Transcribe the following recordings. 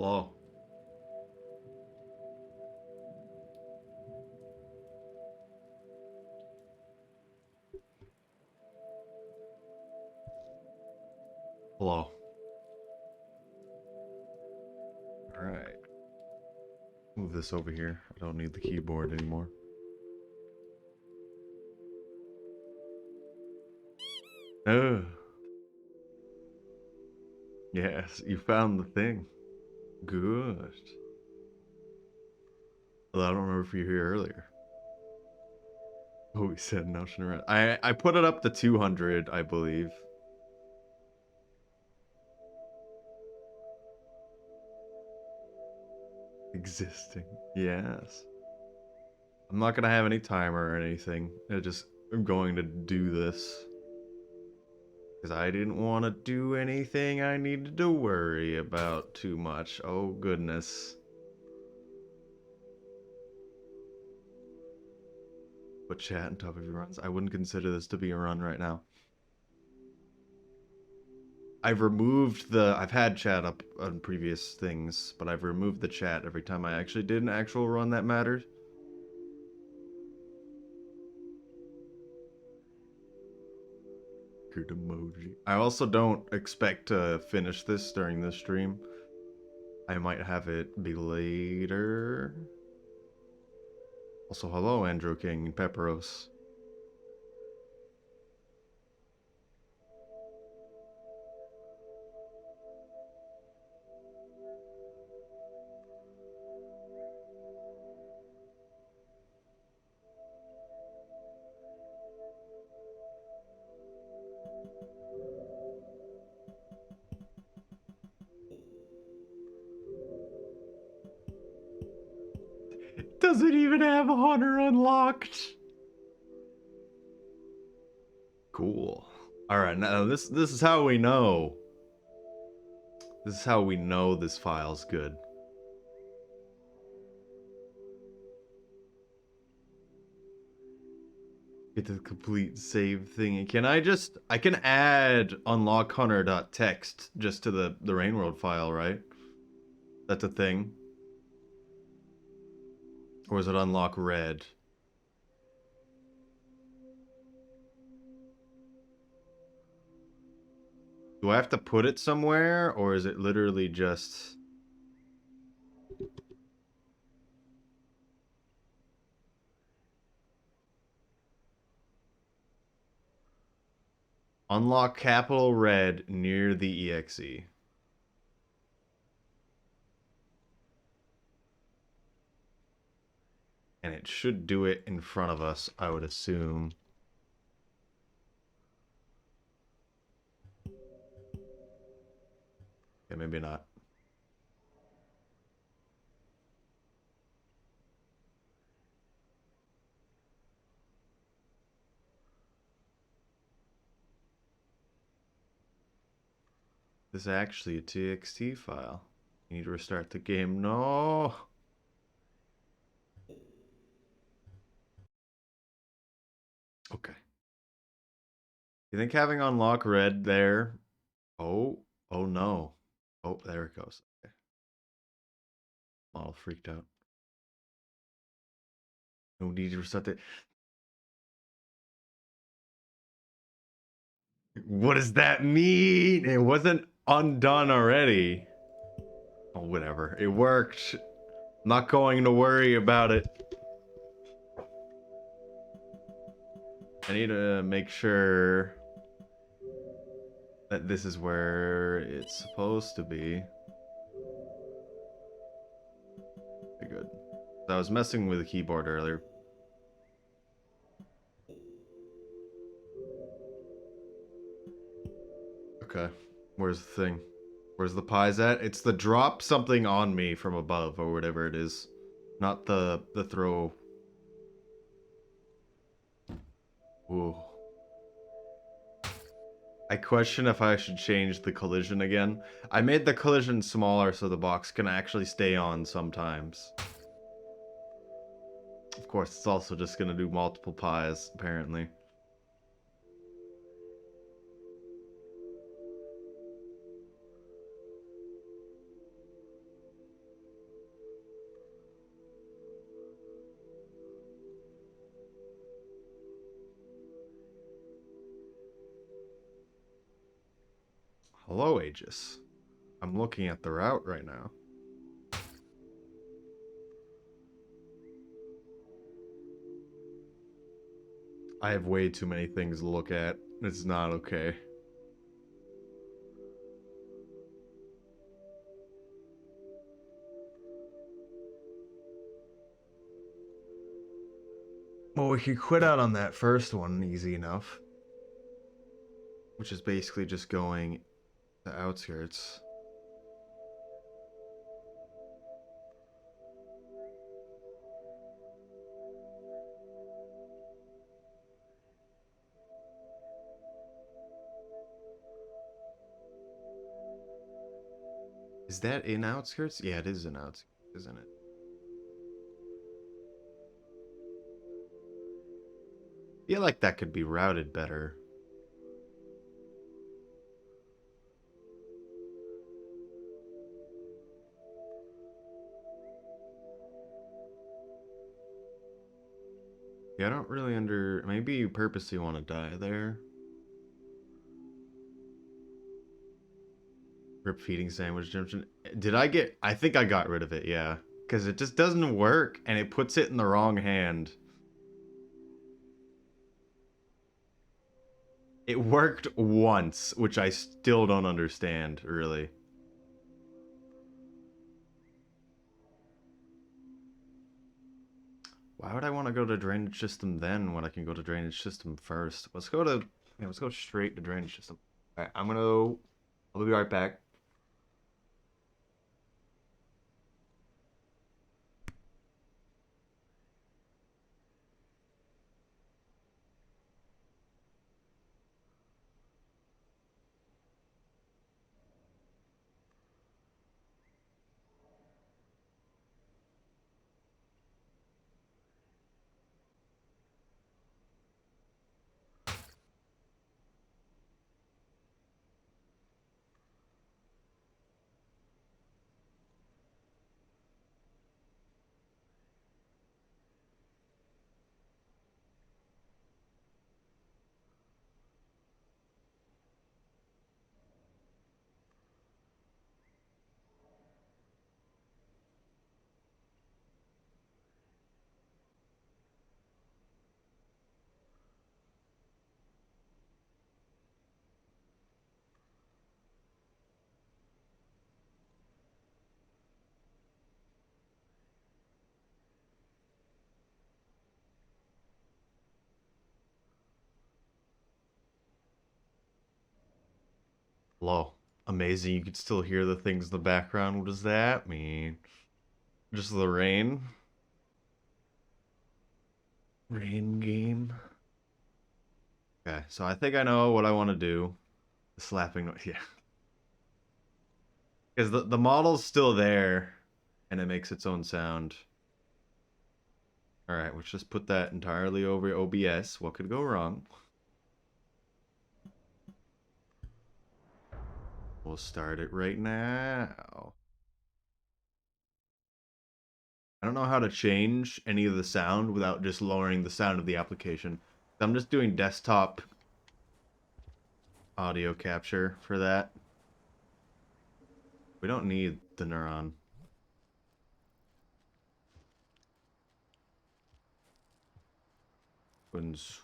Hello. Hello. Alright. Move this over here. I don't need the keyboard anymore. Oh. Yes, you found the thing. Good. Well, I don't remember if you were here earlier. Oh, we said notion around. I put it up to 200, I believe. Existing. Yes. I'm not gonna have any timer or anything. I'm going to do this. Because I didn't want to do anything I needed to worry about too much. Oh, goodness. Put chat on top of your runs. I wouldn't consider this to be a run right now. I've had chat up on previous things, but I've removed the chat every time I actually did an actual run that mattered. Good emoji. I also don't expect to finish this during this stream. I might have it be later. Also, hello, Andrew King and Pepperos. Doesn't even have Hunter unlocked. Cool. All right, now this is how we know. This is how we know this file's good. Get the complete save thing. I can add unlockhunter.txt just to the Rainworld file, right? That's a thing. Or is it unlock red? Do I have to put it somewhere, or is it literally just... Unlock capital red near the EXE. And it should do it in front of us, I would assume. Yeah, maybe not. This is actually a TXT file. You need to restart the game. No! Okay. You think having unlock red there... Oh no. Oh, there it goes. Okay. Model freaked out. No need to reset it. What does that mean? It wasn't undone already. Oh, whatever. It worked. Not going to worry about it. I need to make sure that this is where it's supposed to be. Okay, good. I was messing with the keyboard earlier. Okay. Where's the thing? Where's the pies at? It's the drop something on me from above or whatever it is. Not the throw. Ooh. I question if I should change the collision again. I made the collision smaller so the box can actually stay on sometimes. Of course, it's also just gonna do multiple pies, apparently. Hello, Aegis. I'm looking at the route right now. I have way too many things to look at. It's not okay. Well, we could quit out on that first one easy enough. Which is basically just going the outskirts. Is that in outskirts? Yeah, it is in outskirts, isn't it? I feel like that could be routed better. Yeah, I don't really maybe you purposely want to die there. Rip feeding sandwich junction. I think I got rid of it, yeah. Because it just doesn't work, and it puts it in the wrong hand. It worked once, which I still don't understand, really. Why would I want to go to drainage system then when I can go to drainage system first? Let's go straight to drainage system. Alright, I'll be right back. Hello. Amazing, you can still hear the things in the background. What does that mean? Just the rain? Rain game? Okay, so I think I know what I want to do. The slapping noise, yeah. Because the model's still there, and it makes its own sound. Alright, let's just put that entirely over OBS. What could go wrong? We'll start it right now. I don't know how to change any of the sound without just lowering the sound of the application. I'm just doing desktop audio capture for that. We don't need the neuron.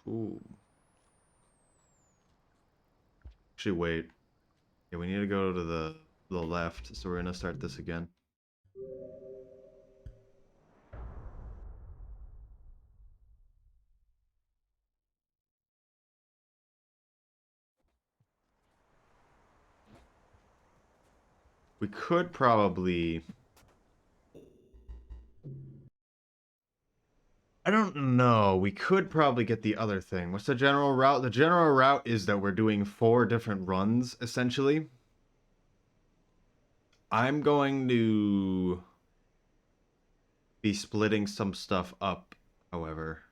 Ooh. Actually, wait. Yeah, we need to go to the left, so we're gonna start this again. We could probably... I don't know. We could probably get the other thing. What's the general route? The general route is that we're doing 4 different runs, essentially. I'm going to be splitting some stuff up, however.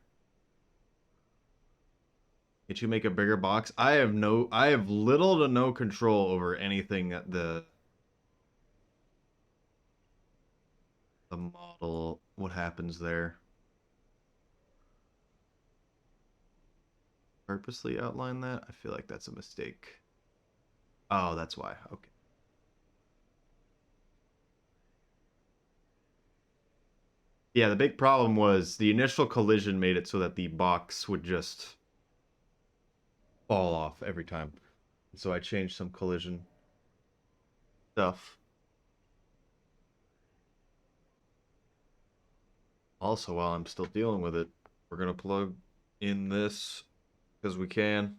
Did you make a bigger box? I have little to no control over anything that the model, what happens there. Purposely outline that? I feel like that's a mistake. Oh, that's why. Okay. Yeah, the big problem was the initial collision made it so that the box would just fall off every time. So I changed some collision stuff. Also, while I'm still dealing with it, we're gonna plug in this because we can.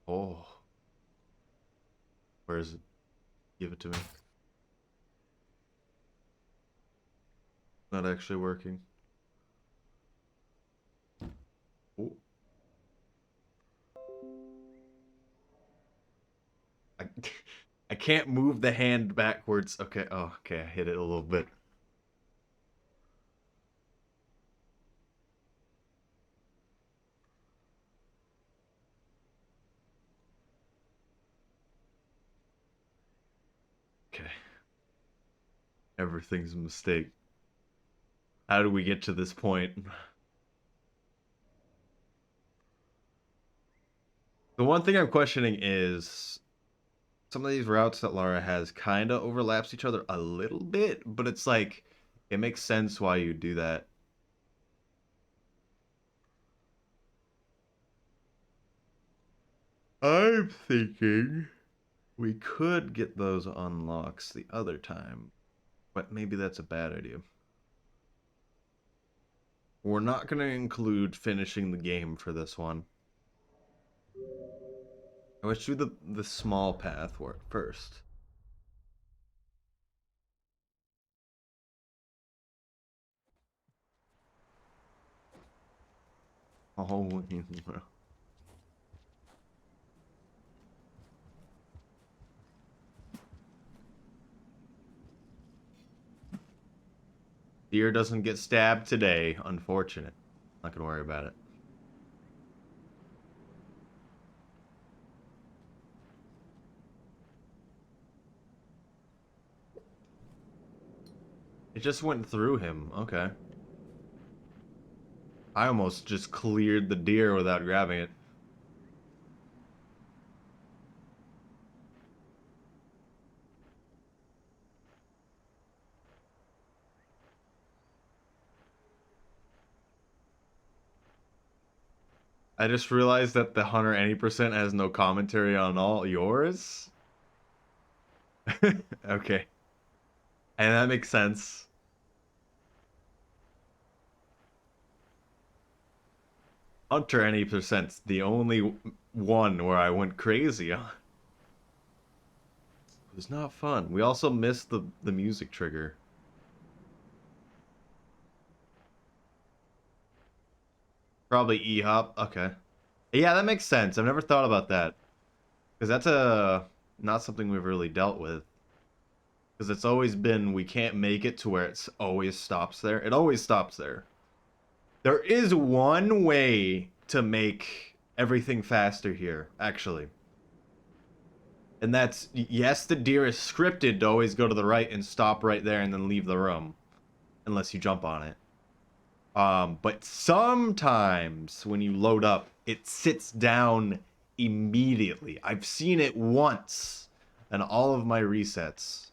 Oh, where is it? Give it to me. Not actually working. Oh. I, I can't move the hand backwards. Okay. Oh, okay. I hit it a little bit. Okay. Everything's a mistake. How do we get to this point? The one thing I'm questioning is some of these routes that Lara has kind of overlaps each other a little bit, but it's like it makes sense why you do that. I'm thinking we could get those unlocks the other time, but maybe that's a bad idea. We're not going to include finishing the game for this one. I wish to do the small path work first. Oh, deer doesn't get stabbed today. Unfortunate. Not gonna worry about it. It just went through him. Okay. I almost just cleared the deer without grabbing it. I just realized that the Hunter any percent has no commentary on all yours. Okay. And that makes sense. Hunter any percent's the only one where I went crazy on. It was not fun. We also missed the music trigger. Probably E-hop. Okay. Yeah, that makes sense. I've never thought about that. Because that's not something we've really dealt with. Because it's always been we can't make it to where it's always stops there. It always stops there. There is one way to make everything faster here, actually. And that's, yes, the deer is scripted to always go to the right and stop right there and then leave the room. Unless you jump on it. But sometimes when you load up, it sits down immediately. I've seen it once in all of my resets.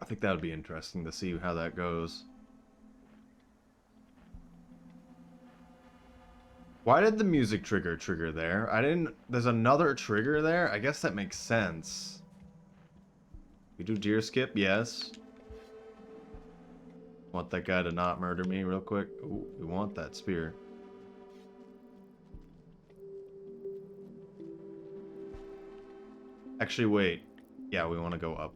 I think that would be interesting to see how that goes. Why did the music trigger there? I didn't... There's another trigger there? I guess that makes sense. We do deer skip? Yes. Want that guy to not murder me real quick? Ooh, we want that spear. Actually, wait. Yeah, we want to go up.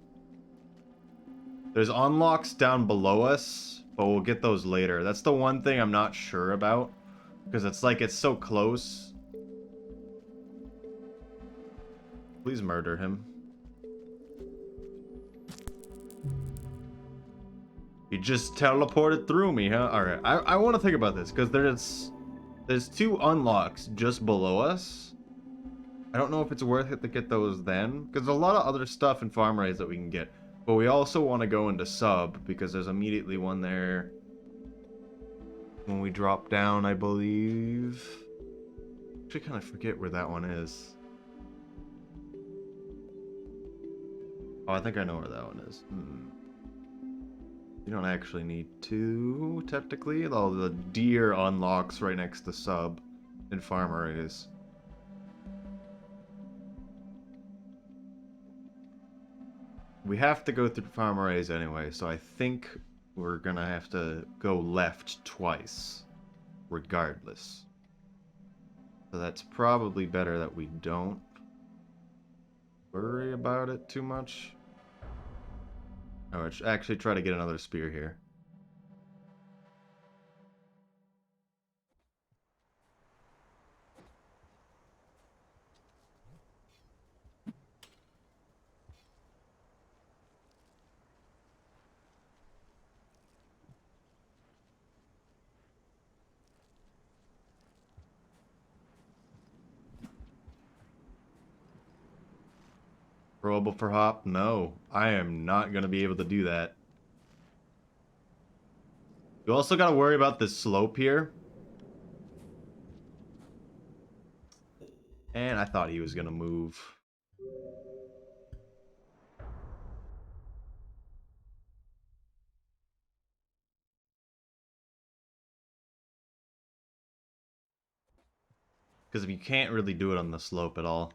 There's unlocks down below us, but we'll get those later. That's the one thing I'm not sure about. Because it's like, it's so close. Please murder him. He just teleported through me, huh? Alright, I want to think about this, because there's two unlocks just below us. I don't know if it's worth it to get those then, because there's a lot of other stuff in farm raids that we can get. But we also want to go into sub, because there's immediately one there when we drop down, I believe. I actually kind of forget where that one is. Oh, I think I know where that one is. You don't actually need to, technically, though the deer unlocks right next to sub in farmer is. We have to go through farmer A's anyway, so I think we're gonna have to go left twice, regardless. So that's probably better that we don't worry about it too much. Oh, let's actually try to get another spear here. Rollable for hop? No, I am not gonna be able to do that. You also gotta worry about this slope here. And I thought he was gonna move. Because if you can't really do it on the slope at all.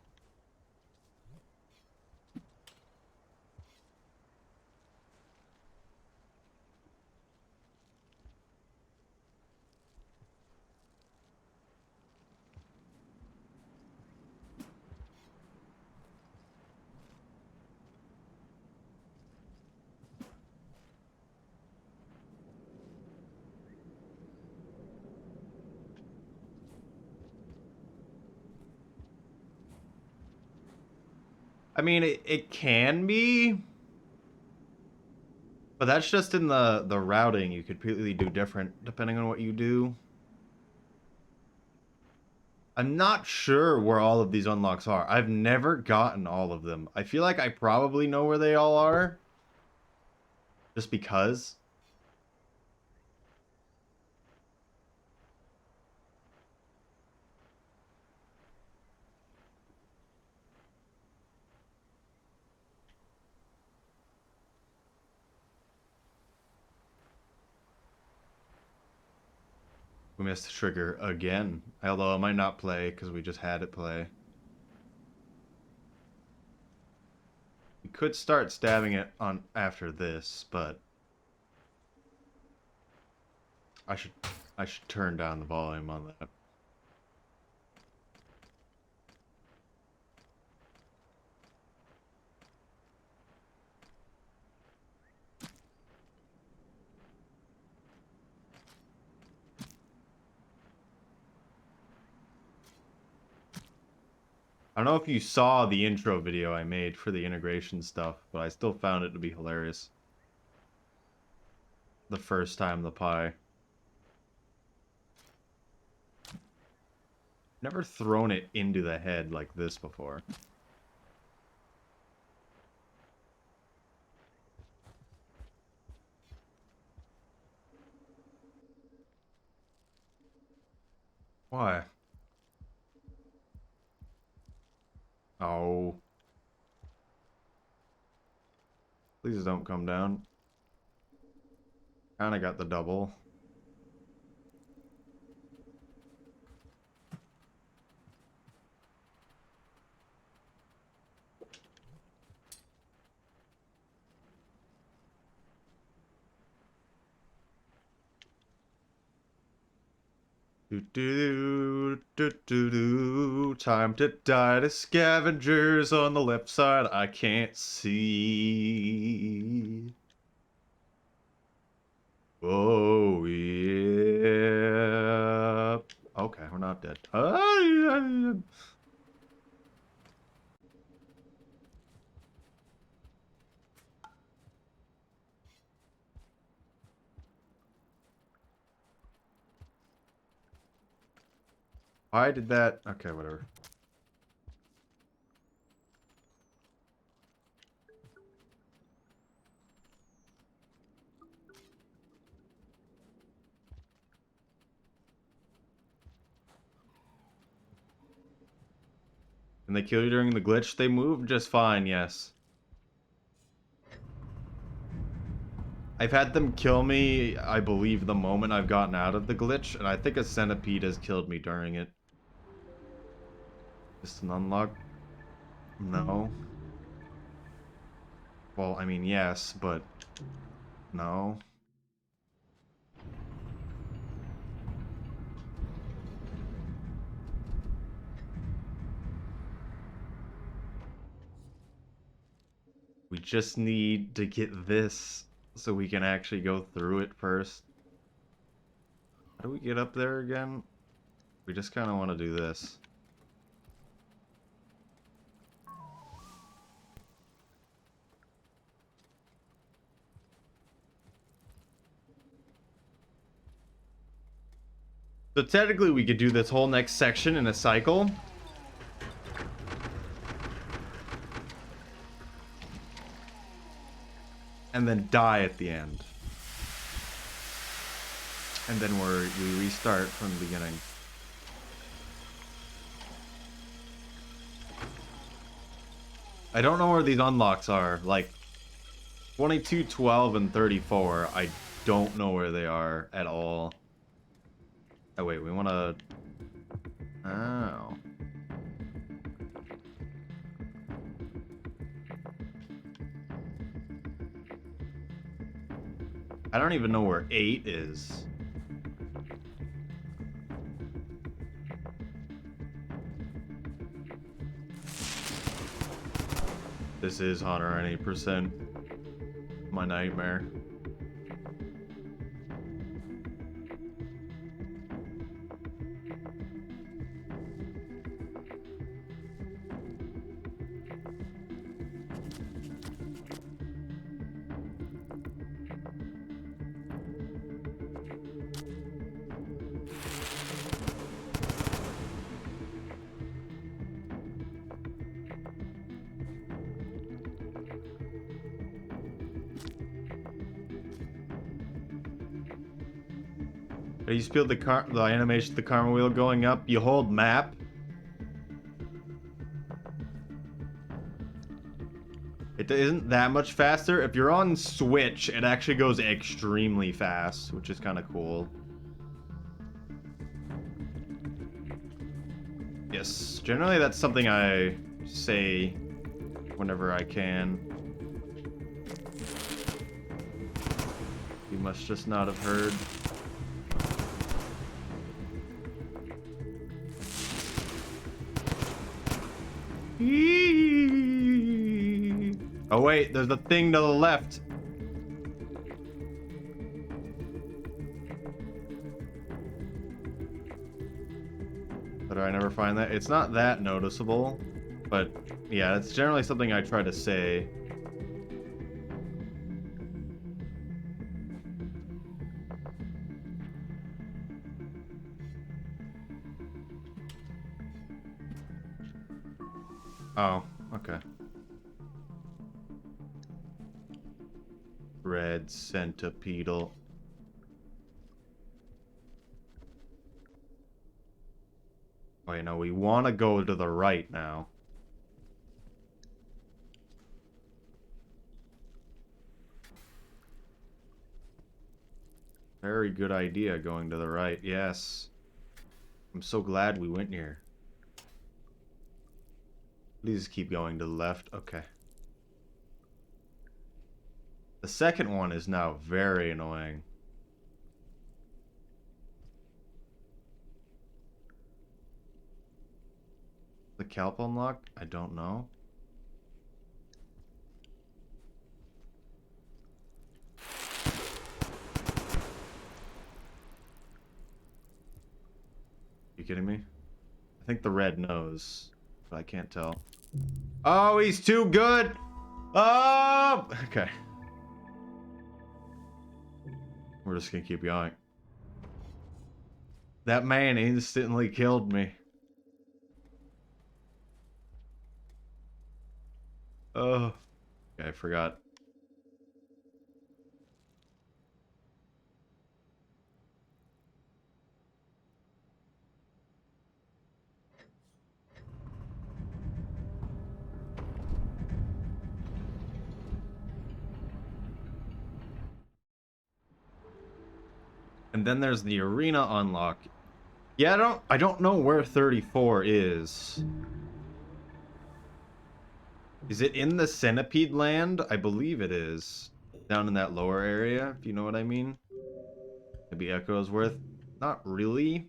I mean, it can be, but that's just in the routing. You could completely do different depending on what you do. I'm not sure where all of these unlocks are. I've never gotten all of them. I feel like I probably know where they all are. Just because. We missed the trigger again. Although it might not play because we just had it play. We could start stabbing it on after this, but I should turn down the volume on that. I don't know if you saw the intro video I made for the integration stuff, but I still found it to be hilarious. The first time the pie. Never thrown it into the head like this before. Why? Oh. Please don't come down. Kinda got the double. Do do do do do. Time to die to scavengers on the left side. I can't see. Oh yeah. Okay, we're not dead. Why did that? Okay, whatever. And they kill you during the glitch? They move just fine, yes. I've had them kill me, I believe, the moment I've gotten out of the glitch, and I think a centipede has killed me during it. Just an unlock? No. Well, I mean, yes, but no. We just need to get this so we can actually go through it first. How do we get up there again? We just kind of want to do this. So technically we could do this whole next section in a cycle. And then die at the end. And then we restart from the beginning. I don't know where these unlocks are. Like 22, 12, and 34. I don't know where they are at all. Oh wait, we want to... Oh. I don't even know where 8 is. This is 180% my nightmare. You feel the animation, the karma wheel going up. You hold map. It isn't that much faster. If you're on Switch, it actually goes extremely fast, which is kind of cool. Yes, generally that's something I say whenever I can. You must just not have heard. Oh wait, there's a thing to the left. But I never find that. It's not that noticeable, but yeah, it's generally something I try to say. Oh, okay. Red centipedal. Wait, no, we want to go to the right now. Very good idea, going to the right. Yes. I'm so glad we went here. Please keep going to the left. Okay. The second one is now very annoying. The kelp unlocked? I don't know. You kidding me? I think the red knows, but I can't tell. Oh, he's too good! Oh! Okay. We're just gonna keep going. That man instantly killed me. Oh. Okay, I forgot. And then there's the arena unlock. Yeah, I don't know where 34 is. Is it in the Centipede land? I believe it is. Down in that lower area, if you know what I mean. Maybe Echoesworth. Not really.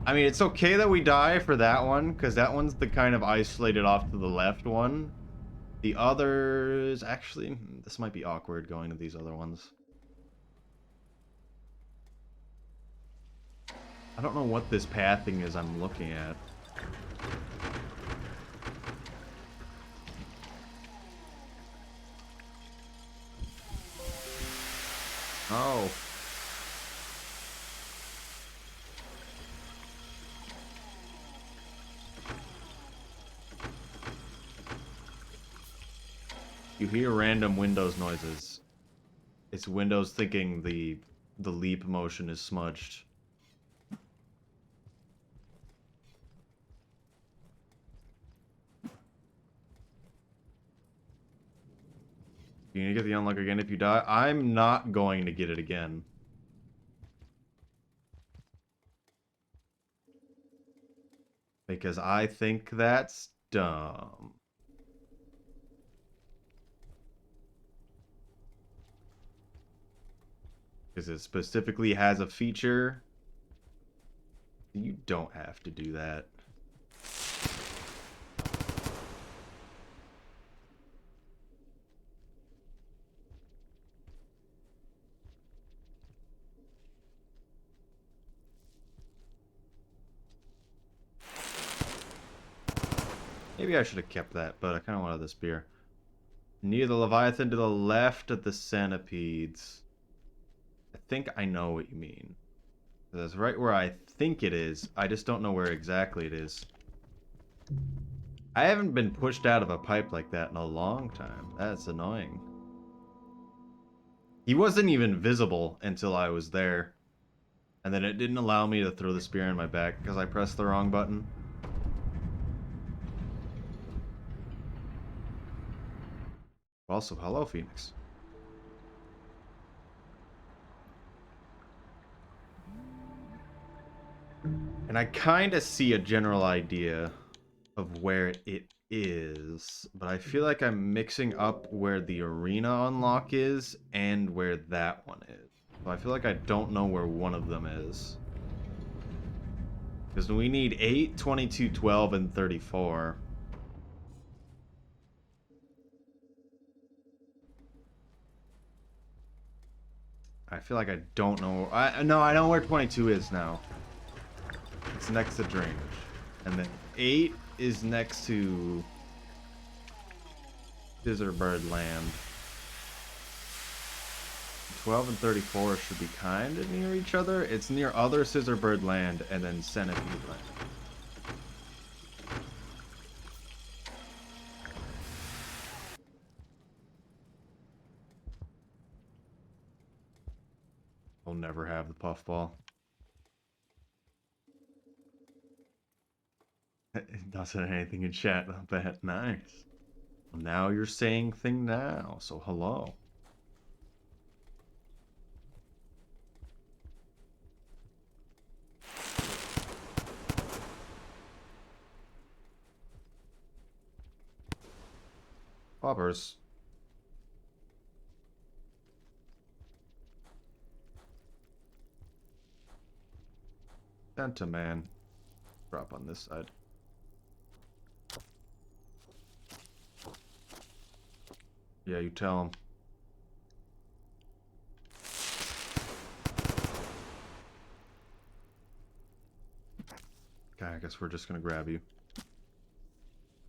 I mean, it's okay that we die for that one, because that one's the kind of isolated off to the left one. The others... Actually, this might be awkward going to these other ones. I don't know what this pathing is I'm looking at. Oh. You hear random Windows noises. It's Windows thinking the leap motion is smudged. You're gonna get the unlock again if you die? I'm not going to get it again. Because I think that's dumb. Because it specifically has a feature. You don't have to do that. Maybe I should have kept that, but I kind of wanted the spear. Near the Leviathan to the left of the Centipedes. I think I know what you mean. That's right where I think it is. I just don't know where exactly it is. I haven't been pushed out of a pipe like that in a long time. That's annoying. He wasn't even visible until I was there. And then it didn't allow me to throw the spear in my back because I pressed the wrong button. Also, hello, Phoenix. And I kind of see a general idea of where it is, but I feel like I'm mixing up where the arena unlock is and where that one is. So I feel like I don't know where one of them is. Because we need 8, 22, 12, and 34. I feel like I don't know. No, I know where 22 is now. It's next to Drainage. And then 8 is next to Scissorbird Land. 12 and 34 should be kind of near each other. It's near other Scissorbird Land and then Centipede Land. I'll never have the puffball. It doesn't have anything in chat about that. Nice. Well, now you're saying thing now, so hello. Poppers. Santa man. Drop on this side. Yeah, you tell him. Okay, I guess we're just gonna grab you.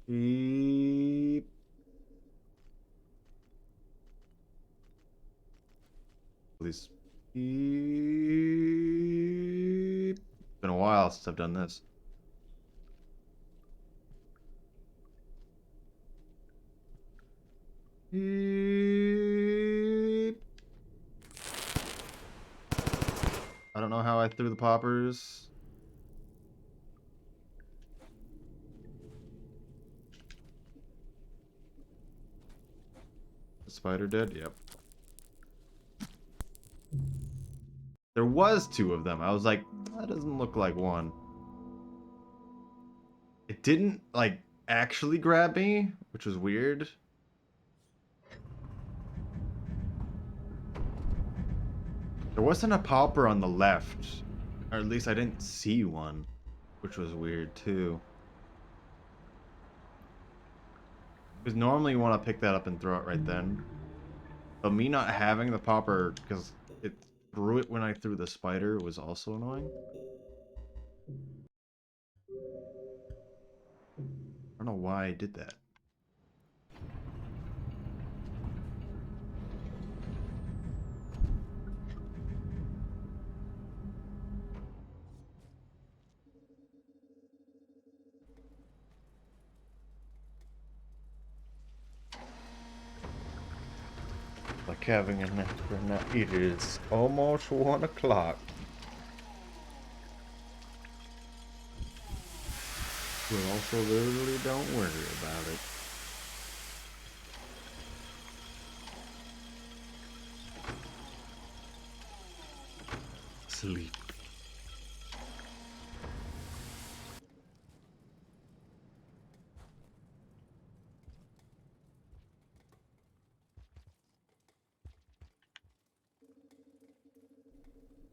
Beep. Please. Beep. It's been a while since I've done this. Beep. I don't know how I threw the poppers. The spider dead? Yep. There was two of them. I was like, that doesn't look like one. It didn't, like, actually grab me, which was weird. There wasn't a pauper on the left. Or at least I didn't see one, which was weird, too. Because normally you want to pick that up and throw it right then. But me not having the pauper, because it threw it when I threw the spider, was also annoying. I don't know why I did that. Like having a nap for a nap. It is almost 1 o'clock. But also literally don't worry about it. Sleep.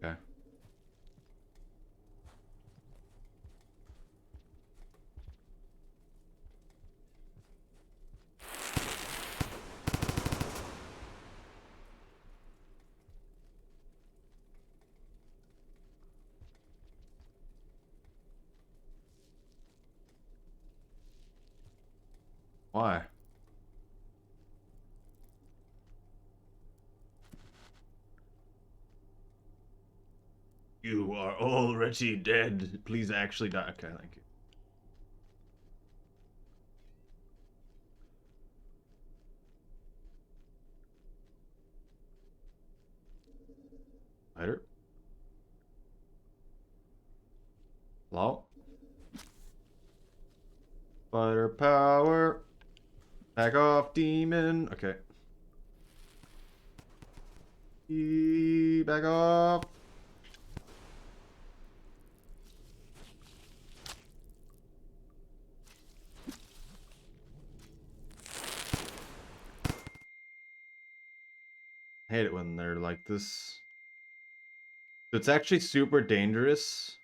Okay. Why? You are already dead. Please actually die. Okay, thank you. Spider? Hello? Spider power. Back off, demon. Okay. Back off. I hate it when they're like this. It's actually super dangerous.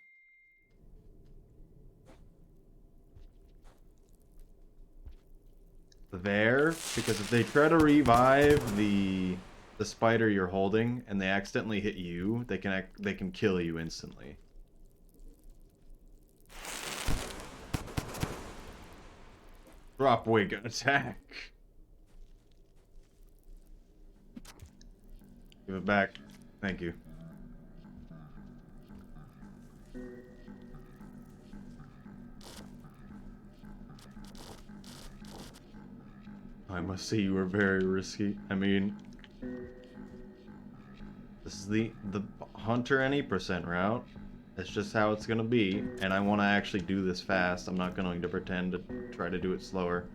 There, because if they try to revive the spider you're holding and they accidentally hit you, they can kill you instantly. Drop wig attack. Give it back. Thank you. I must say you were very risky. I mean, this is the hunter any percent route. That's just how it's gonna be, and I want to actually do this fast. I'm not going to pretend to try to do it slower.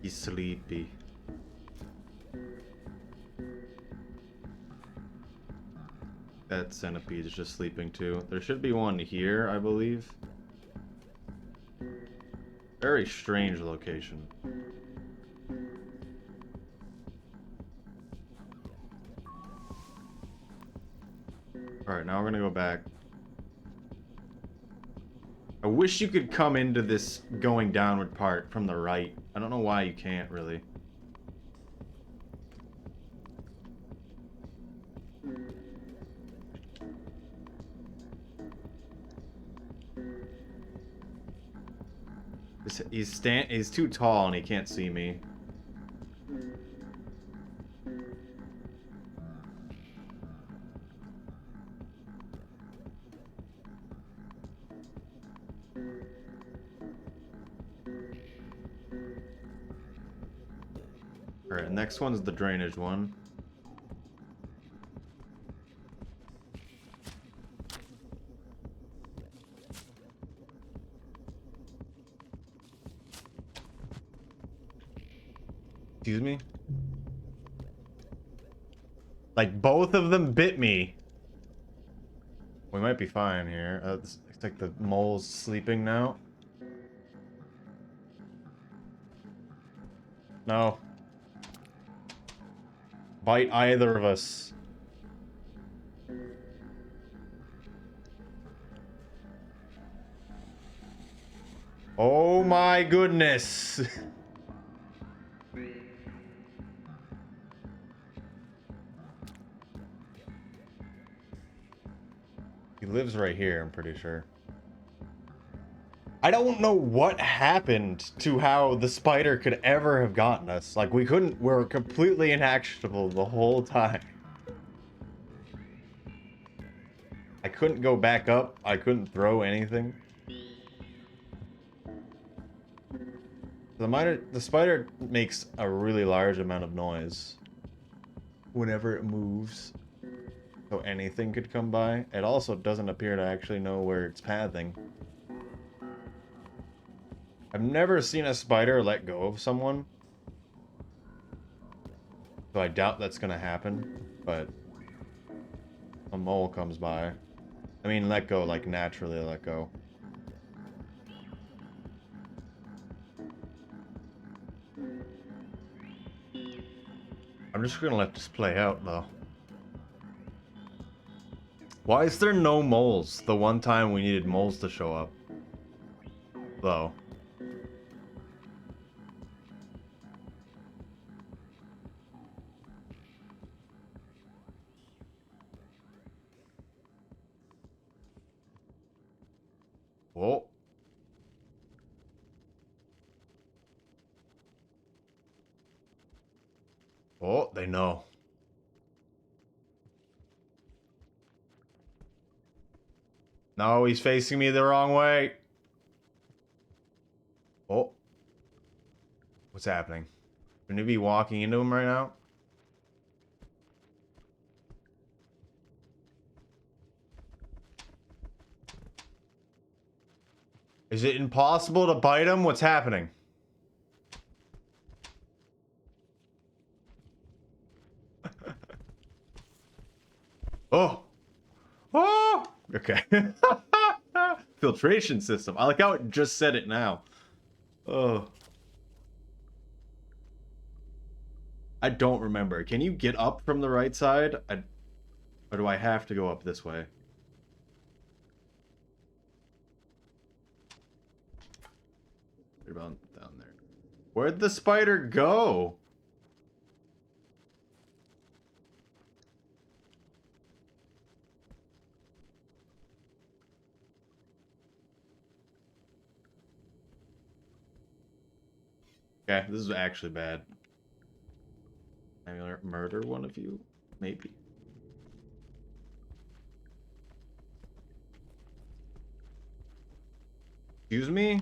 He's sleepy. That centipede is just sleeping too. There should be one here, I believe. Very strange location. Alright, now we're gonna go back. I wish you could come into this going downward part from the right. I don't know why you can't, really. He's too tall and he can't see me. Alright, next one's the drainage one. Excuse me? Like, both of them bit me. We might be fine here. Looks like the mole's sleeping now. No. Bite either of us. Oh my goodness. He lives right here, I'm pretty sure. I don't know what happened to how the spider could ever have gotten us. Like, we were completely inactionable the whole time. I couldn't go back up. I couldn't throw anything. The spider makes a really large amount of noise whenever it moves. So anything could come by. It also doesn't appear to actually know where it's pathing. I've never seen a spider let go of someone. So I doubt that's gonna happen, but a mole comes by. I mean, let go, like naturally let go. I'm just gonna let this play out, though. Why is there no moles the one time we needed moles to show up? Though. Whoa. Oh, they know. No, he's facing me the wrong way. Oh. What's happening? Shouldn't he be walking into him right now? Is it impossible to bite him? What's happening? Oh. Oh. Okay. Filtration system. I like how it just said it now. Oh. I don't remember. Can you get up from the right side? Or do I have to go up this way? What about down there? Where'd the spider go? Okay, this is actually bad. I'm gonna murder one of you? Maybe. Excuse me?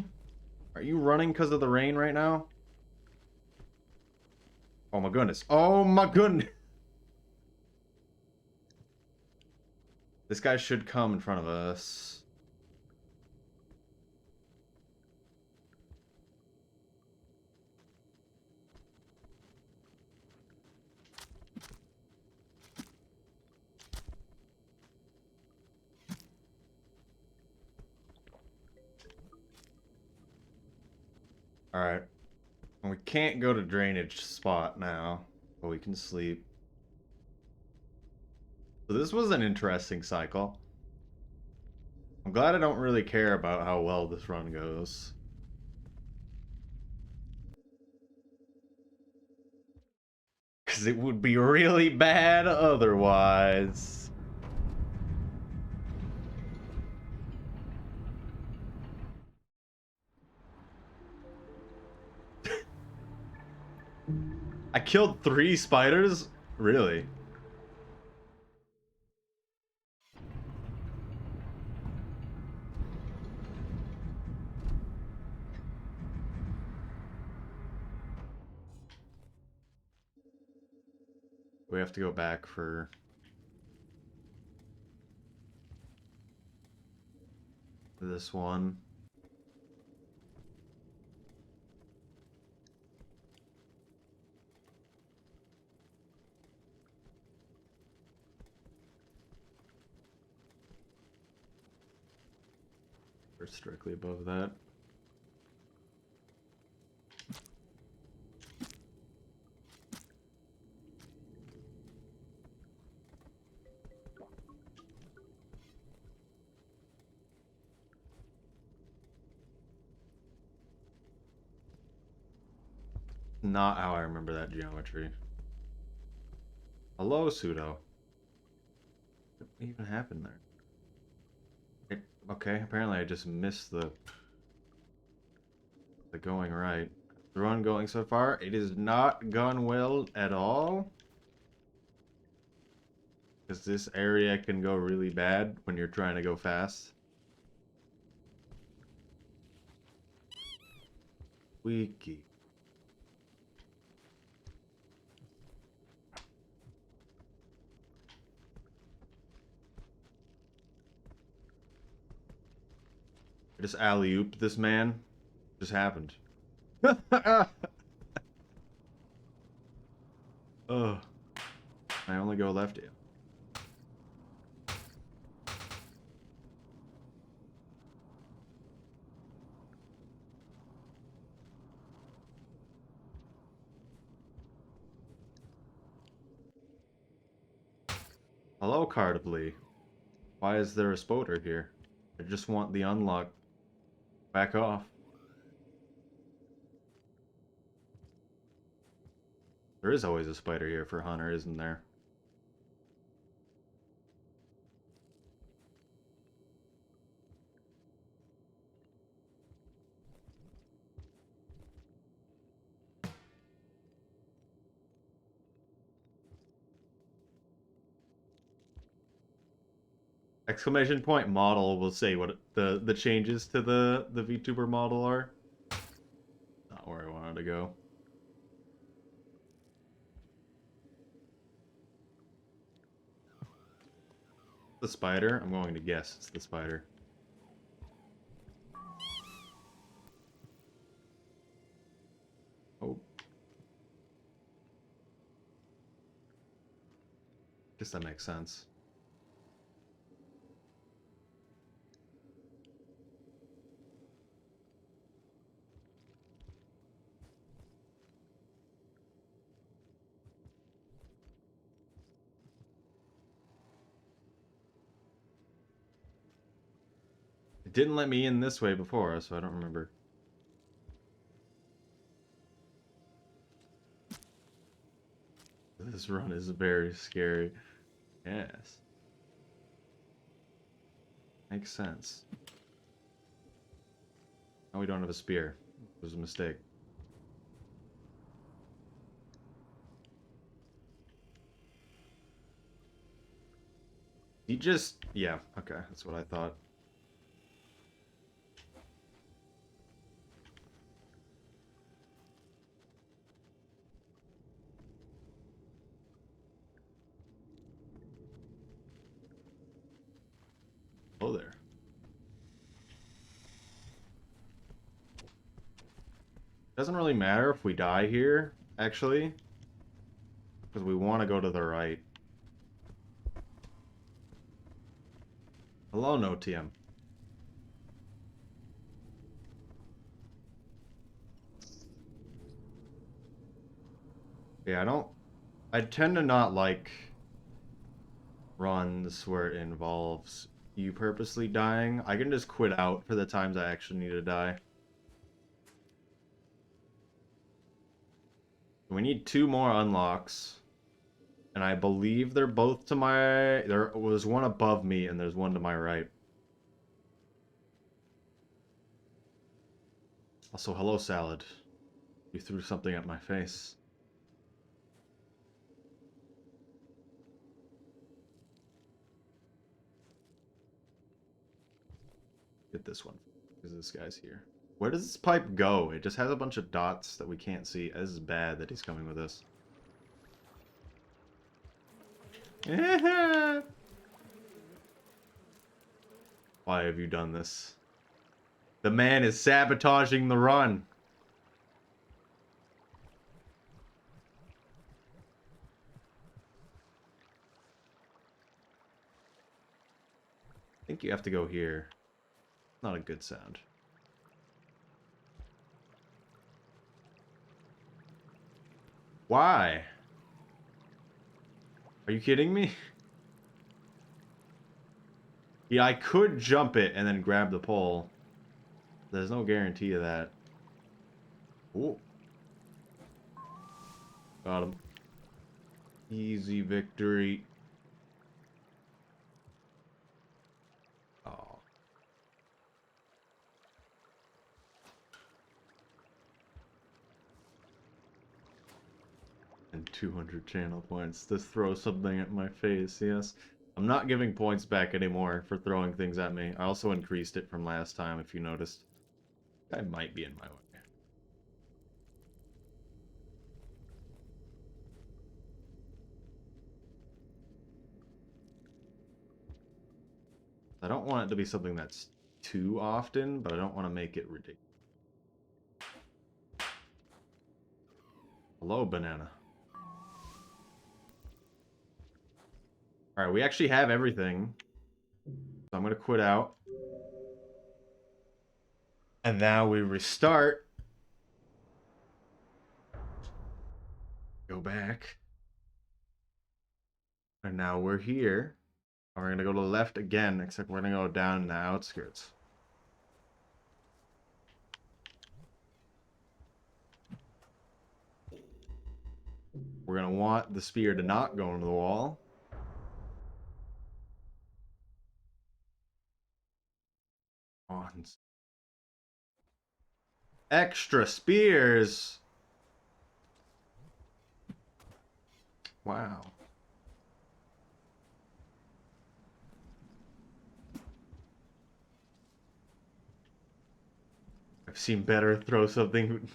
Are you running because of the rain right now? Oh my goodness. Oh my goodness. This guy should come in front of us. Alright. We can't go to drainage spot now, but we can sleep. So this was an interesting cycle. I'm glad I don't really care about how well this run goes. Because it would be really bad otherwise. I killed 3 spiders? Really? We have to go back for this one. It's directly above that. Not how I remember that geometry. Hello, Pseudo. What even happened there? Okay, apparently I just missed the going right. The run going so far, it has not gone well at all. Because this area can go really bad when you're trying to go fast. Wiki. I just alley-ooped this man. Just happened. Oh. I only go left here. Hello, Cardably. Why is there a spoder here? I just want the unlock. Back off. There is always a spider here for Hunter, isn't there? Exclamation point model will say what the changes to the VTuber model are. Not where I wanted to go. The spider? I'm going to guess it's the spider. Oh. Guess that makes sense. It didn't let me in this way before, so I don't remember. This run is very scary. Yes. Makes sense. Now we don't have a spear. It was a mistake. He just... Yeah, okay. That's what I thought. Oh, there. Doesn't really matter if we die here, actually. Because we want to go to the right. Hello, no TM. Yeah, I tend to not like runs where it involves you purposely dying. I can just quit out for the times I actually need to die. We need 2 more unlocks. And I believe they're both to my... There was one above me and there's one to my right. Also, hello, salad. You threw something at my face. Get this one, because this guy's here. Where does this pipe go? It just has a bunch of dots that we can't see. This is bad that he's coming with us. Why have you done this? The man is sabotaging the run. I think you have to go here. Not a good sound. Why? Are you kidding me? Yeah, I could jump it and then grab the pole. There's no guarantee of that. Ooh. Got him. Easy victory. Oh. And 200 channel points. This throws something at my face, yes. I'm not giving points back anymore for throwing things at me. I also increased it from last time, if you noticed. I might be in my way. I don't want it to be something that's too often, but I don't want to make it ridiculous. Hello, banana. Alright, we actually have everything. So I'm going to quit out. And now we restart. Go back. And now we're here. And we're going to go to the left again, except we're going to go down in the outskirts. We're going to want the spear to not go into the wall. On. Extra spears! Wow. I've seen better throw something.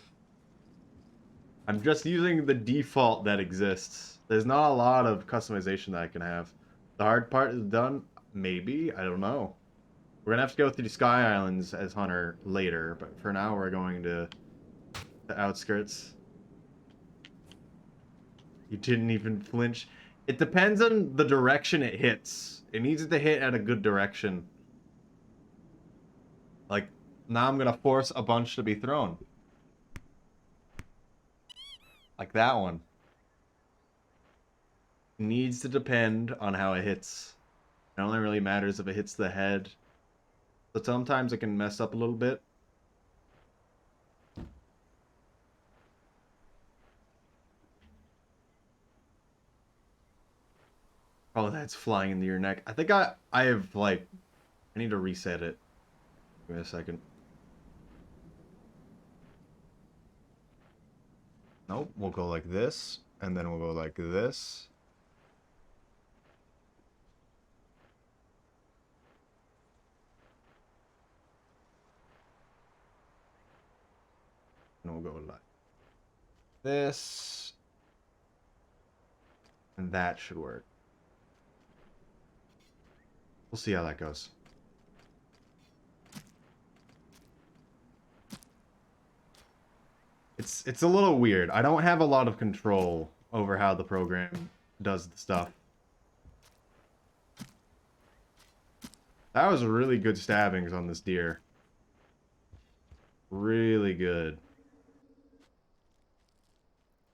I'm just using the default that exists. There's not a lot of customization that I can have. The hard part is done? Maybe? I don't know. We're gonna have to go through the Sky Islands as Hunter later, but for now we're going to the outskirts. You didn't even flinch. It depends on the direction it hits. It needs it to hit at a good direction. Like, now I'm gonna force a bunch to be thrown. Like that one. It needs to depend on how it hits. It only really matters if it hits the head. But sometimes it can mess up a little bit. Oh, that's flying into your neck. I think I have, like, I need to reset it. Give me a second. Nope, we'll go like this, and then we'll go like this. And we'll go like this. And that should work. We'll see how that goes. It's a little weird. I don't have a lot of control over how the program does the stuff. That was really good stabbings on this deer. Really good.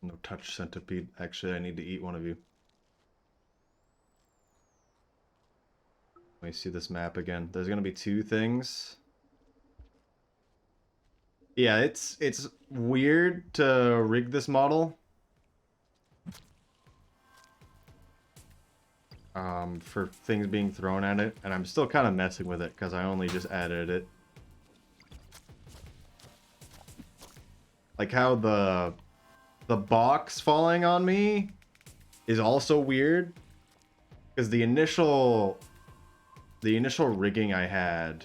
No touch centipede. Actually, I need to eat one of you. Let me see this map again. There's gonna be two things. Yeah, it's weird to rig this model. For things being thrown at it, and I'm still kind of messing with it because I only just added it. Like how the box falling on me is also weird because the initial rigging I had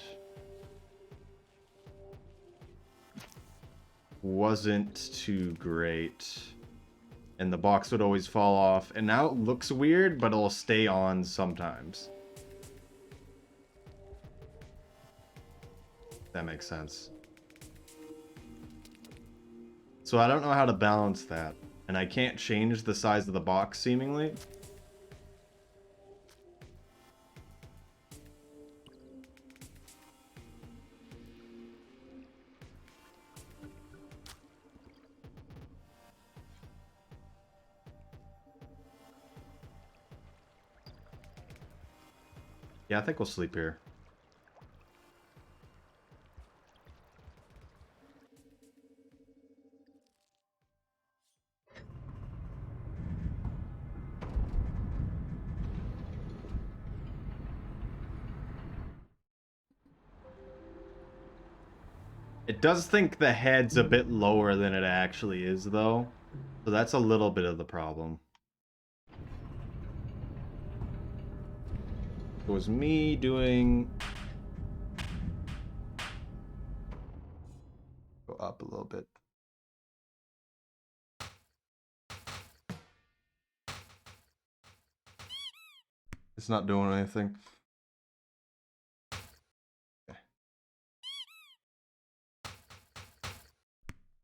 wasn't too great. And the box would always fall off. And now it looks weird, but it'll stay on sometimes. That makes sense. So I don't know how to balance that. And I can't change the size of the box, seemingly. Yeah, I think we'll sleep here. It does think the head's a bit lower than it actually is, though. So that's a little bit of the problem. It was me doing... Go up a little bit. It's not doing anything. Okay.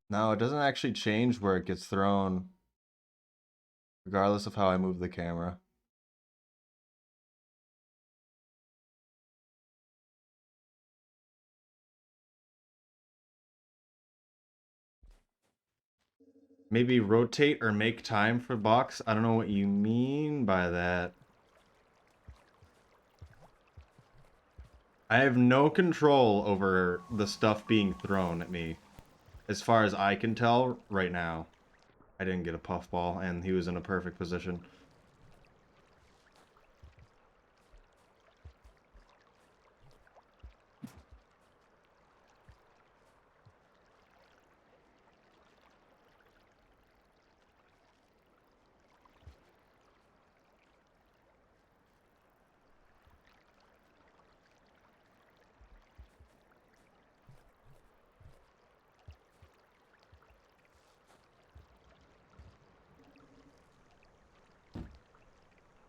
No, it doesn't actually change where it gets thrown, regardless of how I move the camera. Maybe rotate or make time for box? I don't know what you mean by that. I have no control over the stuff being thrown at me. As far as I can tell right now. I didn't get a puffball, and he was in a perfect position.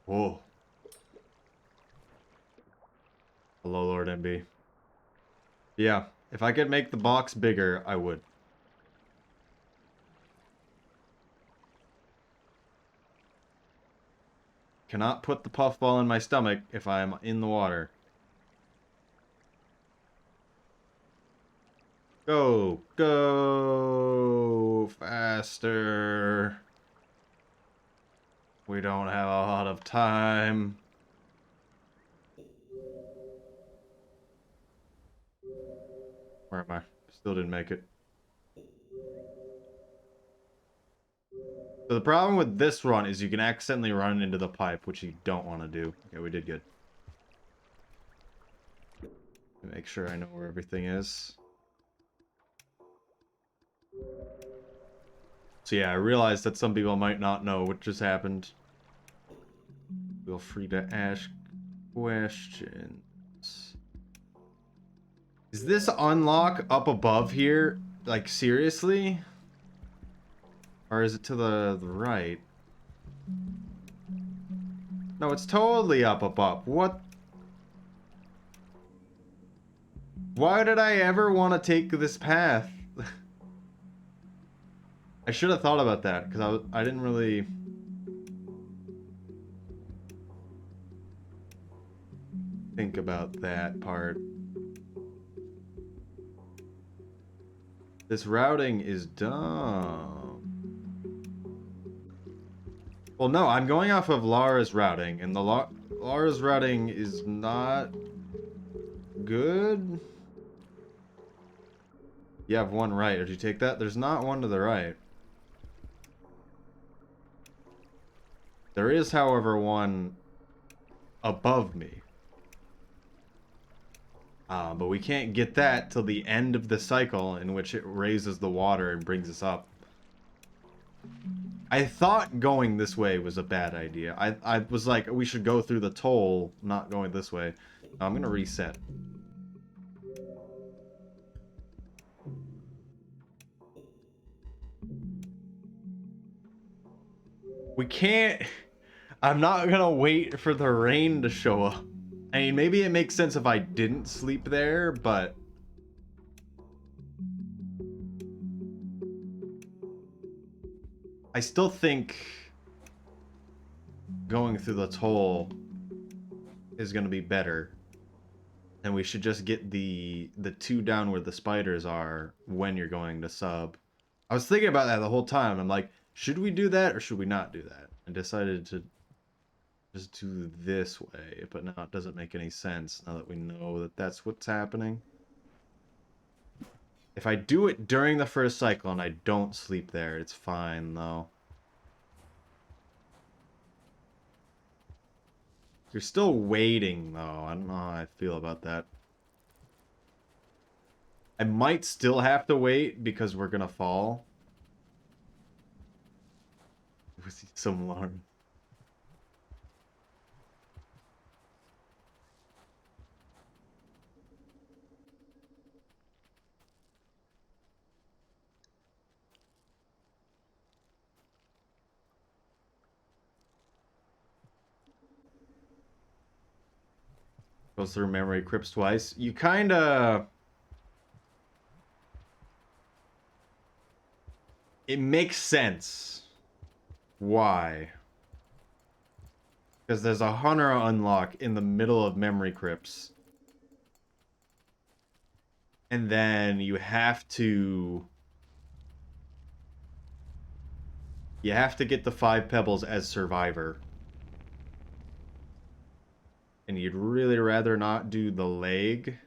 Whoa. Hello, Lord MB. Yeah, if I could make the box bigger, I would. Cannot put the puffball in my stomach if I'm in the water. Go! Go! Faster! We don't have a lot of time. Where am I? Still didn't make it. So the problem with this run is you can accidentally run into the pipe, which you don't want to do. Okay, we did good. Make sure I know where everything is. So yeah, I realized that some people might not know what just happened. Feel free to ask questions. Is this unlock up above here? Like, seriously? Or is it to the right? No, it's totally up above. What? Why did I ever want to take this path? I should have thought about that, because I didn't really... think about that part. This routing is dumb. Well, no, I'm going off of Lara's routing, and the Lara's routing is not good. You have one right. Did you take that? There's not one to the right. There is, however, one above me. But we can't get that till the end of the cycle in which it raises the water and brings us up. I thought going this way was a bad idea. I was like, we should go through the toll, not going this way. I'm gonna reset. We can't... I'm not gonna wait for the rain to show up. I mean, maybe it makes sense if I didn't sleep there, but... I still think going through the toll is gonna be better. And we should just get the two down where the spiders are when you're going to sub. I was thinking about that the whole time. I'm like, should we do that or should we not do that? I decided to just do this way, but now it doesn't make any sense now that we know that that's what's happening. If I do it during the first cycle and I don't sleep there, it's fine, though. You're still waiting, though. I don't know how I feel about that. I might still have to wait because we're gonna fall. With some alarm. Goes through memory crypts twice. You kinda... It makes sense. Why? Because there's a hunter unlock in the middle of memory crypts. And then you have to... You have to get the 5 pebbles as survivor. And you'd really rather not do the leg.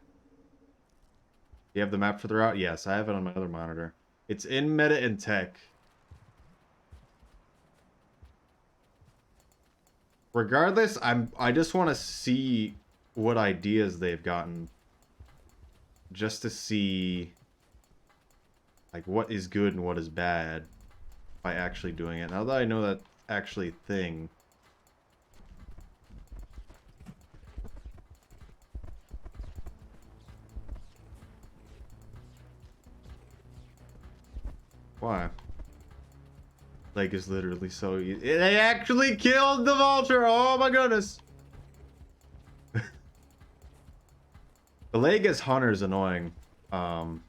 You have the map for the route? Yes, I have it on my other monitor. It's in meta and tech. Regardless, I just want to see what ideas they've gotten. Just to see like what is good and what is bad by actually doing it. Now that I know that actually thing. Why? Leg is literally so easy. They actually killed the vulture! Oh my goodness! The leg as hunter is annoying. And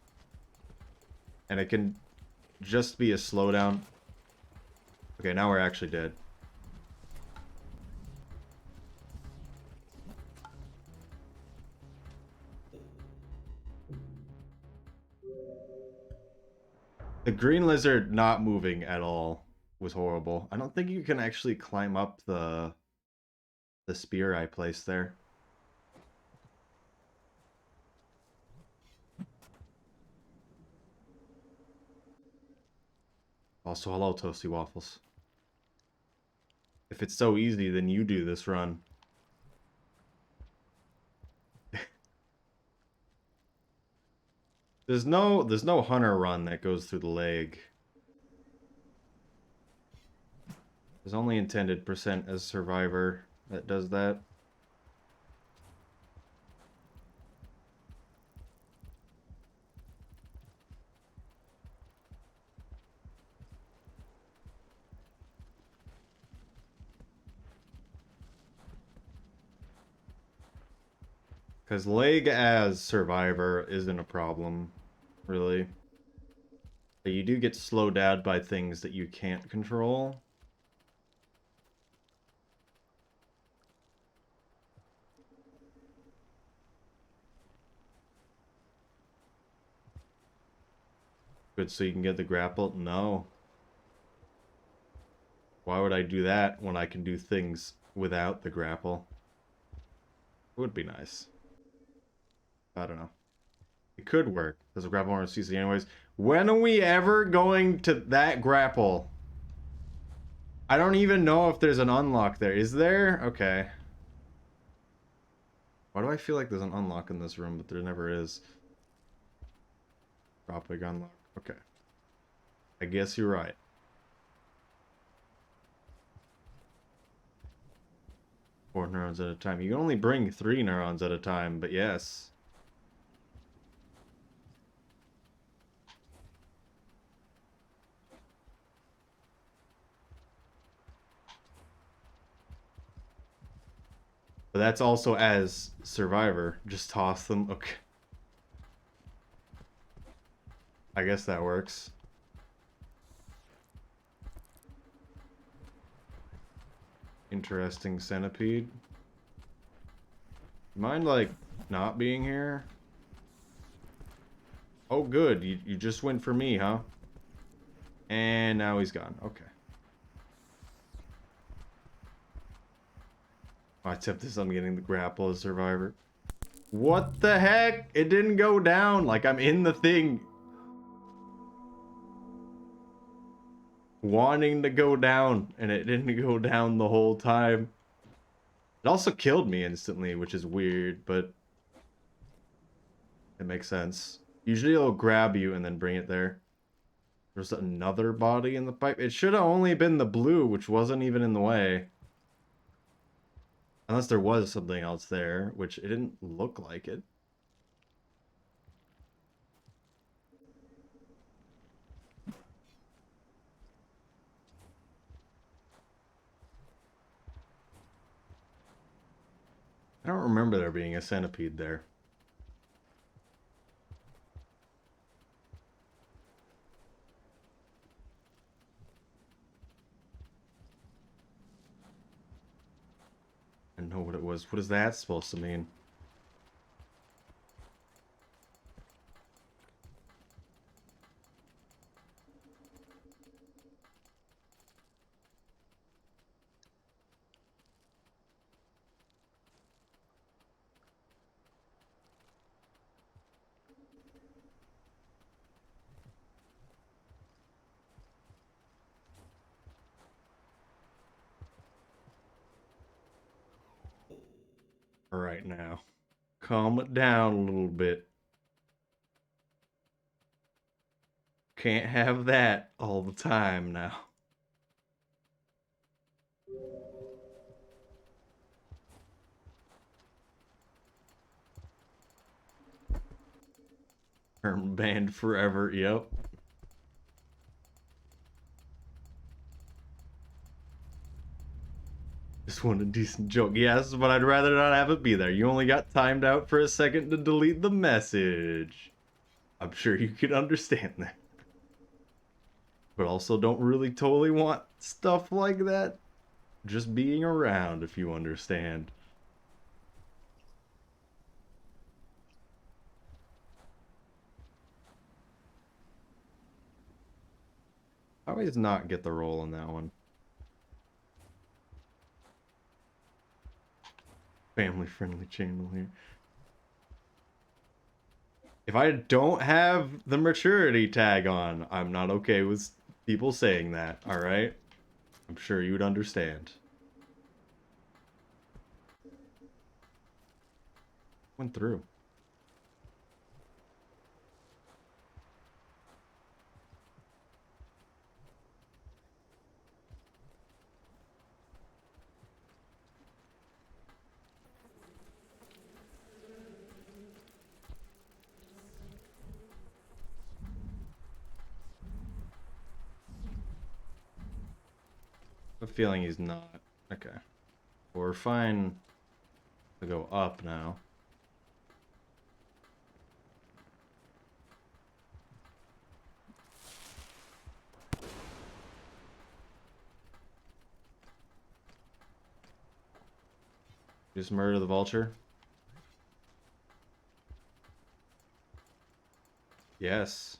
it can just be a slowdown. Okay, now we're actually dead. The green lizard not moving at all was horrible. I don't think you can actually climb up the spear I placed there. Also, hello, Toasty Waffles. If it's so easy, then you do this run. There's no hunter run that goes through the leg. There's only intended percent as survivor that does that. Because leg as survivor isn't a problem, really. But you do get slowed down by things that you can't control. Good, so you can get the grapple? No. Why would I do that when I can do things without the grapple? It would be nice. I don't know. It could work. There's a grapple on CC anyways. When are we ever going to that grapple? I don't even know if there's an unlock there. Is there? Okay. Why do I feel like there's an unlock in this room, but there never is? Drop big unlock. Okay. I guess you're right. Four neurons at a time. You can only bring 3 neurons at a time, but yes. But that's also as survivor. Just toss them. Okay. I guess that works. Interesting centipede. Mind, like, not being here? Oh, good. You just went for me, huh? And now he's gone. Okay. Except this, I'm getting the grapple as survivor. What the heck? It didn't go down. Like, I'm in the thing. Wanting to go down, and it didn't go down the whole time. It also killed me instantly, which is weird, but it makes sense. Usually it'll grab you and then bring it there. There's another body in the pipe. It should have only been the blue, which wasn't even in the way. Unless there was something else there, which it didn't look like it. I don't remember there being a centipede there. I don't know what it was. What is that supposed to mean? All right, now. Calm it down a little bit. Can't have that all the time now. Term banned forever, yep. Just want a decent joke. Yes, but I'd rather not have it be there. You only got timed out for a second to delete the message. I'm sure you can understand that. But also don't really totally want stuff like that just being around, if you understand. I always not get the roll on that one. Family-friendly channel here. If I don't have the maturity tag on, I'm not okay with people saying that, alright? I'm sure you would understand. Went through. I have a feeling he's not. Okay. We're fine to go up now. Just murder the vulture? Yes.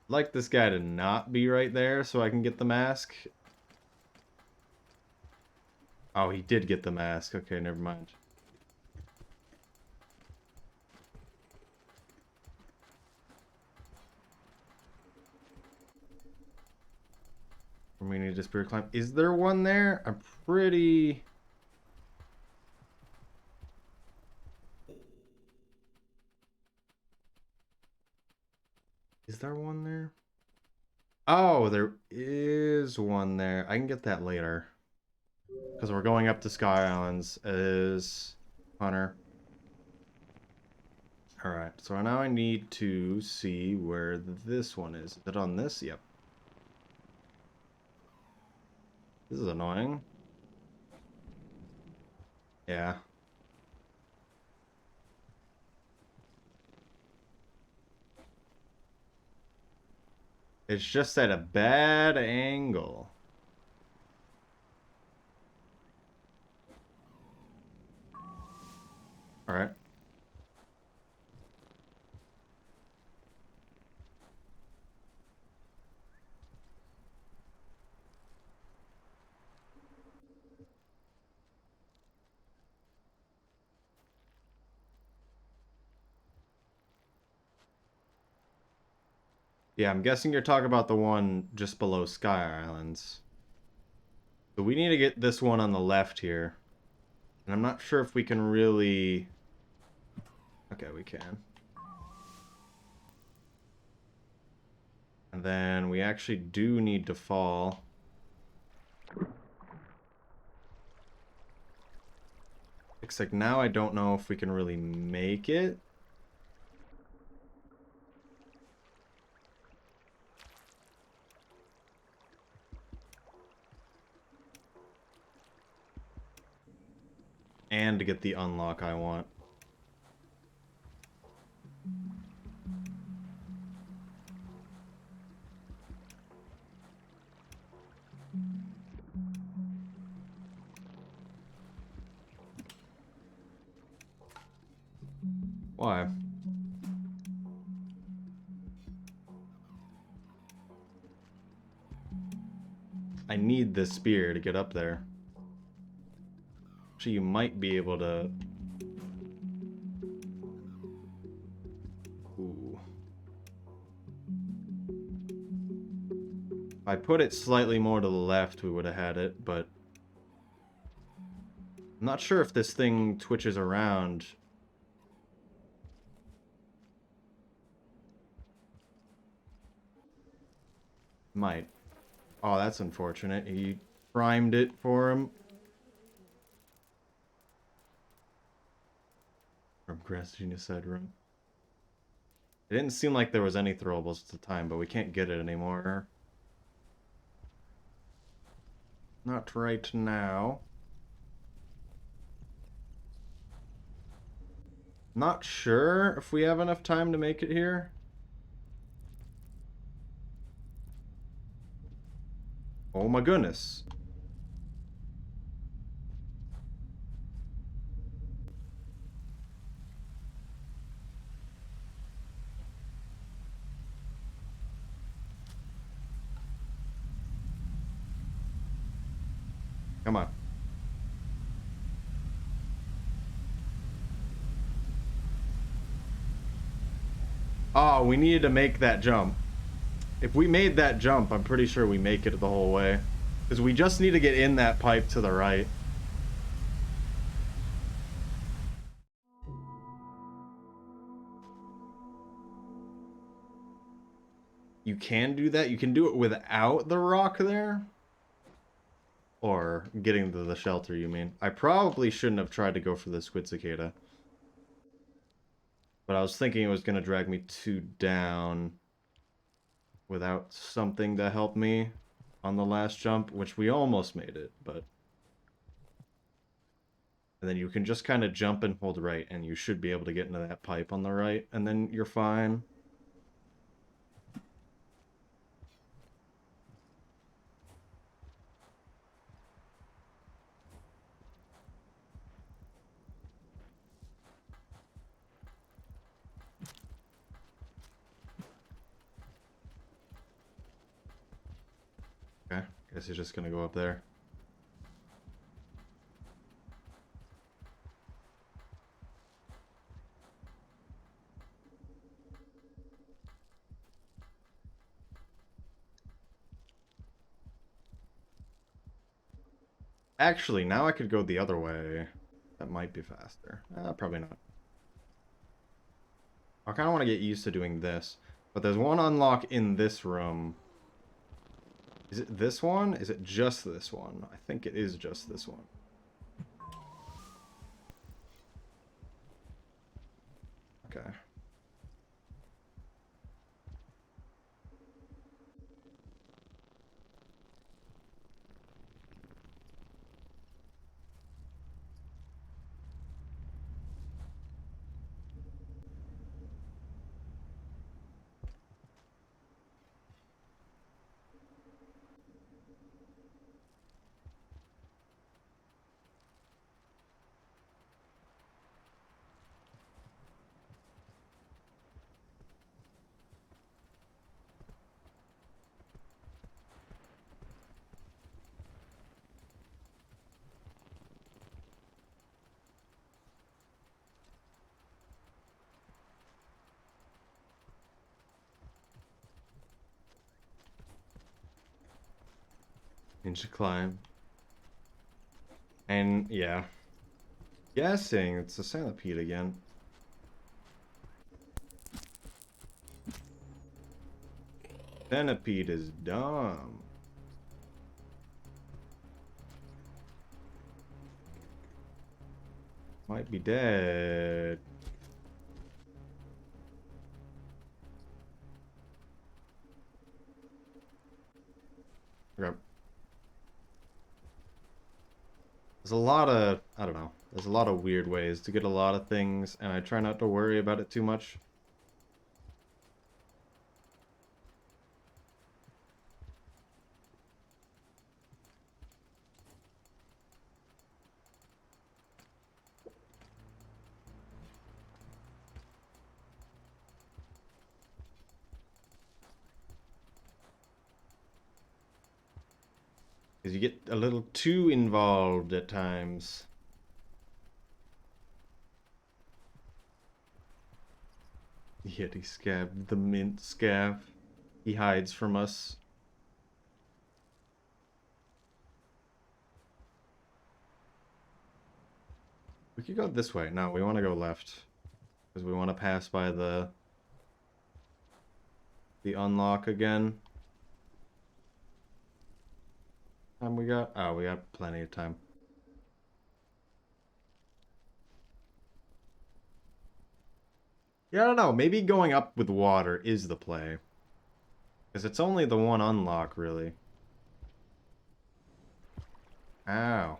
I'd like this guy to not be right there so I can get the mask. Oh, he did get the mask. Okay, never mind. We need a spirit climb. Is there one there? I'm pretty... Is there one there? Oh, there is one there. I can get that later. Because we're going up to Sky Islands as Hunter. Alright, so now I need to see where this one is. Is it on this? Yep. This is annoying. Yeah. It's just at a bad angle. Alright. Yeah, I'm guessing you're talking about the one just below Sky Islands. So we need to get this one on the left here. And I'm not sure if we can really... Okay, we can. And then we actually do need to fall. Looks like now I don't know if we can really make it. And to get the unlock I want. Why? I need this spear to get up there. Actually, you might be able to... Ooh. If I put it slightly more to the left, we would have had it, but... I'm not sure if this thing twitches around. Might. Oh, that's unfortunate. He primed it for him. From Grass Genius side room. It didn't seem like there was any throwables at the time, but we can't get it anymore. Not right now. Not sure if we have enough time to make it here. Oh my goodness. Come on. Oh, we needed to make that jump. If we made that jump, I'm pretty sure we make it the whole way. Because we just need to get in that pipe to the right. You can do that. You can do it without the rock there. Or getting to the shelter, you mean. I probably shouldn't have tried to go for the squid cicada. But I was thinking it was going to drag me 2 down without something to help me on the last jump, which we almost made it, but... And then you can just kind of jump and hold right, and you should be able to get into that pipe on the right, and then you're fine. Okay, guess he's just gonna go up there. Actually, now I could go the other way. That might be faster. Probably not. I kind of want to get used to doing this. But there's one unlock in this room. Is it this one? Is it just this one? I think it is just this one. Okay. Ninja climb. And yeah. Guessing it's a centipede again. Centipede is dumb. Might be dead. Okay. There's a lot of, I don't know, there's a lot of weird ways to get a lot of things, and I try not to worry about it too much. Because you get a little too involved at times. Yeti Scab, the mint Scav. He hides from us. We could go this way. No, we want to go left. Because we want to pass by the unlock again. Time we got? Oh, we got plenty of time. Yeah, I don't know. Maybe going up with water is the play. Because it's only the one unlock, really. Ow.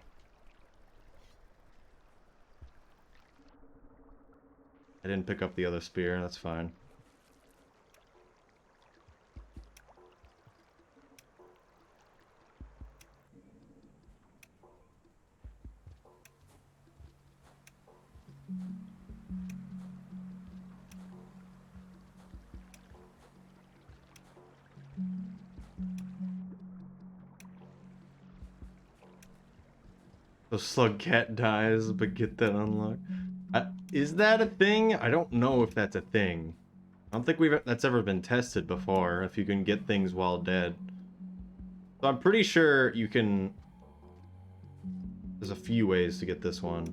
I didn't pick up the other spear. That's fine. The slug cat dies, but get that unlock. Is that a thing? I don't know if that's a thing. I don't think that's ever been tested before, if you can get things while dead. So I'm pretty sure you can... There's a few ways to get this one.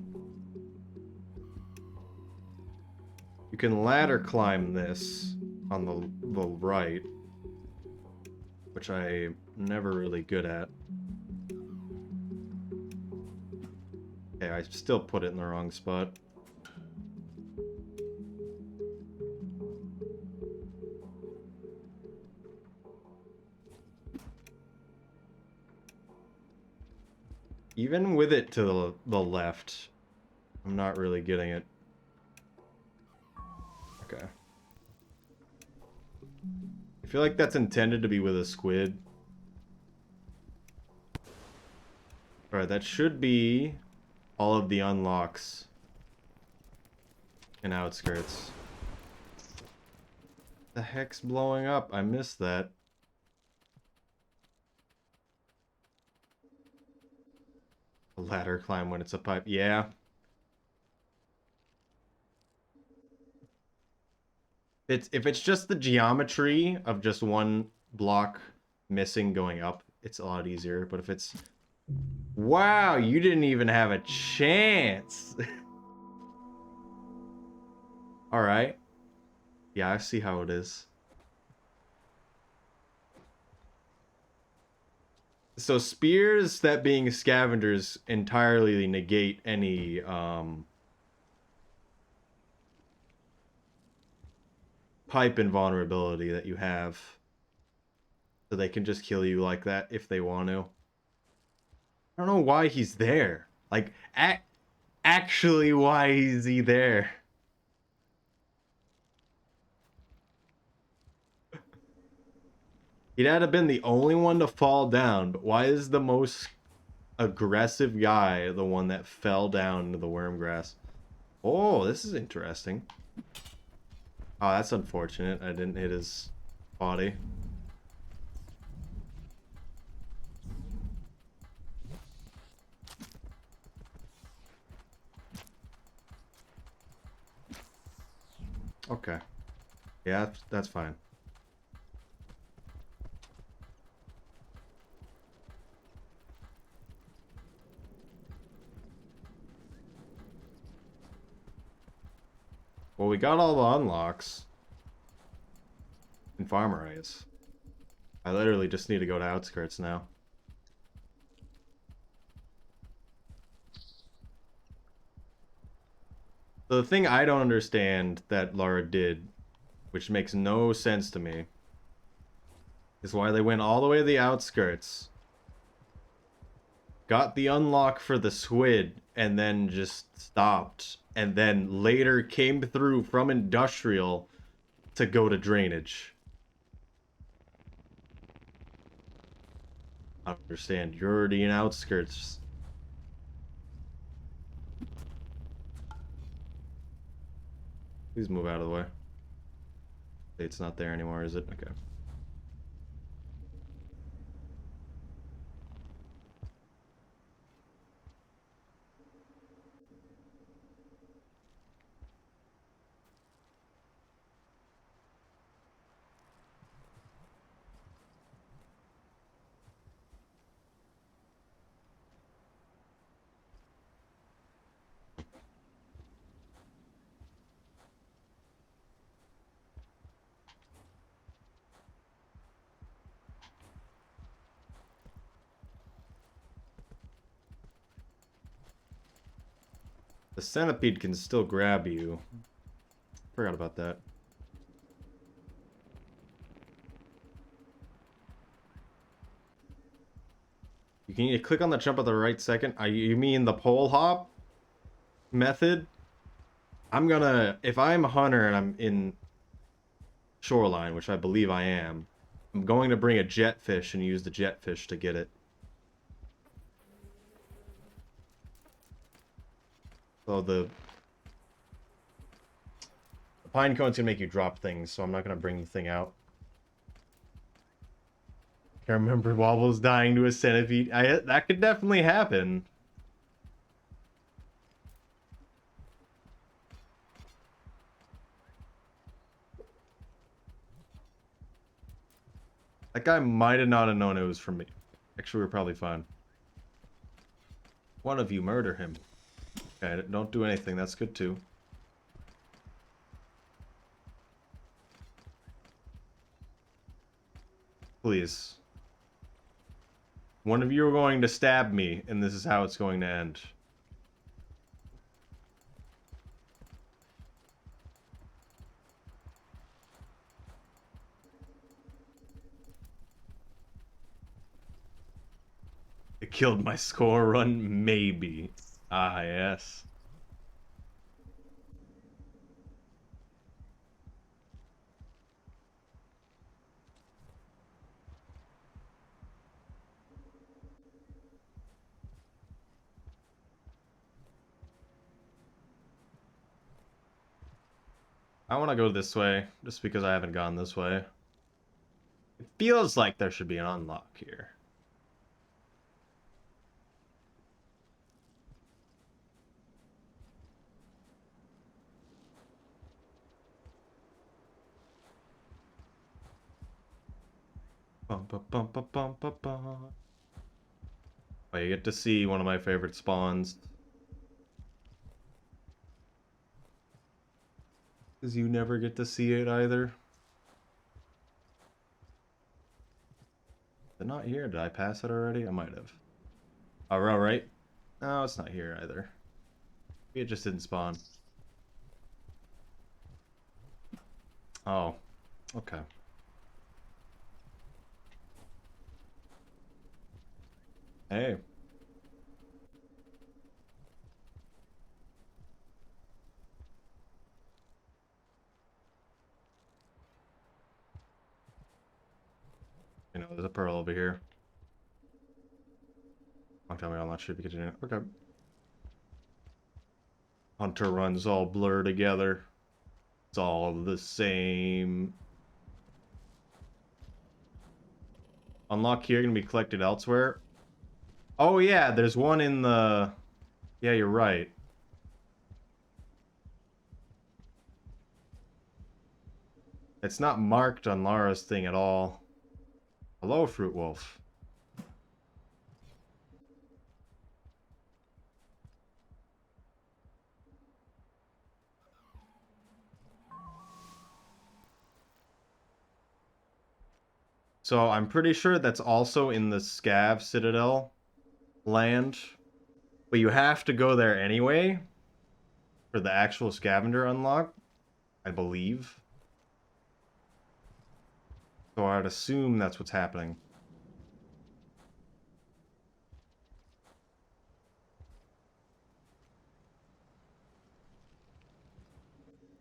You can ladder climb this on the right, which I'm never really good at. Okay, I still put it in the wrong spot. Even with it to the left, I'm not really getting it. Okay. I feel like that's intended to be with a squid. Alright, that should be all of the unlocks and outskirts. The heck's blowing up? I missed that. A ladder climb when it's a pipe. Yeah. If it's just the geometry of just one block missing going up, it's a lot easier. But if it's... Wow, you didn't even have a chance. Alright. Yeah, I see how it is. So spears, that being scavengers, entirely negate any pipe invulnerability that you have. So they can just kill you like that if they want to. I don't know why he's there. Like, actually, why is he there? He'd have been the only one to fall down, but why is the most aggressive guy the one that fell down into the worm grass? Oh, this is interesting. Oh, that's unfortunate. I didn't hit his body. Okay. Yeah, that's fine. Well, we got all the unlocks in Farmer Eyes. I literally just need to go to Outskirts now. So the thing I don't understand that Lara did, which makes no sense to me, is why they went all the way to the Outskirts, got the unlock for the squid, and then just stopped, and then later came through from Industrial to go to Drainage. I understand. You're already in Outskirts. Please move out of the way. It's not there anymore, is it? Okay. The centipede can still grab you. Forgot about that. You click on the jump at the right second. You mean the pole hop method? I'm gonna, if I'm a hunter and I'm in Shoreline, which I believe I am, I'm going to bring a jetfish and use the jetfish to get it. So the pine cone's gonna make you drop things, so I'm not gonna bring the thing out. I remember Wobbles dying to a centipede. That could definitely happen. That guy might have not have known it was from me. Actually, we're probably fine. One of you murder him. Okay, don't do anything. That's good too. Please. One of you are going to stab me, and this is how it's going to end. It killed my score run, maybe. Ah, yes. I want to go this way, just because I haven't gone this way. It feels like there should be an unlock here. Bum, bum, bum, bum, bum, bum, bum. Oh, you get to see one of my favorite spawns. Because you never get to see it either. Is it not here? Did I pass it already? I might have. Oh, right? No, it's not here either. Maybe it just didn't spawn. Oh, okay. Hey. You know, there's a pearl over here. Don't tell me I'm not should be continuing. Okay. Hunter runs all blur together. It's all the same. Unlock here can be collected elsewhere. Oh yeah, there's one in the... Yeah, you're right. It's not marked on Lara's thing at all. Hello, Fruit Wolf. So I'm pretty sure that's also in the Scav Citadel land. But you have to go there anyway for the actual scavenger unlock, I believe. So I'd assume that's what's happening.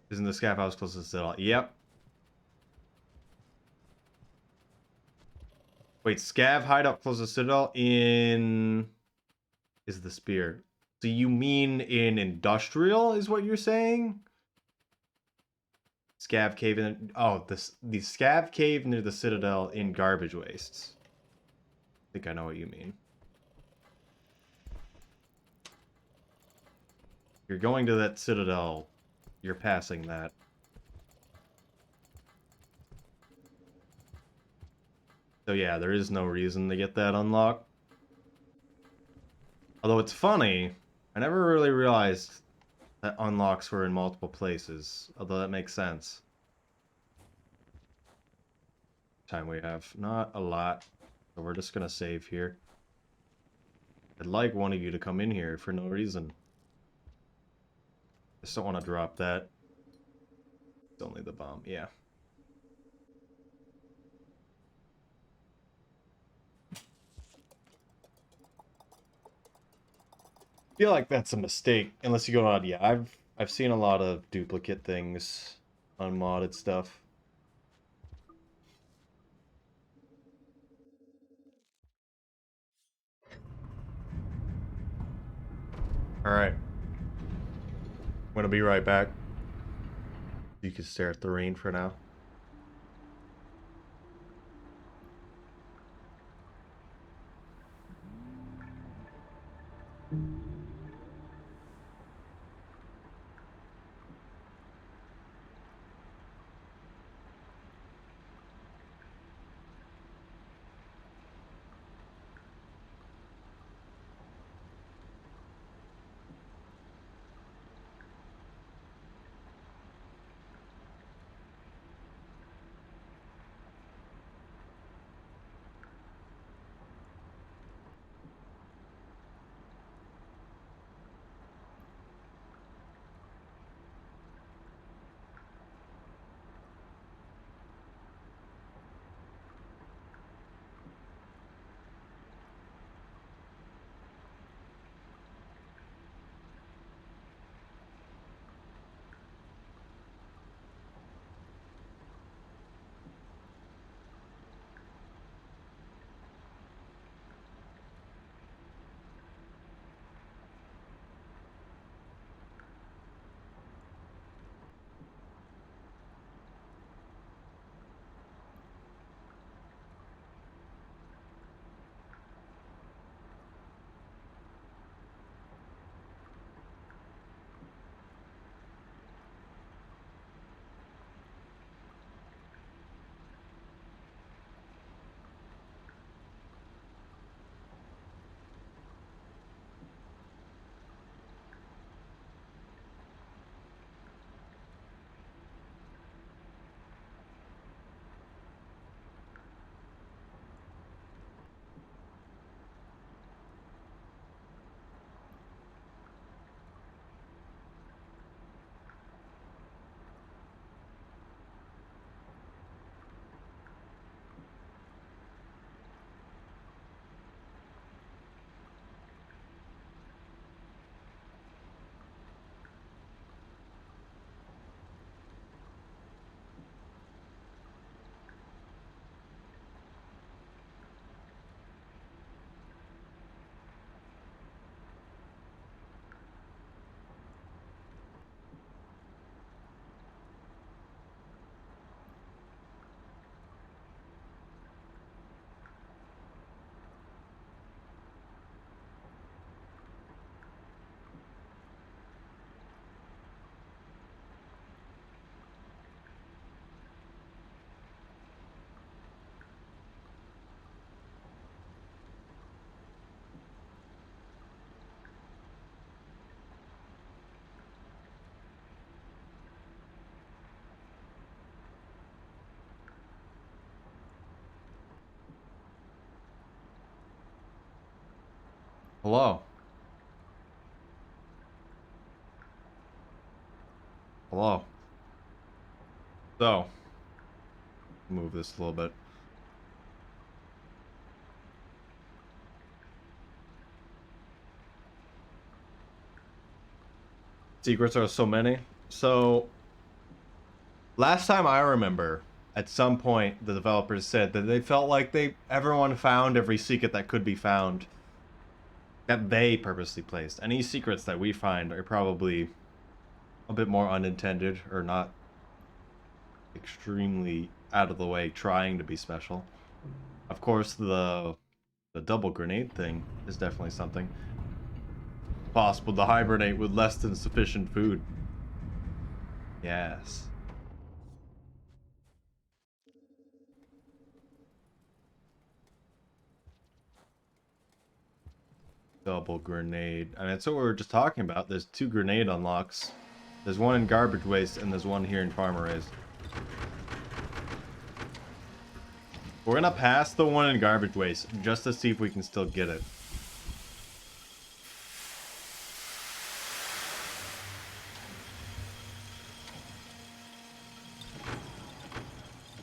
Isn't the Scav house close to the Citadel? Yep. Wait, Scav hideout close to the Citadel in... is the Spear. So you mean in Industrial is what you're saying? Scav cave in... oh, the Scav cave near the Citadel in Garbage Wastes. I think I know what you mean. You're going to that Citadel. You're passing that. So yeah, there is no reason to get that unlocked. Although it's funny, I never really realized that unlocks were in multiple places. Although that makes sense. Time we have. Not a lot. So we're just gonna save here. I'd like one of you to come in here for no reason. Just don't want to drop that. It's only the bomb, yeah. I feel like that's a mistake, unless you go on. Yeah, I've seen a lot of duplicate things, unmodded stuff. All right, I'm gonna be right back. You can stare at the rain for now. Hello. Hello. So, move this a little bit. Secrets are so many. So, last time I remember, at some point, the developers said that they felt like everyone found every secret that could be found. That they purposely placed. Any secrets that we find are probably a bit more unintended or not extremely out of the way trying to be special. Of course, the double grenade thing is definitely something. Possible to hibernate with less than sufficient food. Yes. Double grenade. I mean, that's what we were just talking about. There's 2 grenade unlocks. There's one in garbage waste, and there's one here in farmer raised. We're gonna pass the one in garbage waste, just to see if we can still get it.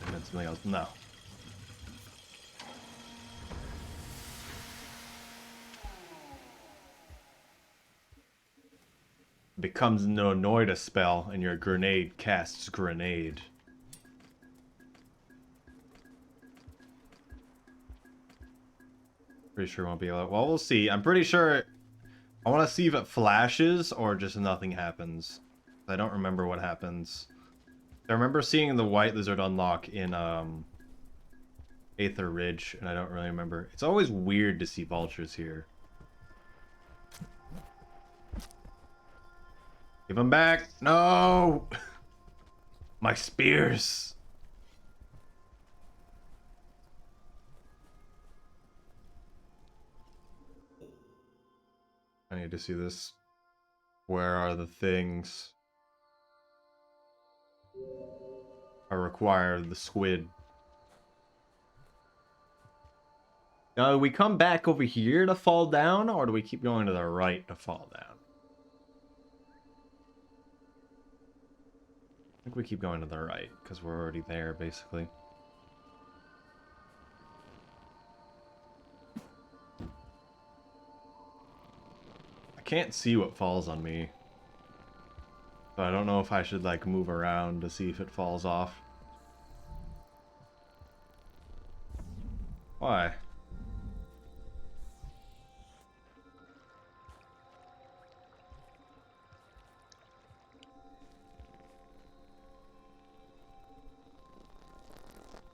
And then something else. No. Becomes no Noida spell, and your grenade casts grenade. Pretty sure we won't be able to... Well, we'll see. I'm pretty sure... I want to see if it flashes or just nothing happens. I don't remember what happens. I remember seeing the White Lizard unlock in Aether Ridge, and I don't really remember. It's always weird to see vultures here. Give them back! No! My spears! I need to see this. Where are the things? I require the squid. Now, do we come back over here to fall down, or do we keep going to the right to fall down? I think we keep going to the right, because we're already there, basically. I can't see what falls on me. So I don't know if I should, like, move around to see if it falls off. Why?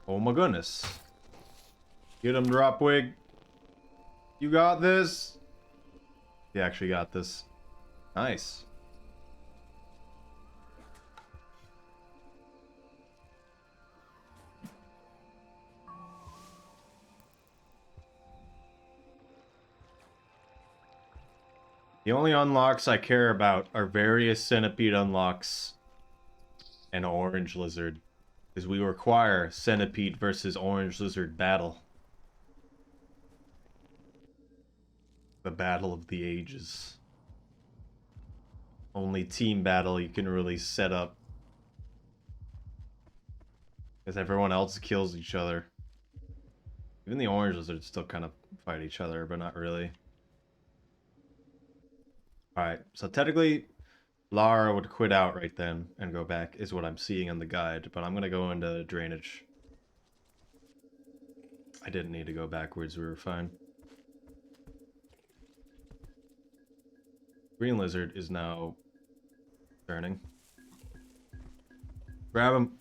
Oh my goodness. Get him, Dropwig. You got this. He actually got this. Nice. The only unlocks I care about are various centipede unlocks and orange lizard. Because we require centipede versus orange lizard battle. The battle of the ages. Only team battle you can really set up. Because everyone else kills each other. Even the orange lizards still kind of fight each other, but not really. Alright, so technically Lara would quit out right then and go back, is what I'm seeing on the guide, but I'm gonna go into drainage. I didn't need to go backwards, we were fine. Green lizard is now turning. Grab him.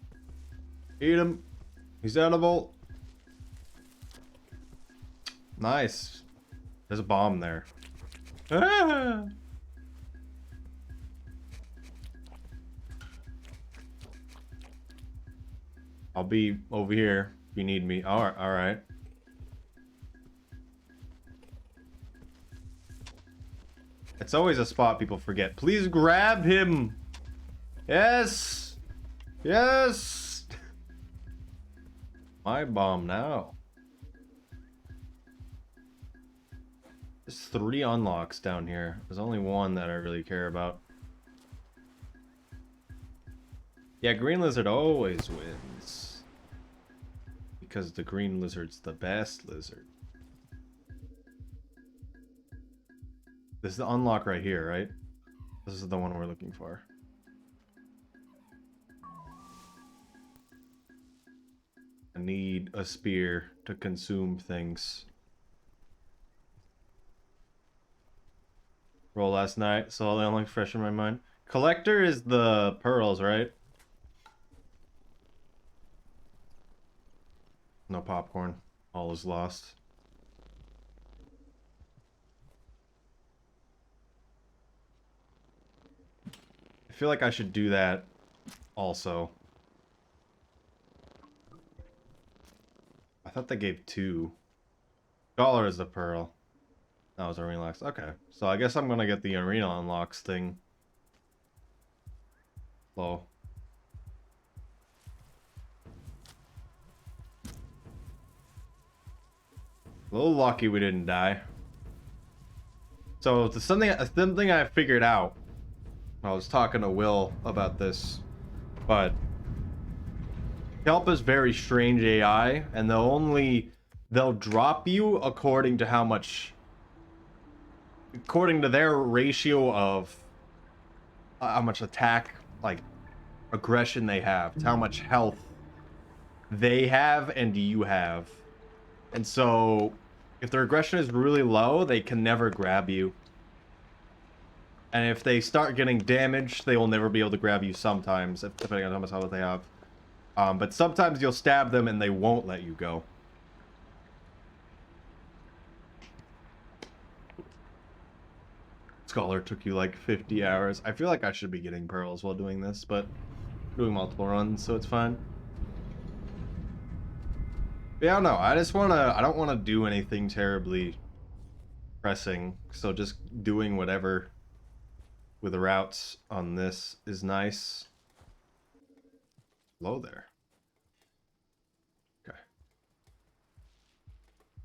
Eat him. He's edible. Nice. There's a bomb there. Ah! I'll be over here if you need me. Alright. It's always a spot people forget. Please grab him. Yes. Yes. My bomb now. There's 3 unlocks down here. There's only one that I really care about. Yeah, green lizard always wins. Because the green lizard's the best lizard. This is the unlock right here, right? This is the one we're looking for. I need a spear to consume things. Roll last night, so they only fresh in my mind. Collector is the pearls, right? No popcorn. All is lost. I feel like I should do that also. I thought they gave 2. Dollar is the pearl. That was arena unlocks. Okay, so I guess I'm gonna get the arena unlocks thing. Low. A little lucky we didn't die. So something I figured out. I was talking to Will about this, but Kelp is very strange AI, and they'll drop you according to how much, according to their ratio of how much attack, like aggression they have, to how much health they have and you have. And so if their aggression is really low, they can never grab you. And if they start getting damaged, they will never be able to grab you sometimes, depending on how much health they have. But sometimes you'll stab them and they won't let you go. Scholar took you like 50 hours. I feel like I should be getting pearls while doing this, but I'm doing multiple runs, so it's fine. But yeah, no, I don't wanna do anything terribly pressing. So just doing whatever with the routes on this is nice. Low there. Okay.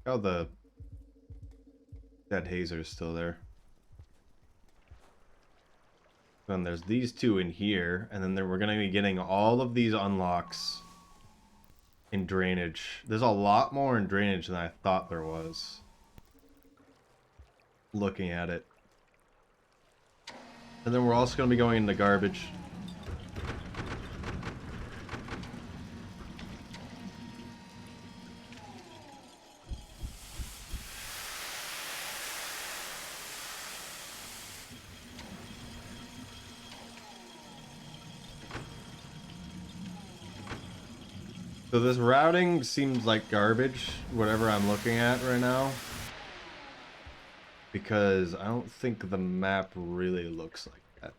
Oh, the dead hazer's still there. Then there's these 2 in here, and then we're gonna be getting all of these unlocks in drainage. There's a lot more in drainage than I thought there was. Looking at it. And then we're also gonna be going into garbage. So this routing seems like garbage, whatever I'm looking at right now. Because I don't think the map really looks like that.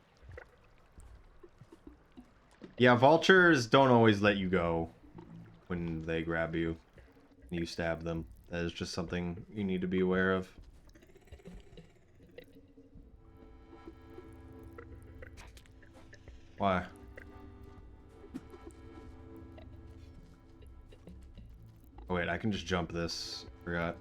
Yeah, vultures don't always let you go when they grab you and you stab them. That is just something you need to be aware of. Why? Oh wait, I can just jump this. Forgot.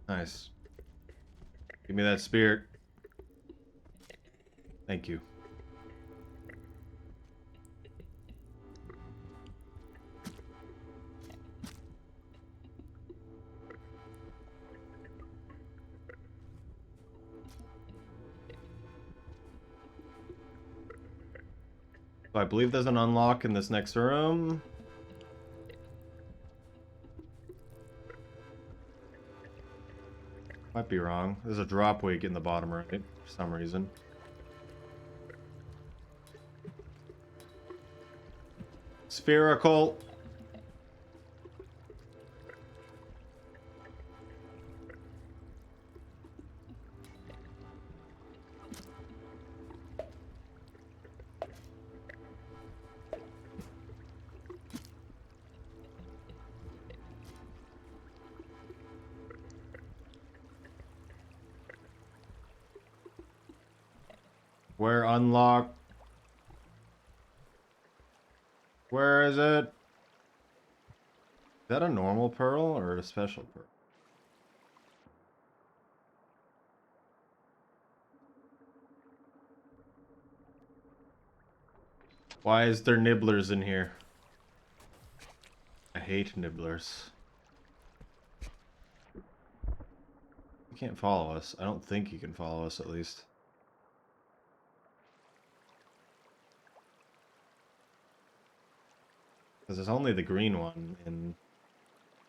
Nice. Give me that spear. Thank you. So I believe there's an unlock in this next room. Might be wrong. There's a drop wig in the bottom right for some reason. Spherical. Where unlock? Where is it? Is that a normal pearl or a special pearl? Why is there nibblers in here? I hate nibblers. You can't follow us. I don't think you can follow us, at least. Because there's only the green one in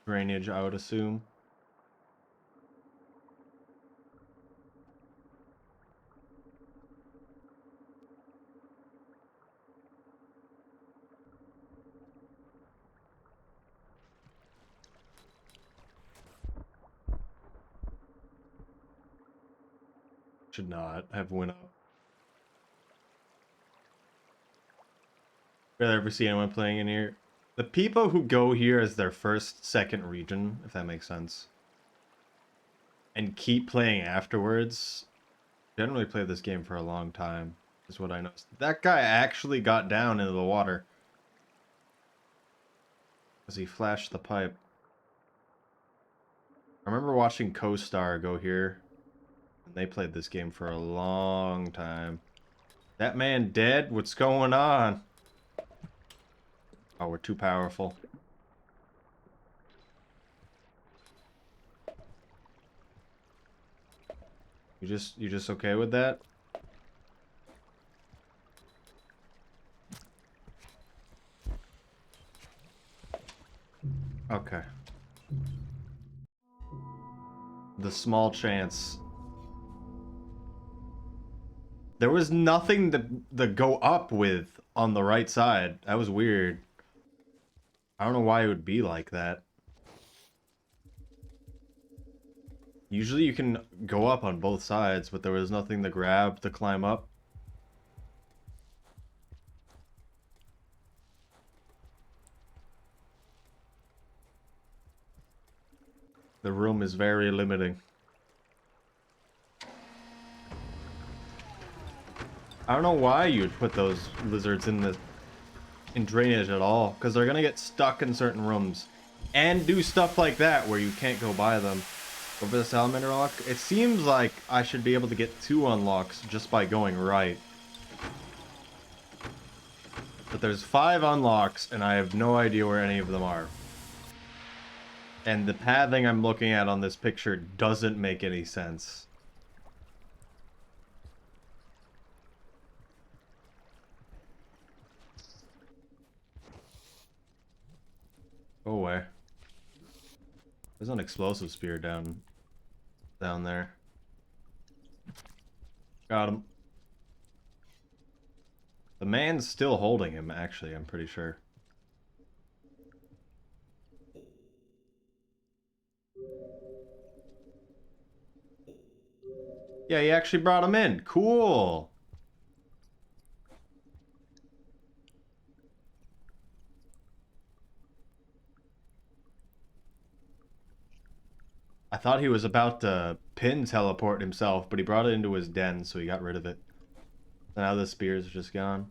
drainage, I would assume. Should not have went up. Did I ever see anyone playing in here? The people who go here as their first, second region, if that makes sense, and keep playing afterwards, generally play this game for a long time, is what I noticed. That guy actually got down into the water. Because he flashed the pipe. I remember watching CoStar go here. And they played this game for a long time. That man dead? What's going on? Oh, we're too powerful. You just okay with that? Okay. The small chance. There was nothing to go up with on the right side. That was weird. I don't know why it would be like that. Usually you can go up on both sides, but there was nothing to grab to climb up. The room is very limiting. I don't know why you'd put those lizards in drainage at all, because they're gonna get stuck in certain rooms and do stuff like that where you can't go by them. Over the salamander unlock, it seems like I should be able to get 2 unlocks just by going right. But there's 5 unlocks and I have no idea where any of them are. And the pathing I'm looking at on this picture doesn't make any sense. Go away. There's an explosive spear down there. Got him. The man's still holding him, actually, I'm pretty sure. Yeah, he actually brought him in. Cool. I thought he was about to pin teleport himself, but he brought it into his den, so he got rid of it. Now the spear's just gone.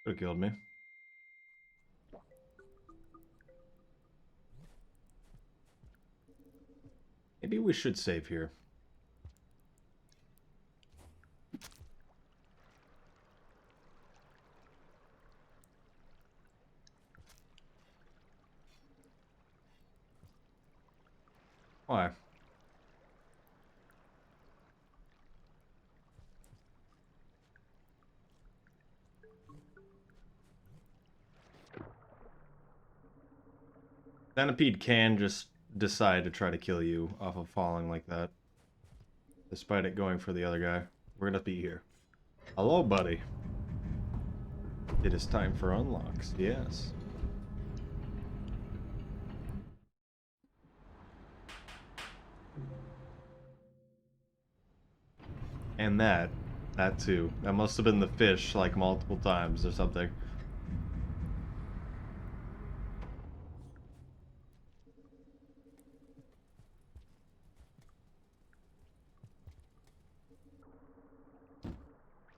Could've killed me. Maybe we should save here. Why? Centipede can just decide to try to kill you off of falling like that. Despite it going for the other guy. We're gonna be here. Hello, buddy. It is time for unlocks, yes. And that. That too. That must have been the fish, like, multiple times or something.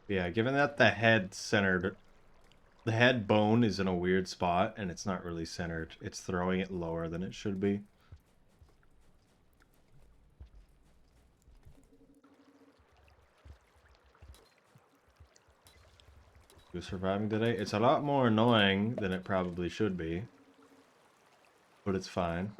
Yeah, given that the head centered... The head bone is in a weird spot, and it's not really centered. It's throwing it lower than it should be. You surviving today? It's a lot more annoying than it probably should be. But it's fine.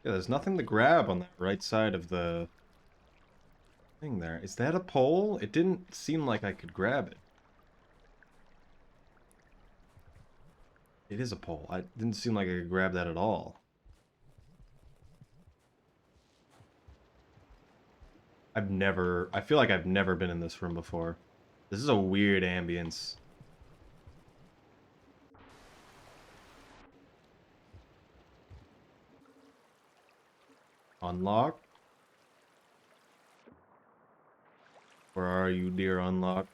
Yeah, there's nothing to grab on that right side of the thing there. Is that a pole? It didn't seem like I could grab it. It is a pole. It didn't seem like I could grab that at all. I feel like I've never been in this room before. This is a weird ambience. Unlock? Where are you, dear Unlock?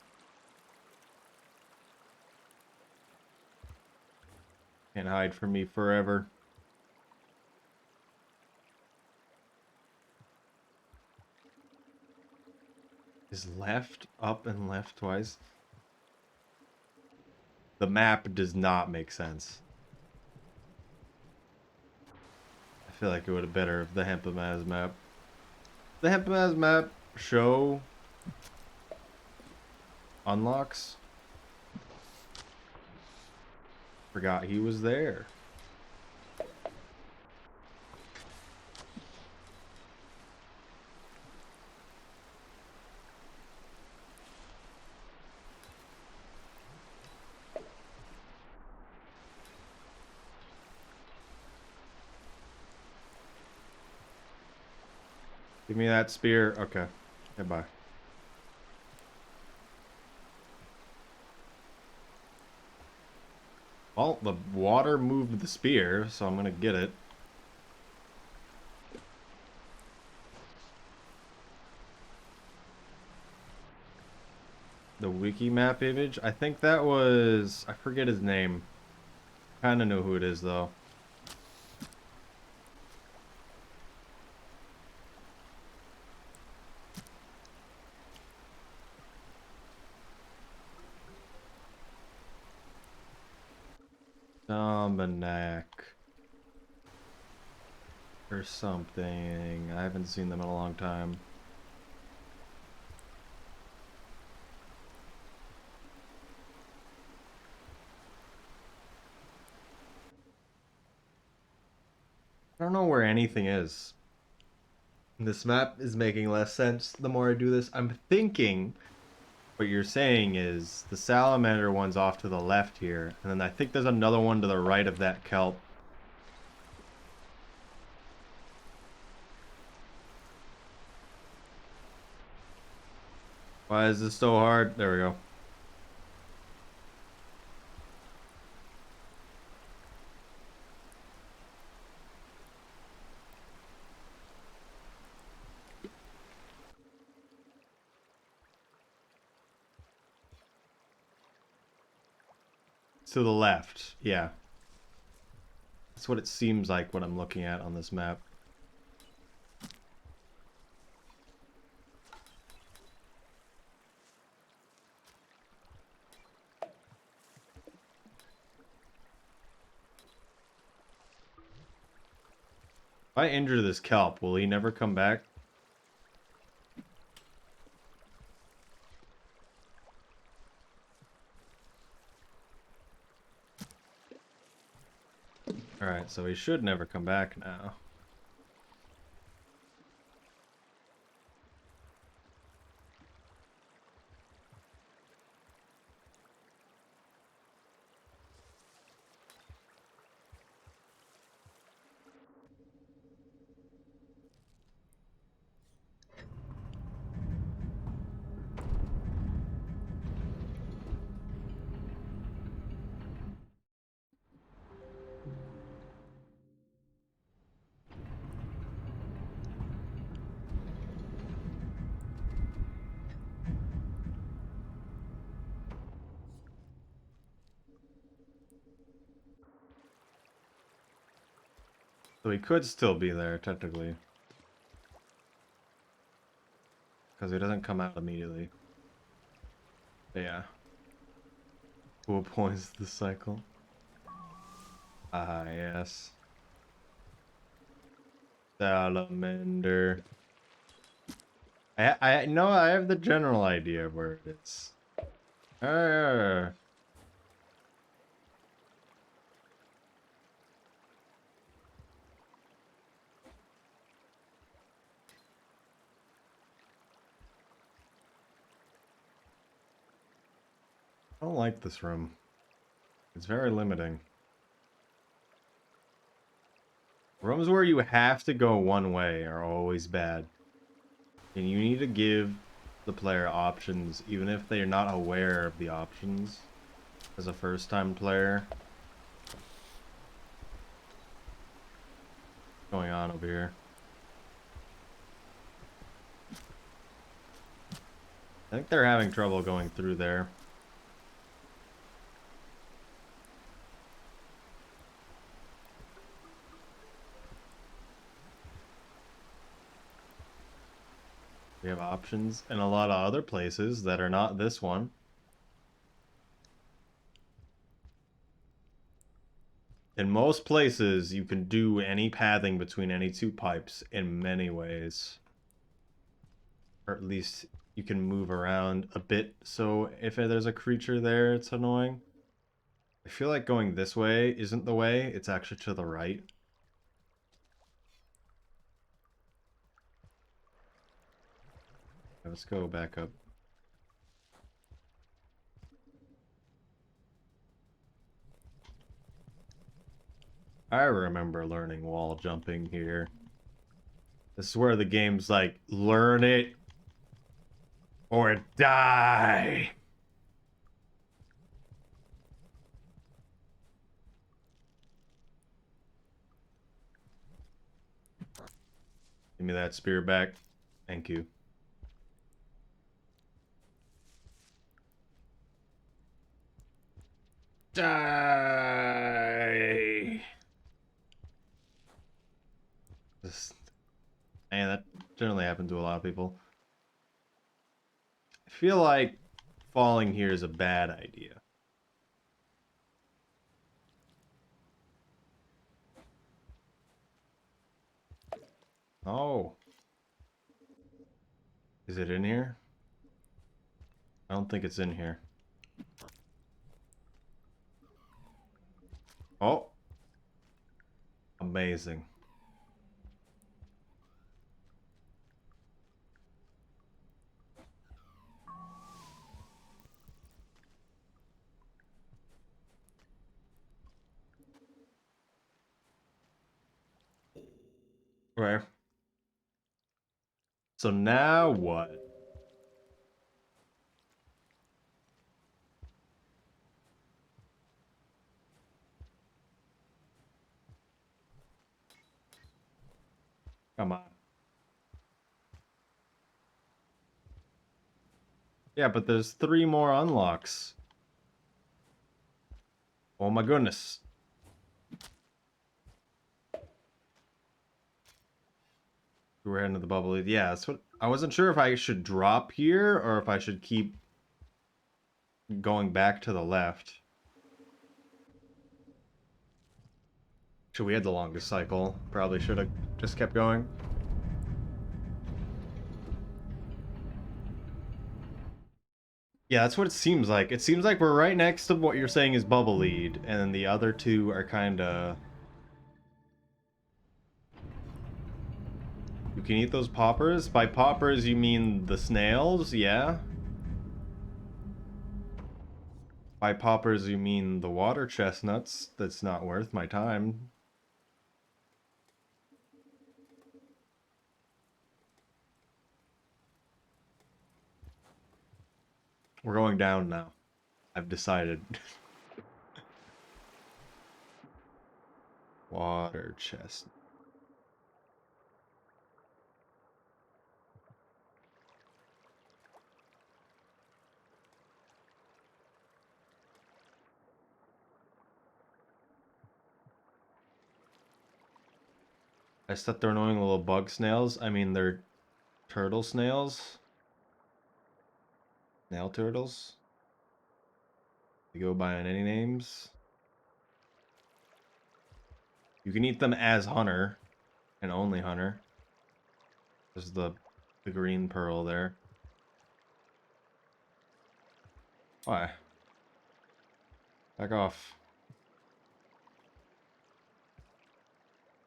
Can't hide from me forever. Is left up and left twice? The map does not make sense. I feel like it would have better if the Hempamaz map. The Hempamaz map show unlocks. Forgot he was there. Give me that spear. Okay. Goodbye. Well, the water moved the spear, so I'm gonna get it. The wiki map image? I think that was... I forget his name. Kinda know who it is, though. Dominic. Or something. I haven't seen them in a long time. I don't know where anything is. This map is making less sense the more I do this. I'm thinking what you're saying is the salamander one's off to the left here, and then I think there's another one to the right of that kelp. Why is this so hard? There we go. To the left, yeah. That's what it seems like when I'm looking at on this map. If I injure this kelp, will he never come back? Alright, so he should never come back now. So he could still be there, technically. Because he doesn't come out immediately. But yeah. Who appoints the cycle? Ah, yes. Salamander. I know I have the general idea of where it is. I don't like this room. It's very limiting. Rooms where you have to go one way are always bad. And you need to give the player options, even if they're not aware of the options. As a first-time player. What's going on over here? I think they're having trouble going through there. We have options in a lot of other places that are not this one. In most places, you can do any pathing between any two pipes in many ways. Or at least you can move around a bit, so if there's a creature there, it's annoying. I feel like going this way isn't the way, it's actually to the right. Let's go back up. I remember learning wall jumping here. This is where the game's like, learn it or die. Give me that spear back. Thank you. Die. And that generally happens to a lot of people. I feel like falling here is a bad idea. Oh. Is it in here? I don't think it's in here. Oh. Amazing. Right. So now what? Come on. Yeah, but there's 3 more unlocks. Oh my goodness. We're heading to the bubble. Yeah, that's what I wasn't sure if I should drop here or if I should keep going back to the left. Actually, we had the longest cycle. Probably should have just kept going. Yeah, that's what it seems like. It seems like we're right next to what you're saying is Bubble Lead, and then the other two are kinda... You can eat those poppers? By poppers, you mean the snails? Yeah? By poppers, you mean the water chestnuts? That's not worth my time. We're going down now. I've decided. Water chestnut. I said they're annoying little bug snails. I mean, they're turtle snails. Snail turtles. They go by any names. You can eat them as Hunter, and only Hunter. There's the green pearl there. Why? Back off.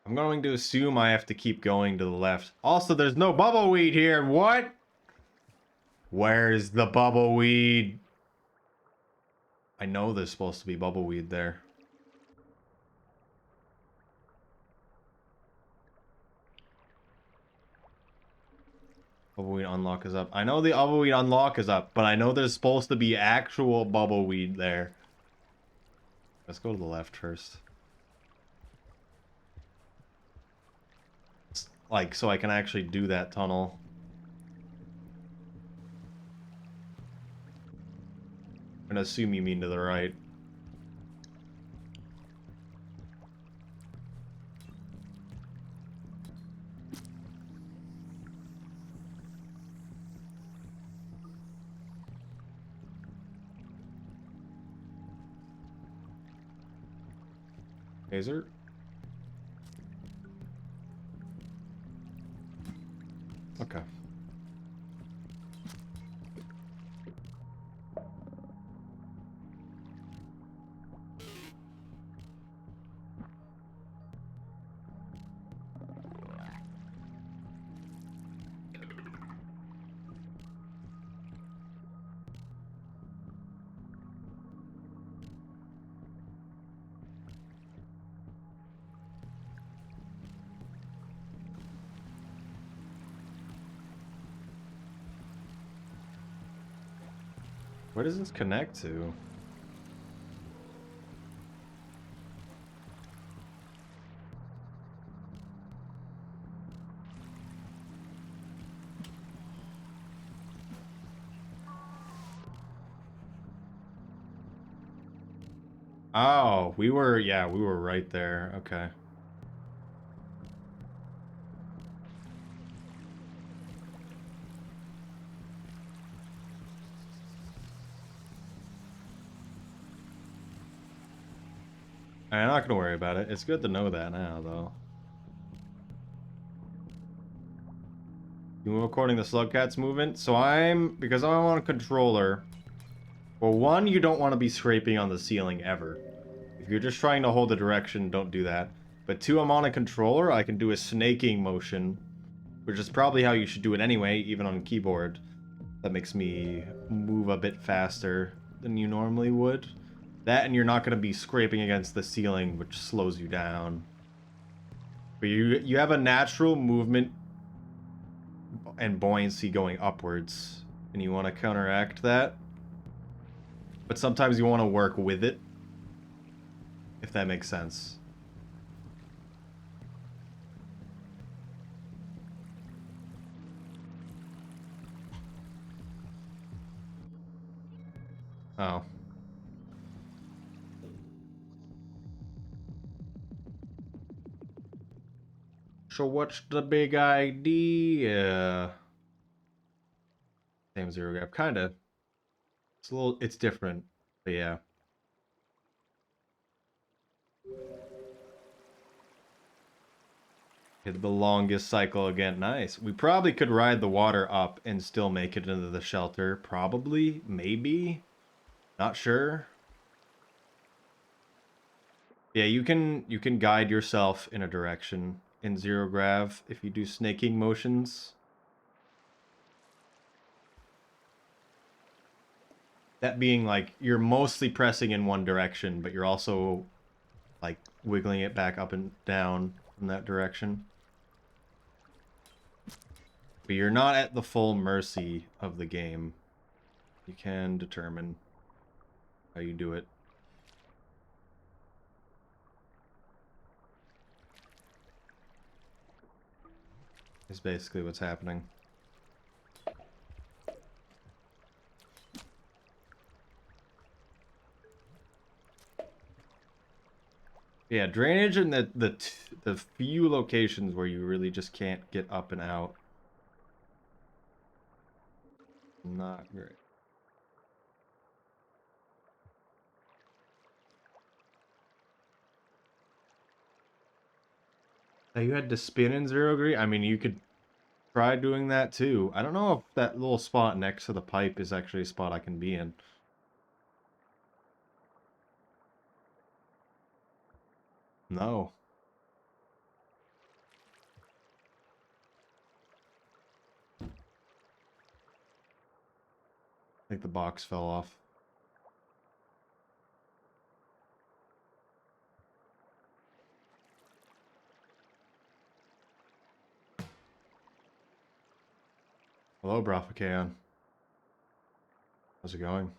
I'm going to assume I have to keep going to the left. Also, there's no bubbleweed here. What? Where's the bubbleweed? I know there's supposed to be bubbleweed there. Bubbleweed unlock is up. I know the bubbleweed unlock is up, but I know there's supposed to be actual bubbleweed there. Let's go to the left first. Like, so I can actually do that tunnel. I'm gonna assume you mean to the right. Taser? Okay. Where does this connect to? Oh, we were right there. Okay. I'm not gonna worry about it. It's good to know that now, though. You move according to Slugcat's movement. So because I'm on a controller. Well, one, you don't want to be scraping on the ceiling ever. If you're just trying to hold a direction, don't do that. But two, I'm on a controller. I can do a snaking motion, which is probably how you should do it anyway, even on keyboard. That makes me move a bit faster than you normally would. That, and you're not going to be scraping against the ceiling, which slows you down. But you have a natural movement and buoyancy going upwards, and you want to counteract that. But sometimes you want to work with it, if that makes sense. Oh. So what's the big idea? Same zero gap, kinda. It's different, but yeah. Hit the longest cycle again, nice. We probably could ride the water up and still make it into the shelter, probably, maybe. Not sure. Yeah, you can guide yourself in a direction in zero grav if you do snaking motions. That being like you're mostly pressing in one direction, but you're also like wiggling it back up and down in that direction. But you're not at the full mercy of the game. You can determine how you do it. Is basically what's happening. Yeah, drainage and the the few locations where you really just can't get up and out. Not great. Now you had to spin in 0 G? I mean, you could try doing that too. I don't know if that little spot next to the pipe is actually a spot I can be in. No. I think the box fell off. Hello, Braffican. How's it going?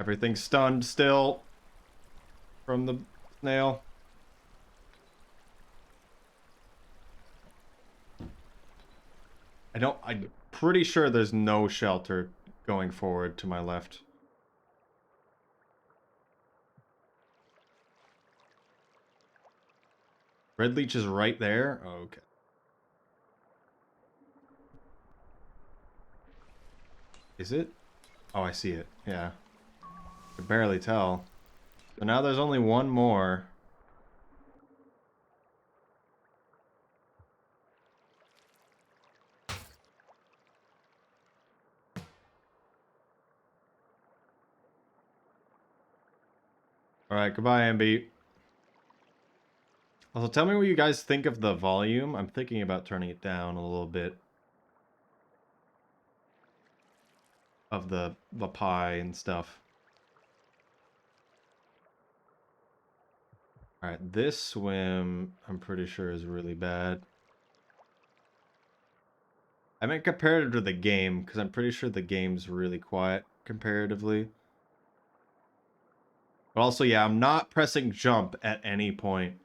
Everything's stunned still from the snail. I'm pretty sure there's no shelter going forward to my left. Red leech is right there? Oh, okay. Is it? Oh, I see it. Yeah. I could barely tell. So now there's only one more. Alright, goodbye, Ambi. Also, tell me what you guys think of the volume. I'm thinking about turning it down a little bit. Of the pie and stuff. Alright, this swim, I'm pretty sure is really bad. I meant comparative to the game, because I'm pretty sure the game's really quiet comparatively. But also, yeah, I'm not pressing jump at any point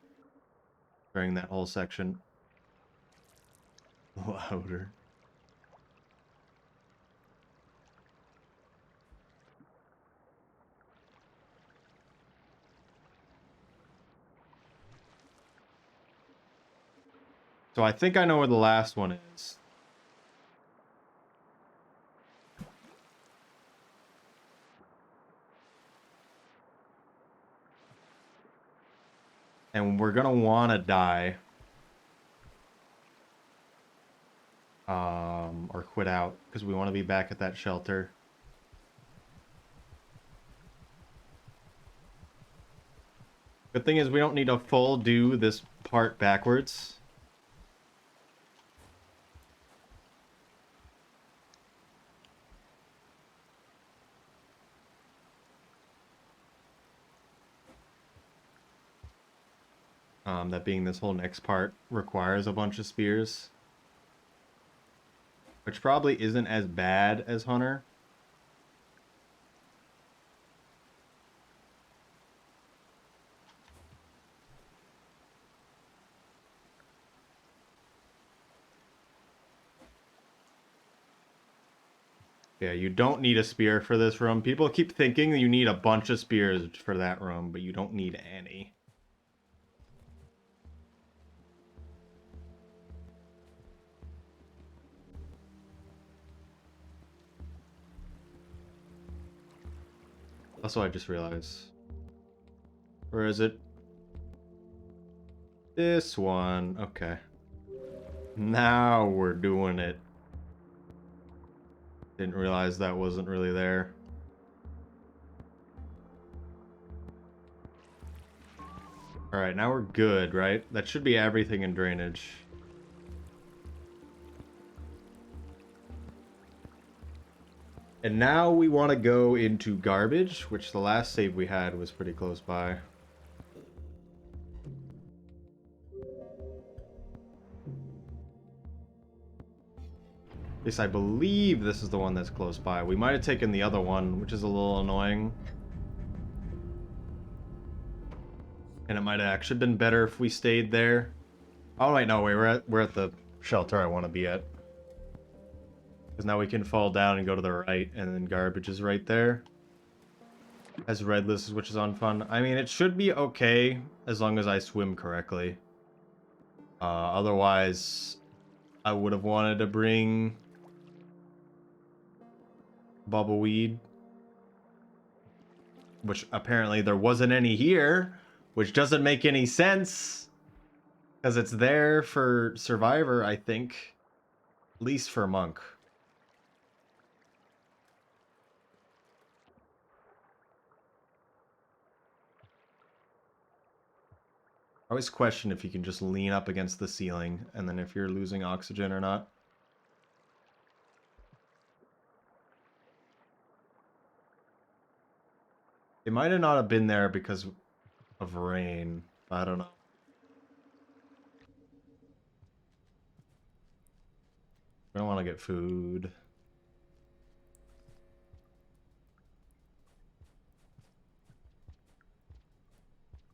during that whole section. Louder. So I think I know where the last one is. And we're gonna wanna die. Or quit out, because we want to be back at that shelter. Good thing is we don't need to full do this part backwards. That being this whole next part requires a bunch of spears. Which probably isn't as bad as Hunter. Yeah, you don't need a spear for this room. People keep thinking you need a bunch of spears for that room, but you don't need any. Also, I just realized. Where is it? This one. Okay. Now we're doing it. Didn't realize that wasn't really there. Alright, now we're good, right? That should be everything in drainage. And now we want to go into garbage, which the last save we had was pretty close by. At least I believe this is the one that's close by. We might have taken the other one, which is a little annoying. And it might have actually been better if we stayed there. Oh wait, no, wait, we're at the shelter I want to be at. Because now we can fall down and go to the right, and then garbage is right there. Has red list, which is on fun. I mean, it should be okay as long as I swim correctly. Otherwise, I would have wanted to bring Bubbleweed, which apparently there wasn't any here, which doesn't make any sense because it's there for Survivor, I think, at least for Monk. I always question if you can just lean up against the ceiling and then if you're losing oxygen or not. It might have not have been there because of rain. I don't know. I don't want to get food.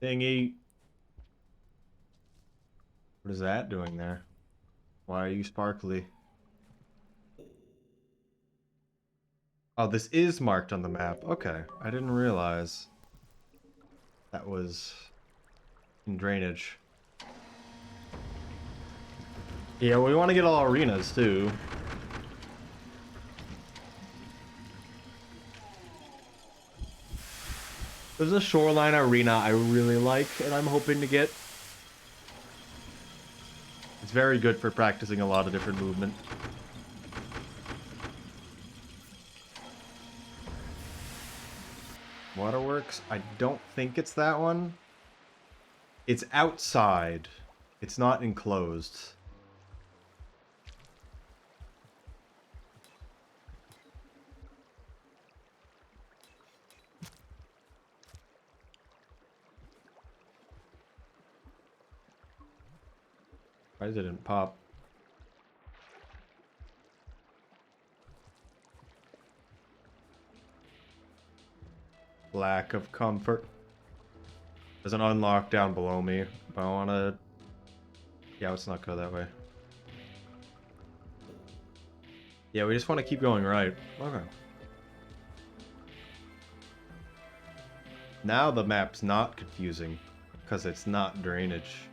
Thingy. What is that doing there? Why are you sparkly? Oh, this is marked on the map. Okay, I didn't realize that was in drainage. Yeah, we want to get all arenas too. There's a shoreline arena I really like and I'm hoping to get. It's very good for practicing a lot of different movement. Waterworks? I don't think it's that one. It's outside. It's not enclosed. Why didn't it pop? Lack of comfort. There's an unlock down below me, but I wanna... Yeah, let's not go that way. Yeah, we just want to keep going right. Okay. Now the map's not confusing, because it's not drainage.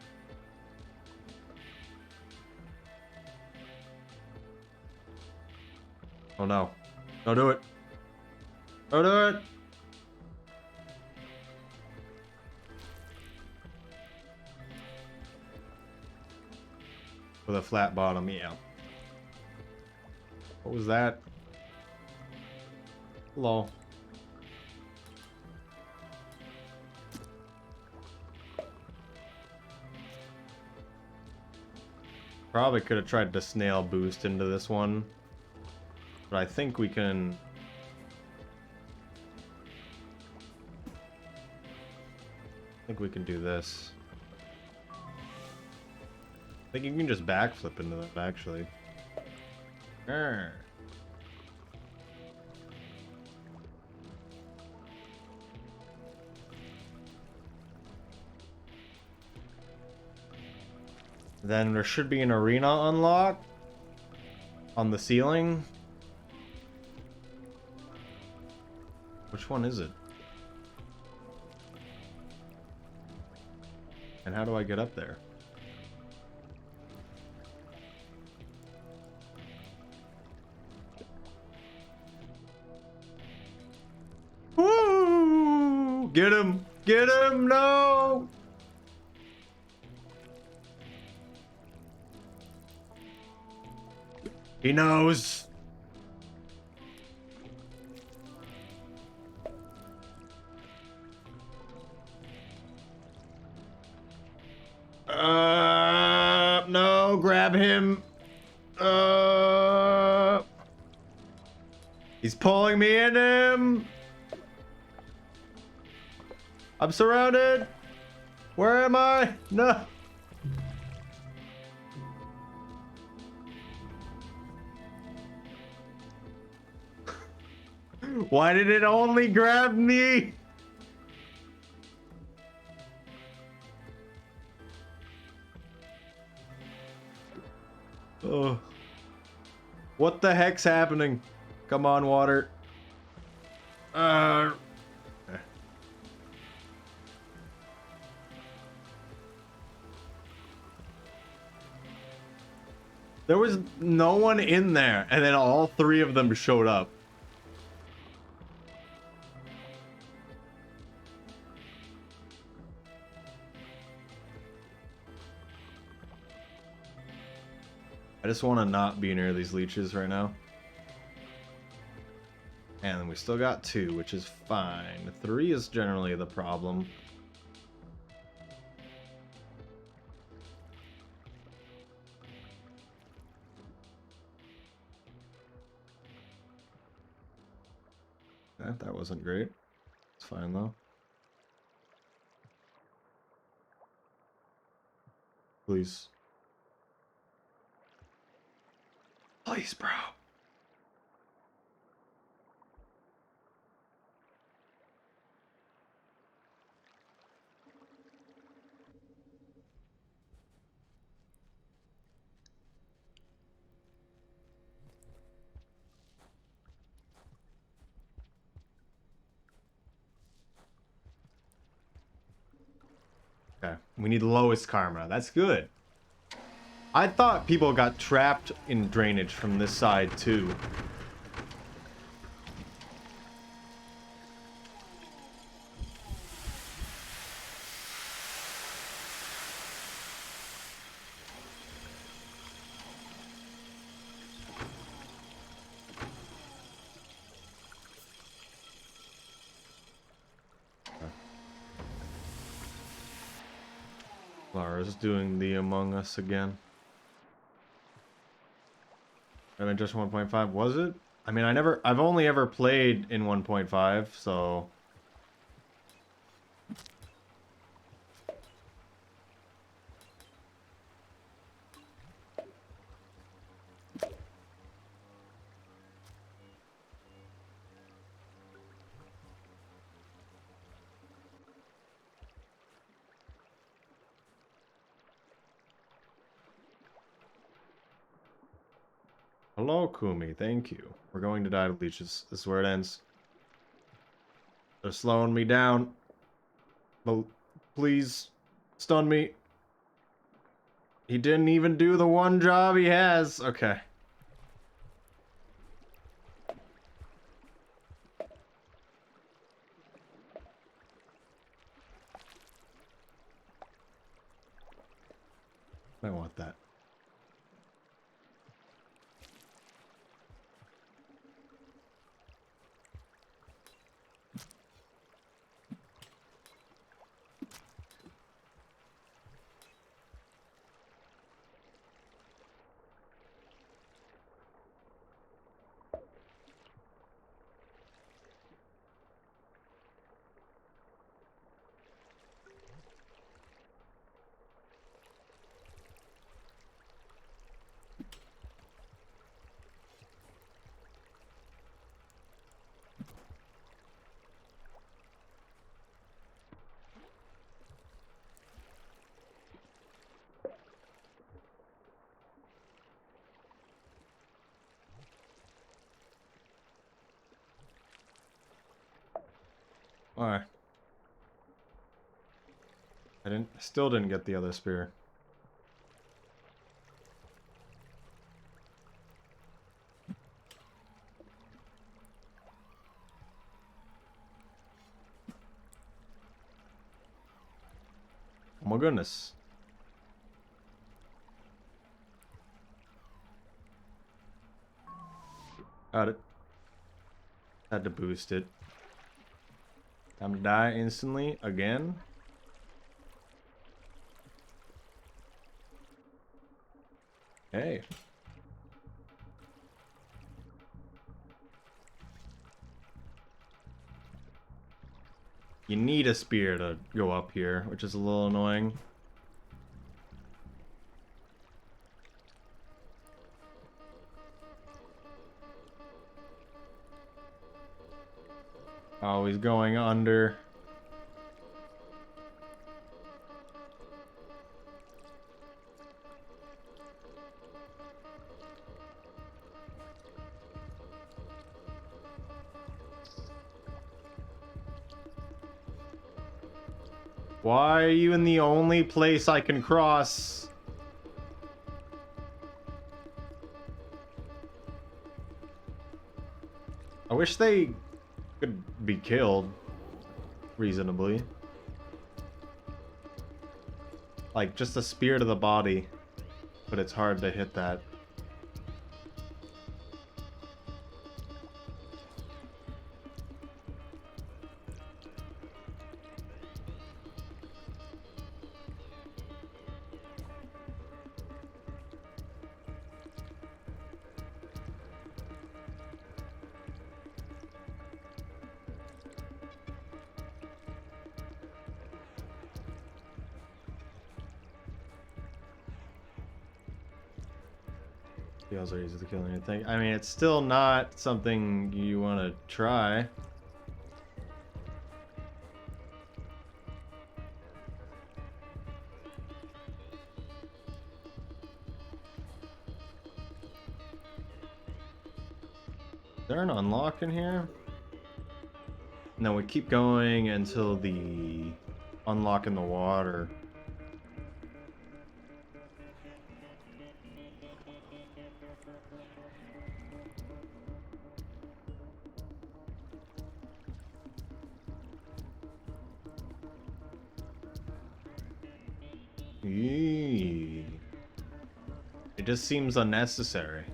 Oh no. Don't do it. Don't do it! With a flat bottom, yeah. What was that? Hello. Probably could have tried to snail boost into this one. But I think we can... I think we can do this. I think you can just backflip into that, actually. Arr. Then there should be an arena unlock on the ceiling. Which one is it? And how do I get up there? Woo! Get him! Get him! No! He knows. No, grab him. He's pulling me in him. I'm surrounded. Where am I? No. Why did it only grab me? Oh. What the heck's happening? Come on, water. There was no one in there, and then all three of them showed up. I just want to not be near these leeches right now. And we still got 2, which is fine. 3 is generally the problem. That wasn't great. It's fine though. Please. Please, bro. Okay, we need lowest karma. That's good. I thought people got trapped in drainage from this side too. Lara's doing the Among Us again. And then just 1.5, was it? I mean, I've only ever played in 1.5, so... Hello, Kumi. Thank you. We're going to die to leeches. This is where it ends. They're slowing me down. But please, stun me. He didn't even do the one job he has. Okay. I want that. Why? I still didn't get the other spear. Oh my goodness. Got it. Had to boost it. Time to die instantly again. Hey. You need a spear to go up here, which is a little annoying. Oh, he's going under. Why are you in the only place I can cross? I wish they could be killed reasonably. Like, just the spirit of the body. But it's hard to hit that. Heals are easy to kill anything. I mean, it's still not something you want to try. Is there an unlock in here? No, we keep going until the unlock in the water. Eee. It just seems unnecessary.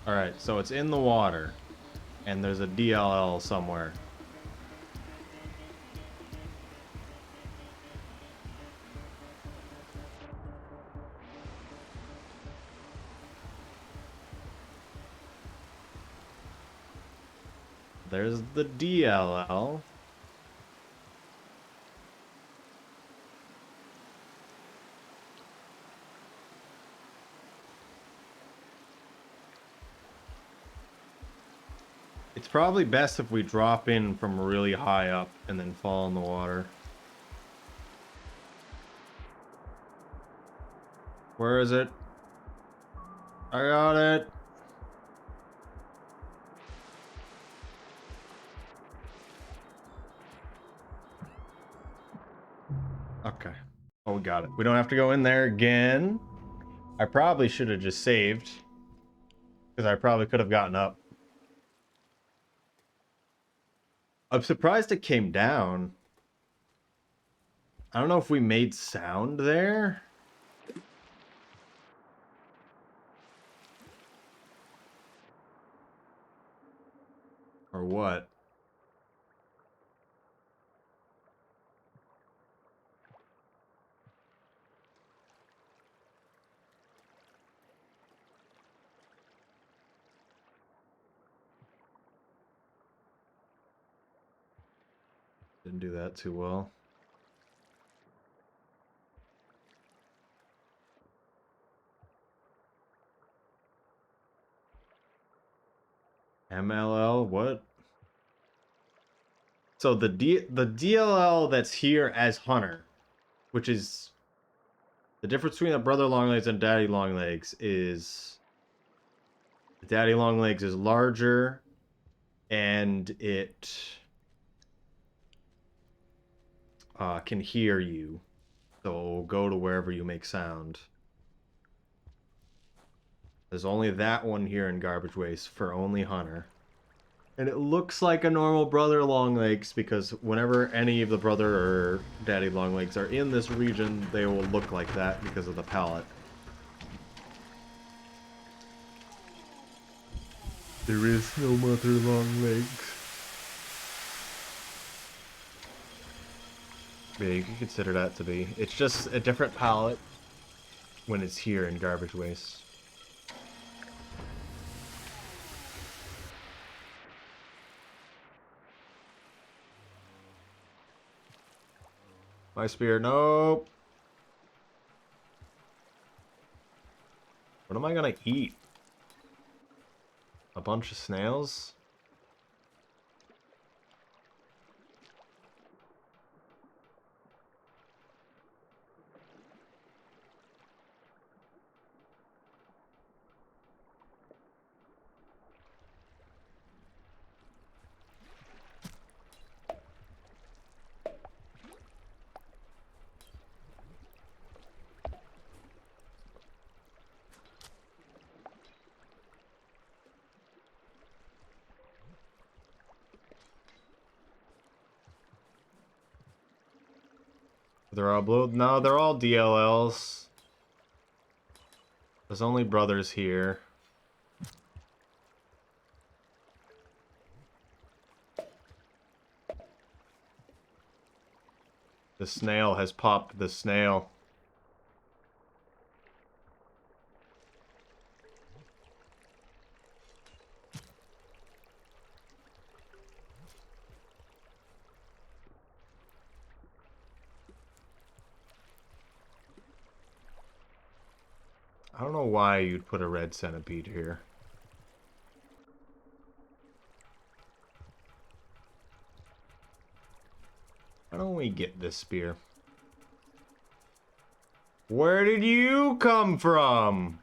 Alright, so it's in the water. And there's a DLL somewhere. There's the DLL. It's probably best if we drop in from really high up and then fall in the water. Where is it? I got it. Okay. Oh, we got it. We don't have to go in there again. I probably should have just saved. Because I probably could have gotten up. I'm surprised it came down. I don't know if we made sound there. Or what? Didn't do that too well. MLL, what? So the DLL that's here as Hunter, which is the difference between a Brother Longlegs and Daddy Longlegs is Daddy Longlegs is larger and it can hear you. So go to wherever you make sound. There's only that one here in Garbage Waste for only Hunter. And it looks like a normal Brother Longlegs because whenever any of the Brother or Daddy Longlegs are in this region, they will look like that because of the palette. There is no Mother Longlegs. Yeah, you can consider that to be. It's just a different palette when it's here in Garbage Waste. My spear, nope. What am I gonna eat? A bunch of snails? They're all blue? No, they're all DLLs. There's only brothers here. The snail has popped the snail. I don't know why you'd put a red centipede here. Why don't we get this spear? Where did you come from?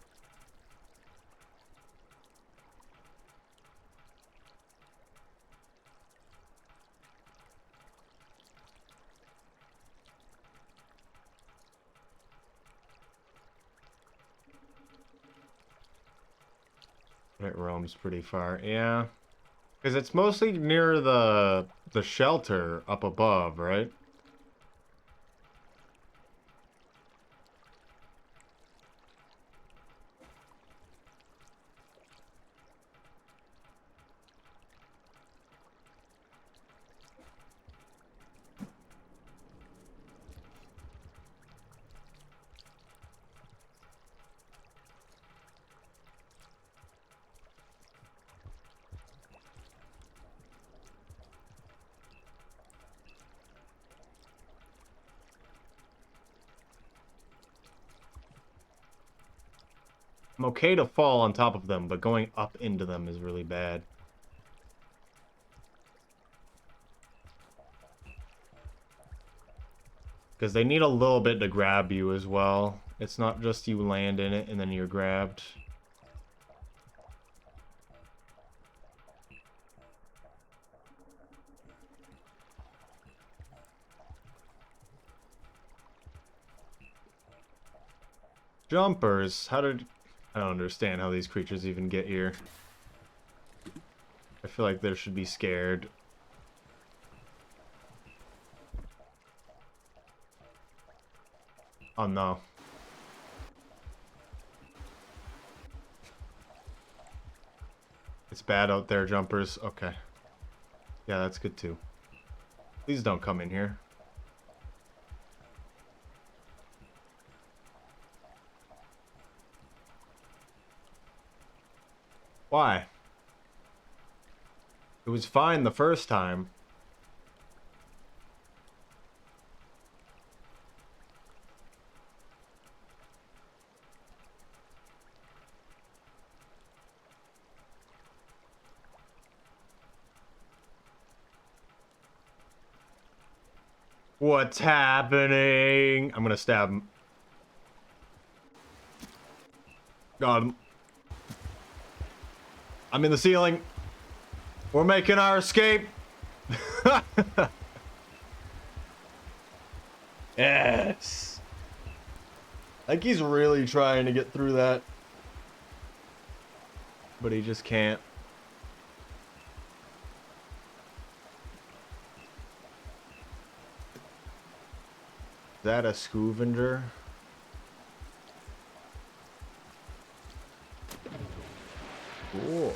It roams pretty far, yeah. Because it's mostly near the shelter up above, right? I'm okay to fall on top of them, but going up into them is really bad. Because they need a little bit to grab you as well. It's not just you land in it and then you're grabbed. Jumpers. I don't understand how these creatures even get here. I feel like they should be scared. Oh no. It's bad out there, jumpers. Okay. Yeah, that's good too. Please don't come in here. Why? It was fine the first time. What's happening? I'm gonna stab him. Got him. I'm in the ceiling. We're making our escape. Yes. Like he's really trying to get through that. But he just can't. Is that a scavenger? Cool.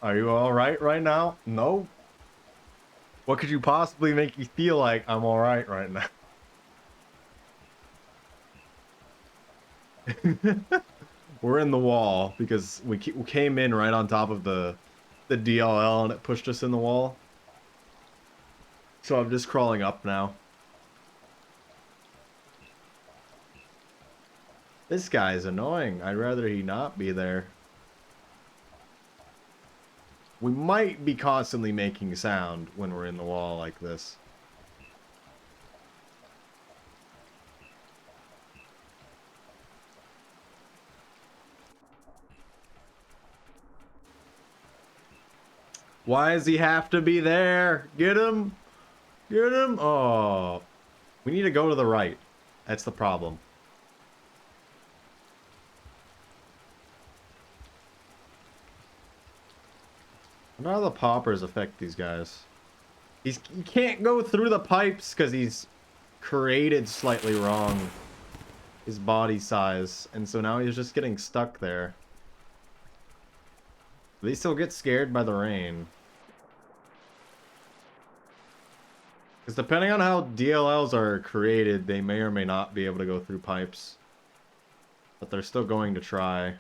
Are you alright right now? No. What could you possibly make you feel like I'm alright right now? We're in the wall because we came in right on top of the DLL and it pushed us in the wall. So I'm just crawling up now. This guy's annoying. I'd rather he not be there. We might be constantly making sound when we're in the wall like this. Why does he have to be there? Get him! Get him! Oh. We need to go to the right. That's the problem. How do the poppers affect these guys? He can't go through the pipes because he's created slightly wrong. His body size. And so now he's just getting stuck there. At least he'll get scared by the rain. Because depending on how DLLs are created, they may or may not be able to go through pipes. But they're still going to try.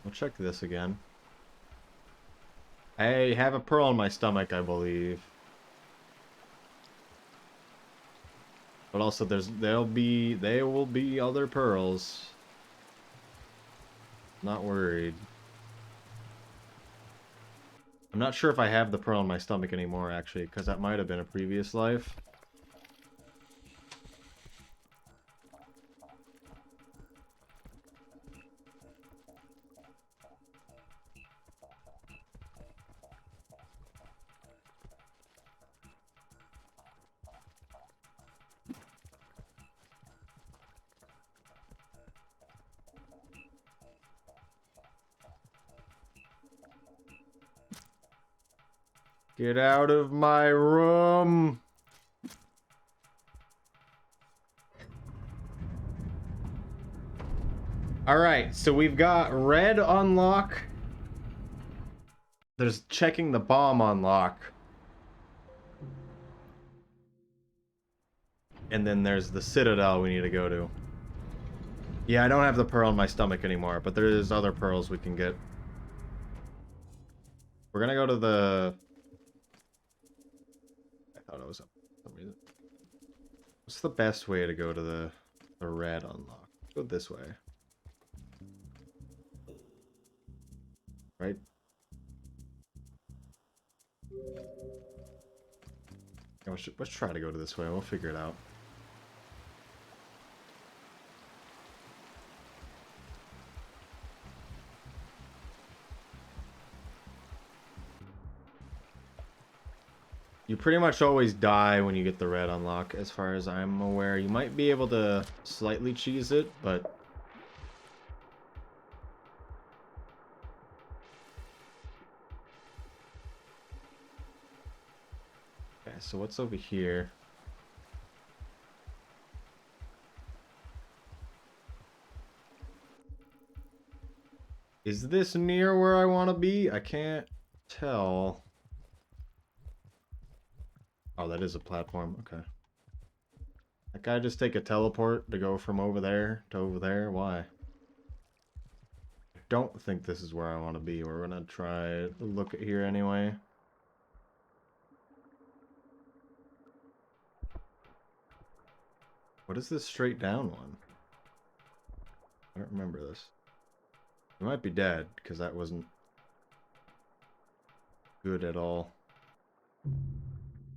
We'll check this again. I have a pearl in my stomach, I believe. But also there will be other pearls. Not worried. I'm not sure if I have the pearl in my stomach anymore, actually, because that might have been a previous life. Get out of my room! Alright, so we've got red unlock. There's checking the bomb unlock. And then there's the Citadel we need to go to. Yeah, I don't have the pearl in my stomach anymore, but there's other pearls we can get. We're gonna go to the... I thought it was up for some reason. What's the best way to go to the red unlock? Go this way. Right? Yeah, let's try to go to this way. We'll figure it out. You pretty much always die when you get the red unlock, as far as I'm aware. You might be able to slightly cheese it, but... Okay, so what's over here? Is this near where I want to be? I can't tell. Oh, that is a platform. Okay. That guy just take a teleport to go from over there to over there? Why? I don't think this is where I want to be. We're gonna try to look at here anyway. What is this straight down one? I don't remember this. We might be dead, because that wasn't good at all.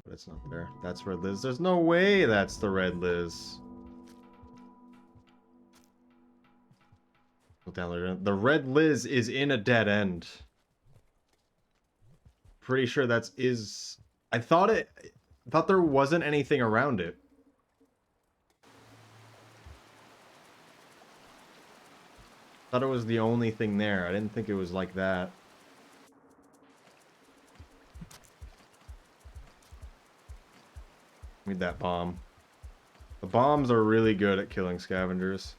But it's not there. That's Red Liz. There's no way that's the Red Liz. Go down there. The Red Liz is in a dead end. Pretty sure that's is... I thought there wasn't anything around it. Thought it was the only thing there. I didn't think it was like that. Need that bomb. The bombs are really good at killing scavengers.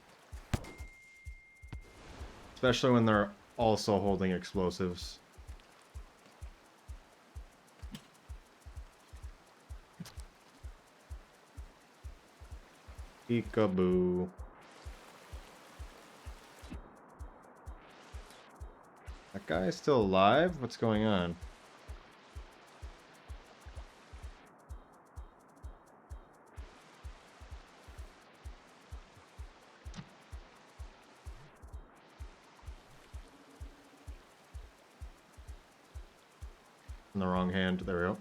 Especially when they're also holding explosives. Peekaboo. That guy is still alive? What's going on? in the wrong hand. There we go.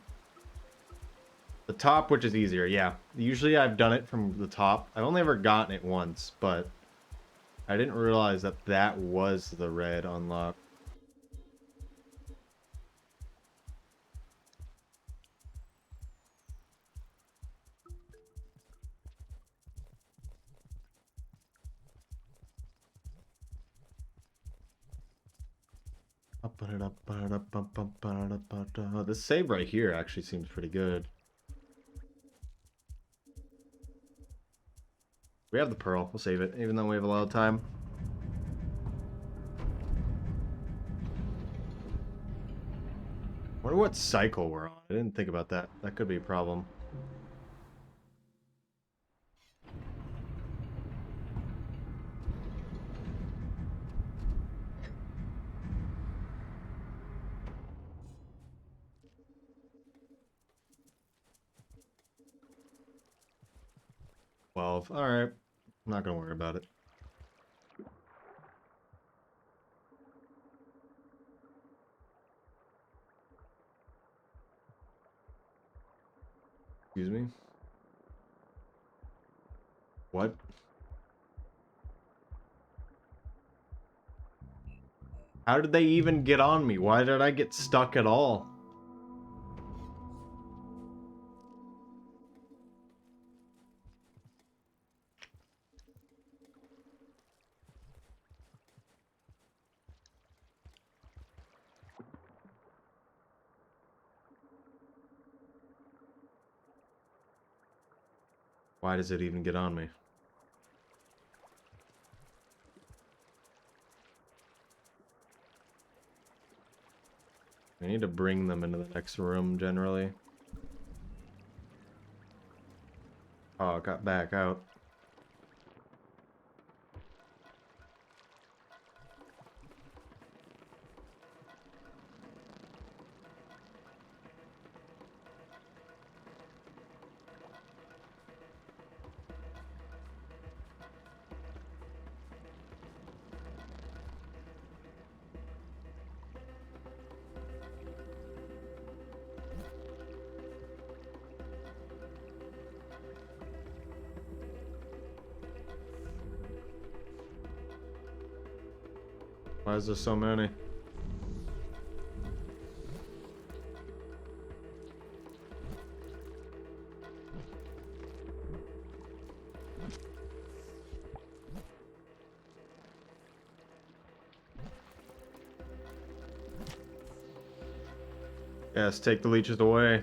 The top, which is easier, yeah. Usually I've done it from the top. I've only ever gotten it once, but I didn't realize that that was the red unlock. This save right here actually seems pretty good. We have the pearl. We'll save it, even though we have a lot of time. Wonder what cycle we're on. I didn't think about that. That could be a problem. All right. I'm not gonna worry about it. Excuse me? What? How did they even get on me? Why did I get stuck at all? Why does it even get on me? I need to bring them into the next room, generally. Oh, it got back out. Why is there so many? Yes, take the leeches away.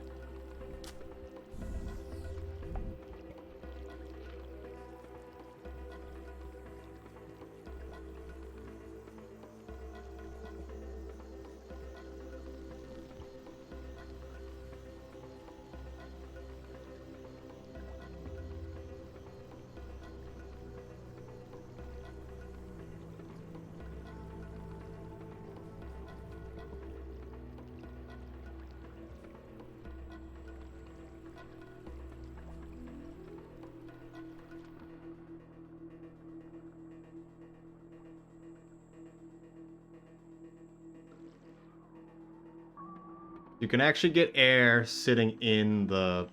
You can actually get air sitting in the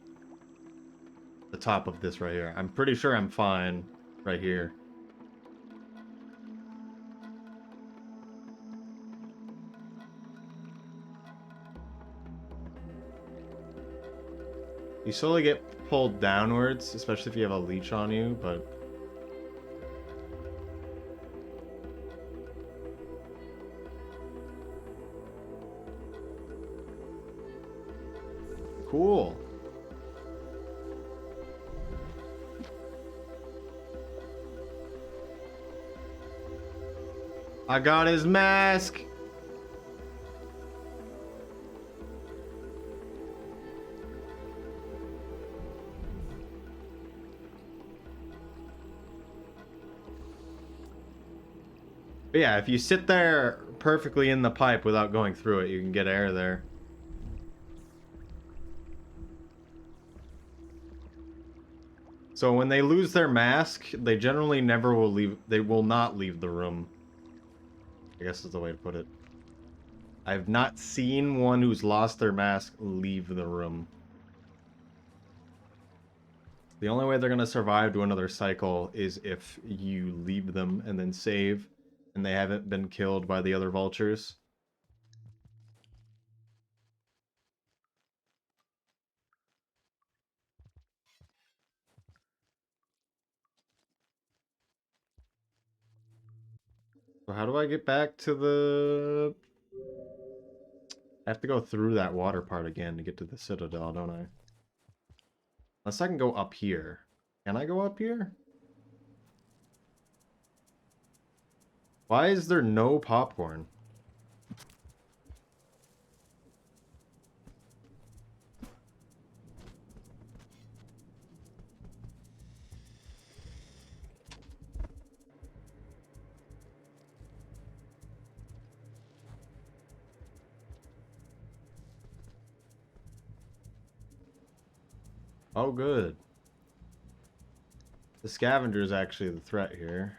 top of this right here. I'm pretty sure I'm fine right here. You slowly get pulled downwards, especially if you have a leech on you, but... Cool. I got his mask. But yeah, if you sit there perfectly in the pipe without going through it, you can get air there. So when they lose their mask, they generally never will leave. They will not leave the room. I guess is the way to put it. I've not seen one who's lost their mask leave the room. The only way they're going to survive to another cycle is if you leave them and then save, and they haven't been killed by the other vultures. So how do I get back to the... I have to go through that water part again to get to the Citadel, don't I? Unless I can go up here. Can I go up here? Why is there no popcorn? Oh, good. The scavenger is actually the threat here.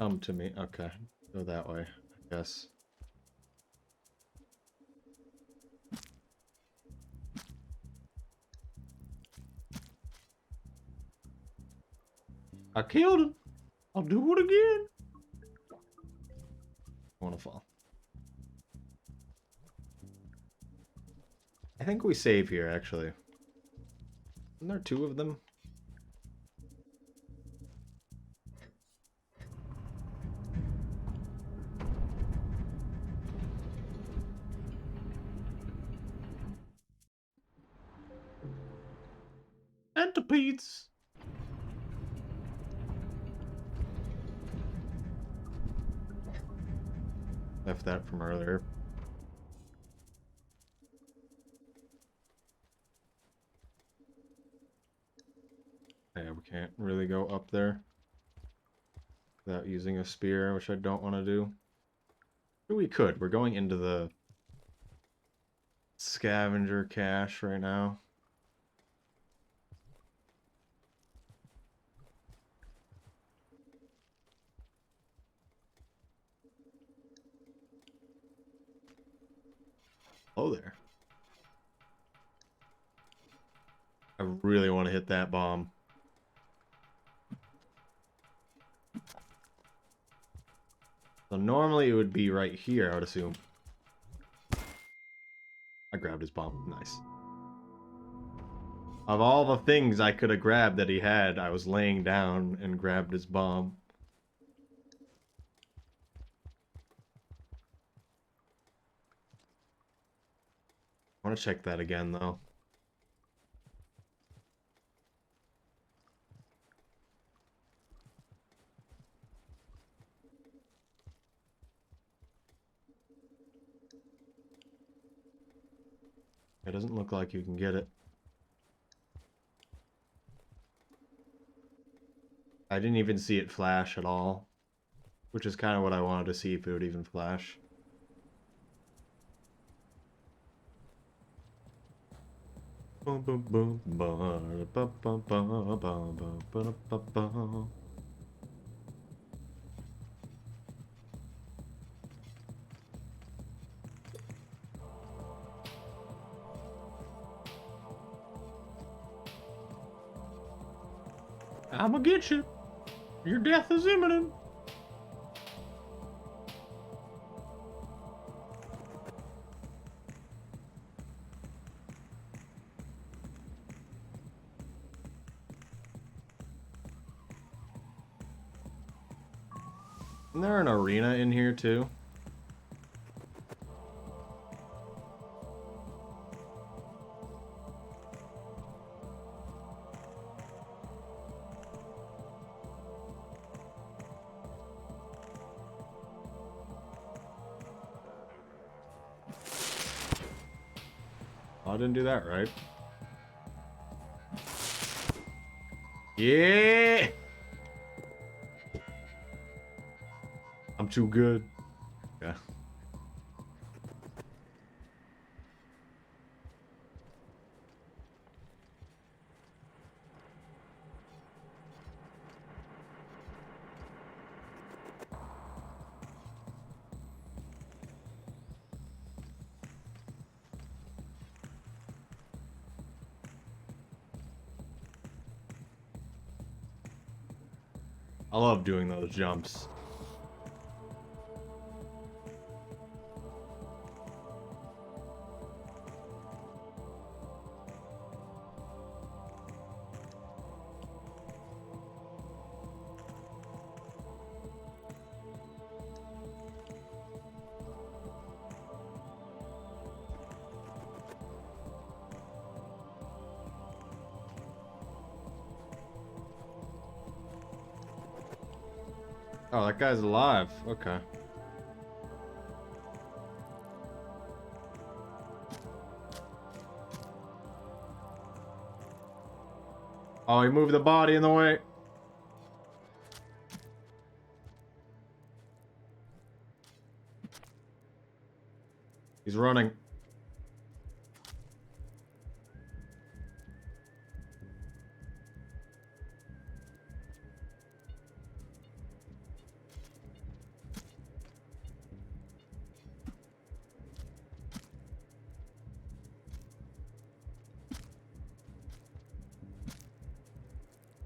Come to me. Okay. Go that way, I guess. I killed him. I'll do it again. I want to fall. I think we save here, actually. Isn't there two of them? Centipedes! Left that from earlier. Yeah, we can't really go up there without using a spear, which I don't want to do. But we could. We're going into the scavenger cache right now. Oh, there. I really want to hit that bomb. So normally it would be right here, I would assume. I grabbed his bomb. Nice. Of all the things I could have grabbed that he had, I was laying down and grabbed his bomb. I want to check that again, though. It doesn't look like you can get it. I didn't even see it flash at all, which is kind of what I wanted to see, if it would even flash. I'ma get you. Your death is imminent. Isn't there an arena in here too? Oh, I didn't do that right. Yeah! I'm too good. Yeah. I love doing those jumps. Oh, that guy's alive. Okay. Oh, he moved the body in the way. He's running.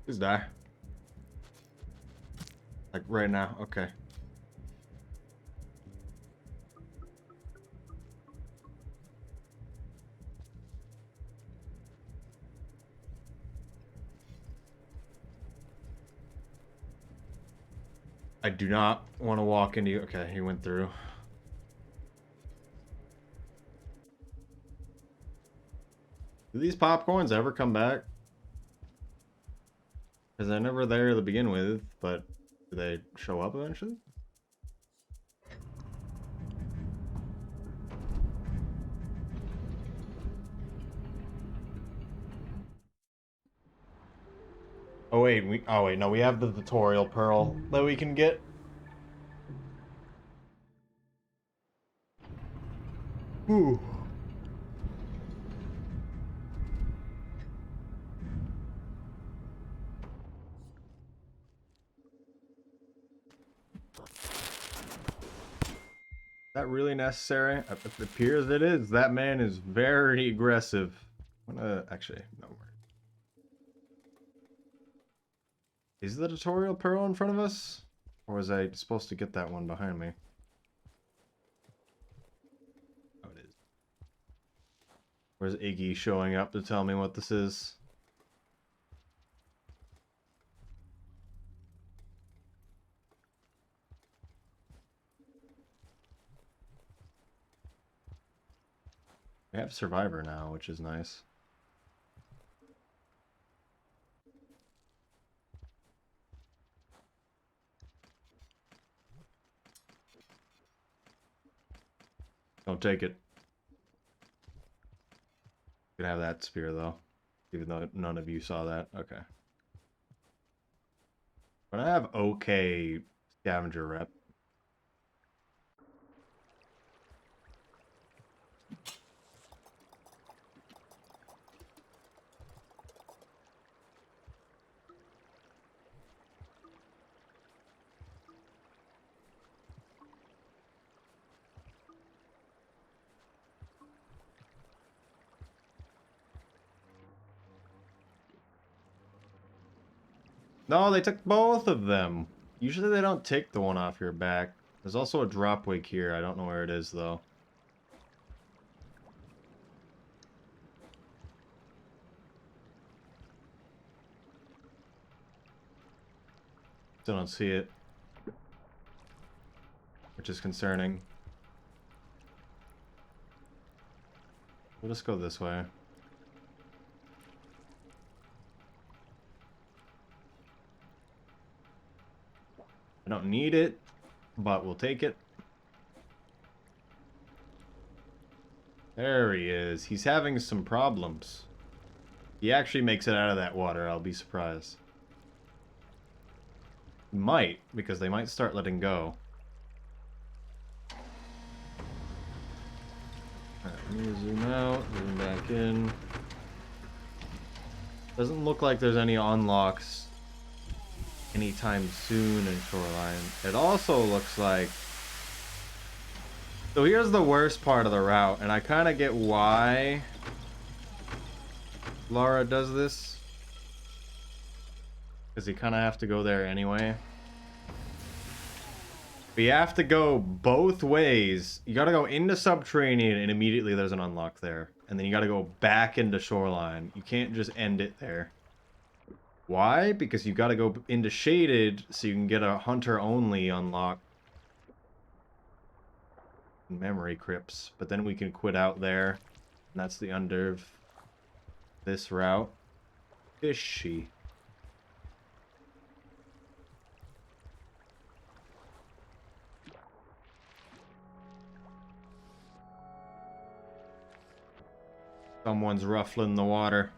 Please die. Like right now. Okay. I do not want to walk into you. Okay, he went through. Do these popcorns ever come back? Because they're never there to begin with, but do they show up eventually? Oh wait, no, we have the tutorial pearl that we can get. Ooh. Is that really necessary? It appears it is. That man is very aggressive. I'm gonna actually no more. Is the tutorial pearl in front of us? Or was I supposed to get that one behind me? Oh, it is. Where's Iggy showing up to tell me what this is? We have Survivor now, which is nice. Don't take it. You can have that spear, though. Even though none of you saw that. Okay. But I have okay scavenger rep. No, they took both of them. Usually they don't take the one off your back. There's also a drop wig here. I don't know where it is, though. Still don't see it. Which is concerning. We'll just go this way. I don't need it, but we'll take it. There he is. He's having some problems. He actually makes it out of that water. I'll be surprised. He might, because they might start letting go. Alright, let me zoom out, zoom back in. Doesn't look like there's any unlocks anytime soon in Shoreline. It also looks like... So here's the worst part of the route, and I kind of get why Lara does this. Because you kind of have to go there anyway. But you have to go both ways. You gotta go into Subterranean and immediately there's an unlock there. And then you gotta go back into Shoreline. You can't just end it there. Why? Because you gotta go into Shaded so you can get a Hunter-only unlock. Memory crypts. But then we can quit out there. And that's the end of this route. Fishy. Someone's ruffling the water.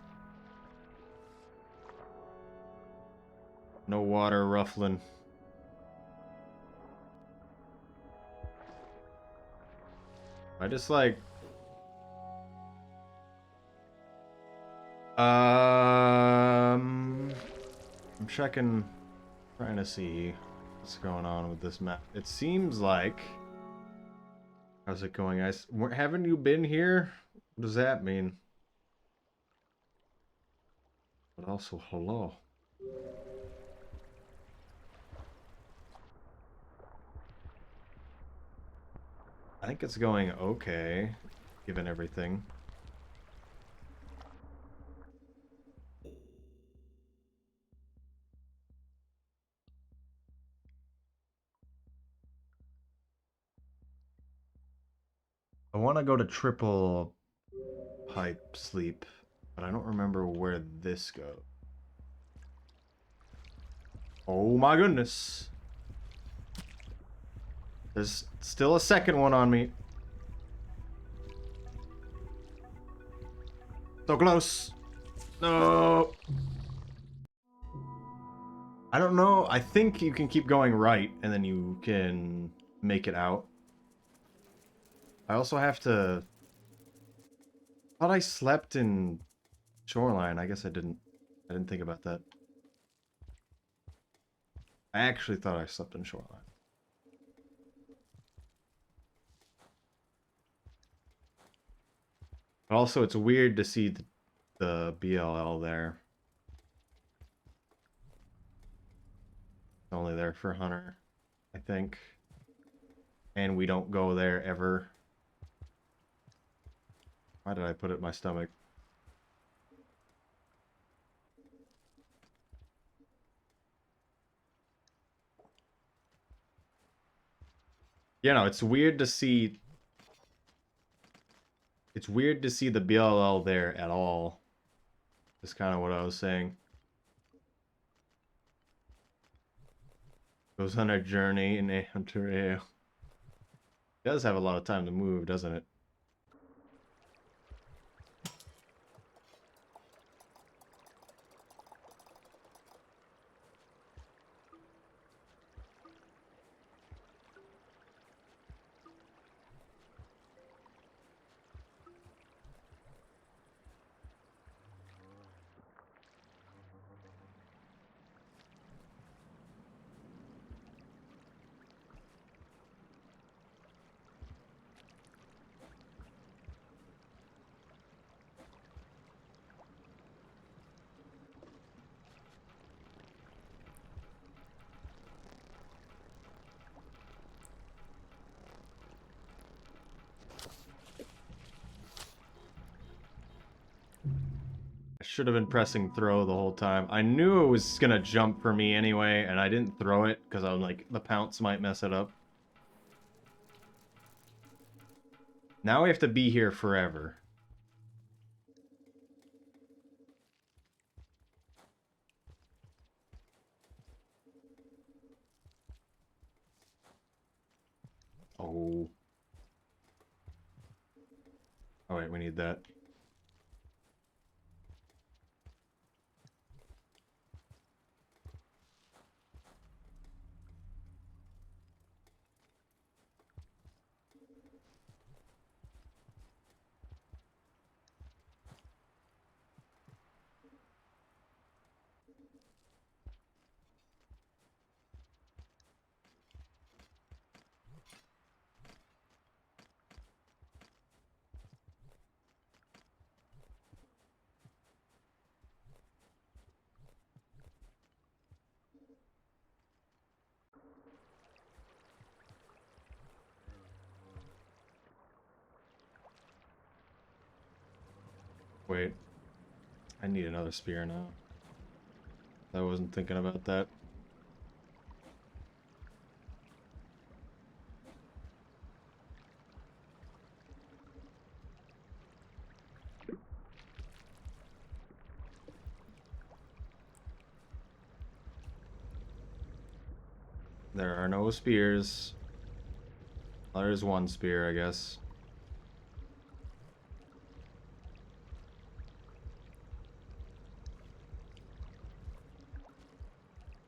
No water ruffling. I just like... I'm checking, trying to see what's going on with this map. It seems like... How's it going, guys? Haven't you been here? What does that mean? But also, hello. I think it's going okay, given everything. I want to go to triple pipe sleep, but I don't remember where this goes. Oh my goodness. There's still a second one on me. So close. No. I don't know. I think you can keep going right, and then you can make it out. I also have to... I thought I slept in Shoreline. I guess I didn't. I didn't think about that. I actually thought I slept in Shoreline. But also, it's weird to see the BLL there. It's only there for Hunter, I think. And we don't go there ever. Why did I put it in my stomach? You know, it's weird to see... It's weird to see the BLL there at all. That's kind of what I was saying. Goes on a journey in a Hunter Ale. It does have a lot of time to move, doesn't it? I should have been pressing throw the whole time. I knew it was gonna jump for me anyway, and I didn't throw it because I'm like, the pounce might mess it up. Now we have to be here forever. Oh. Oh wait, we need that. Wait. I need another spear now. I wasn't thinking about that. There are no spears. There's one spear, I guess.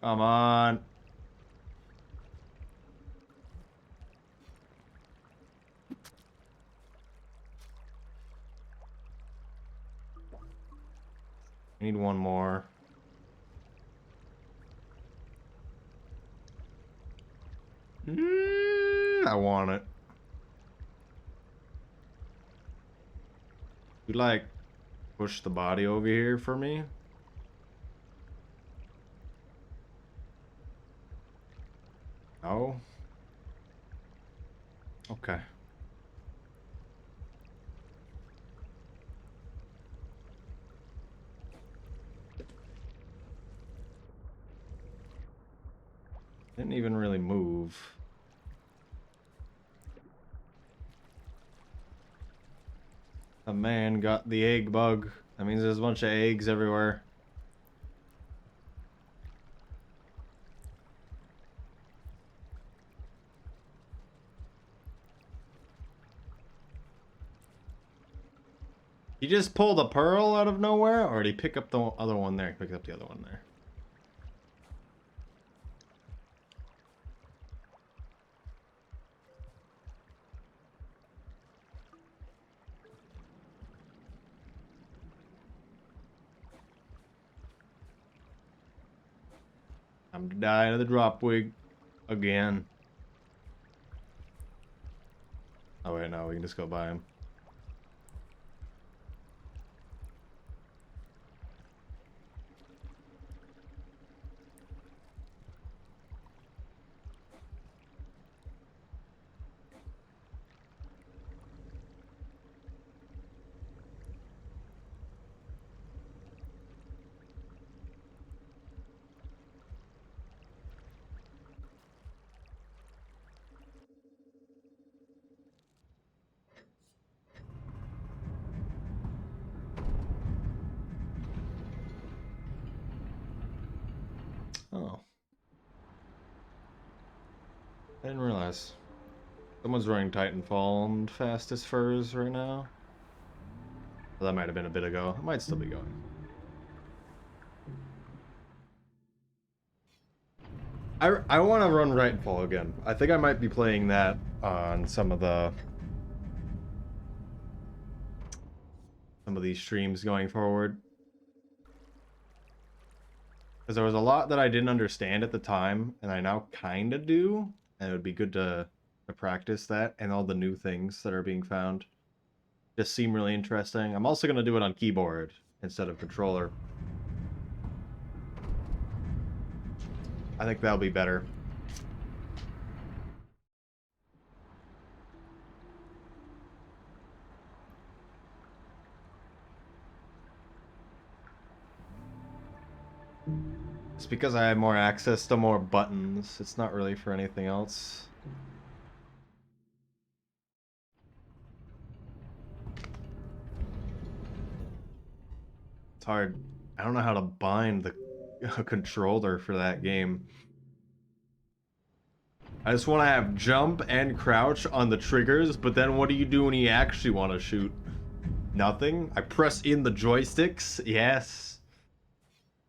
Come on. I need one more. I want it. You like push the body over here for me? No? Okay. Didn't even really move. A man got the egg bug. That means there's a bunch of eggs everywhere. He just pulled a pearl out of nowhere, or did he pick up the other one there? He picked up the other one there. I'm to die to the drop wig again. Oh wait, no, we can just go by him. Oh. I didn't realize. Someone's running Titanfall on fastest furs right now. Well, that might have been a bit ago. It might still be going. I want to run Titanfall again. I think I might be playing that on some of these streams going forward. Because there was a lot that I didn't understand at the time, and I now kind of do. And it would be good to practice that, and all the new things that are being found just seem really interesting. I'm also going to do it on keyboard instead of controller. I think that'll be better. It's because I have more access to more buttons. It's not really for anything else. It's hard. I don't know how to bind the controller for that game. I just want to have jump and crouch on the triggers, but then what do you do when you actually want to shoot? Nothing? I press in the joysticks? Yes.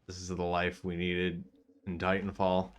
This is the life we needed in Titanfall.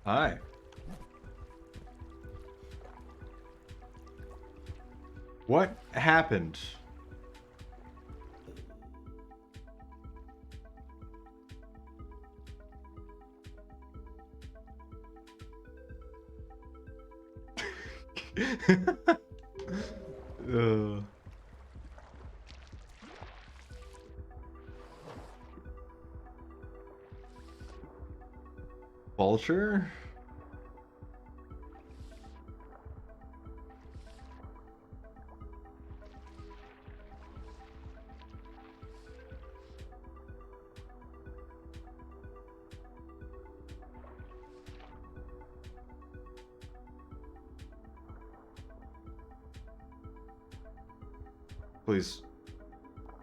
Hi. What happened? uh. Vulture? Please.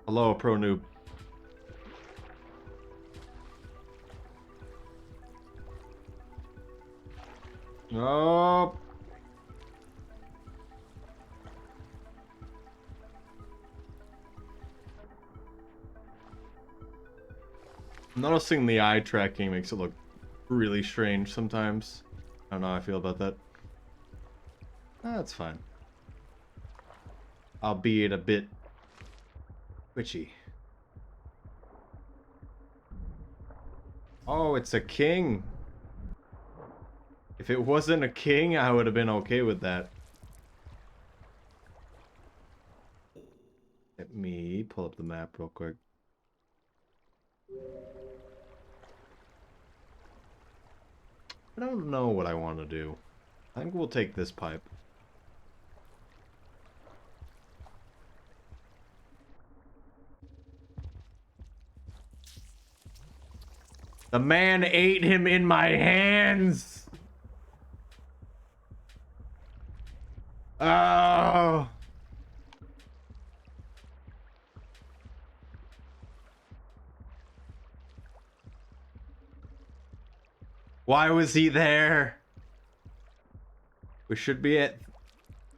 Hello, pro noob. Oh. Noticing the eye tracking makes it look really strange sometimes. I don't know how I feel about that. That's fine. Albeit a bit twitchy. Oh, it's a king. If it wasn't a king, I would have been okay with that. Let me pull up the map real quick. I don't know what I want to do. I think we'll take this pipe. The man ate him in my hands! Oh! Why was he there? We should be at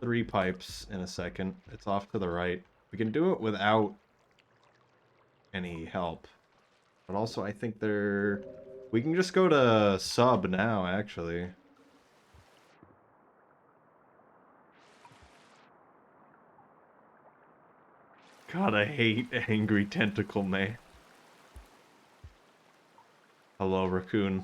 3 pipes in a second. It's off to the right. We can do it without any help. But also, I think they're... We can just go to sub now, actually. God, I hate Angry Tentacle Man. Hello, Raccoon.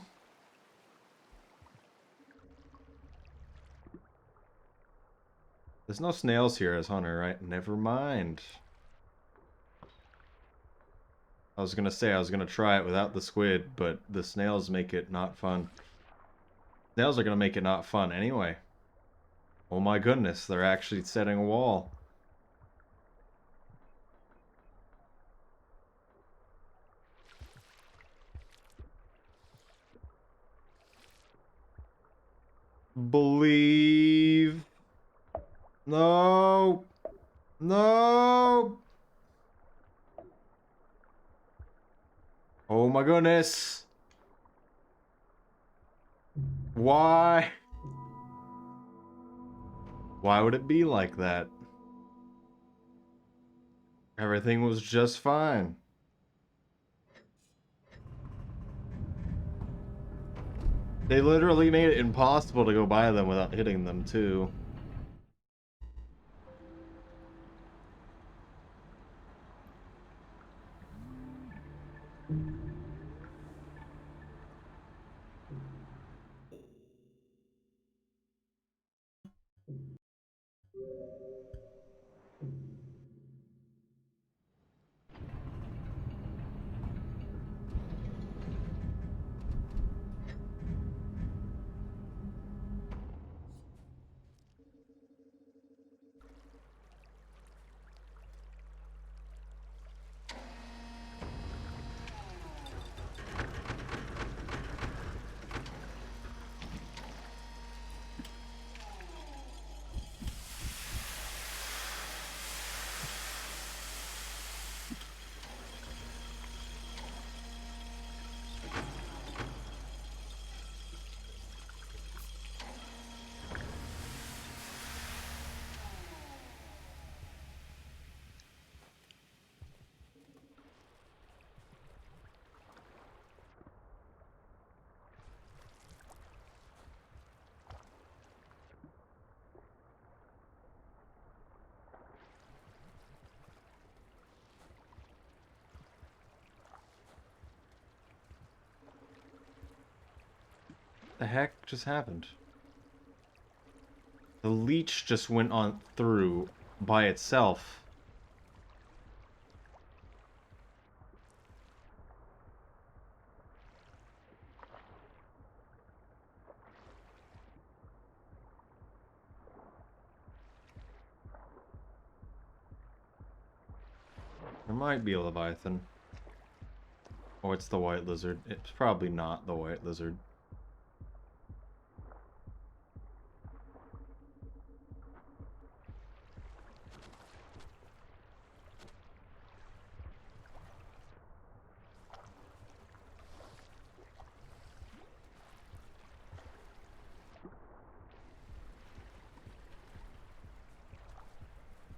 There's no snails here as Hunter, right? Never mind. I was gonna say I was gonna try it without the squid, but the snails make it not fun. Snails are gonna make it not fun anyway. Oh my goodness, they're actually setting a wall. Believe. No. No. Oh my goodness. Why? Why would it be like that? Everything was just fine. They literally made it impossible to go by them without hitting them, too. The heck just happened? The leech just went on through by itself. There might be a Leviathan. Oh, it's the white lizard. It's probably not the white lizard.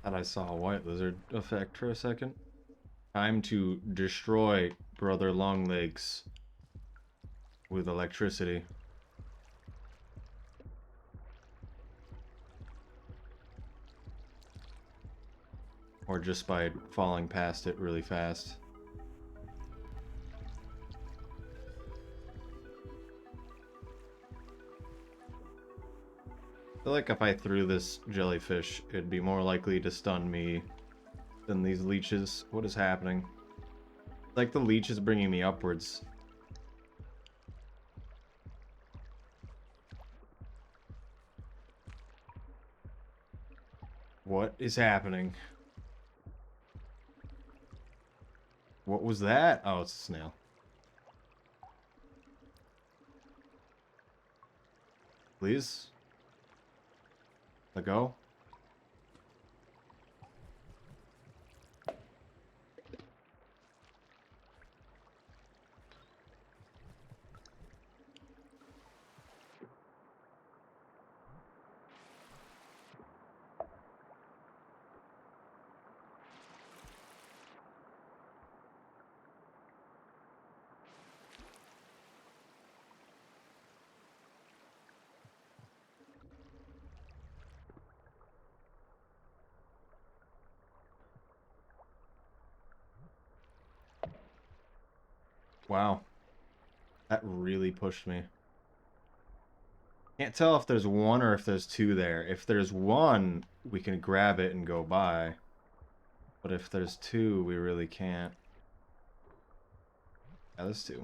Thought I saw a white lizard effect for a second. Time to destroy Brother Longlegs with electricity. Or just by falling past it really fast. I feel like if I threw this jellyfish, it'd be more likely to stun me than these leeches. What is happening? It's like the leech is bringing me upwards. What is happening? What was that? Oh, it's a snail. Please? Let go? Wow. That really pushed me. Can't tell if there's one or if there's two there. If there's one, we can grab it and go by. But if there's two, we really can't. Yeah, there's two.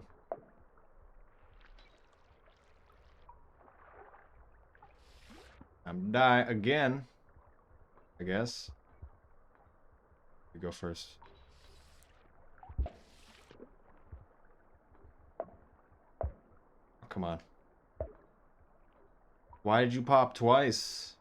I'm die again. I guess. We go first. Oh, come on. Why did you pop twice?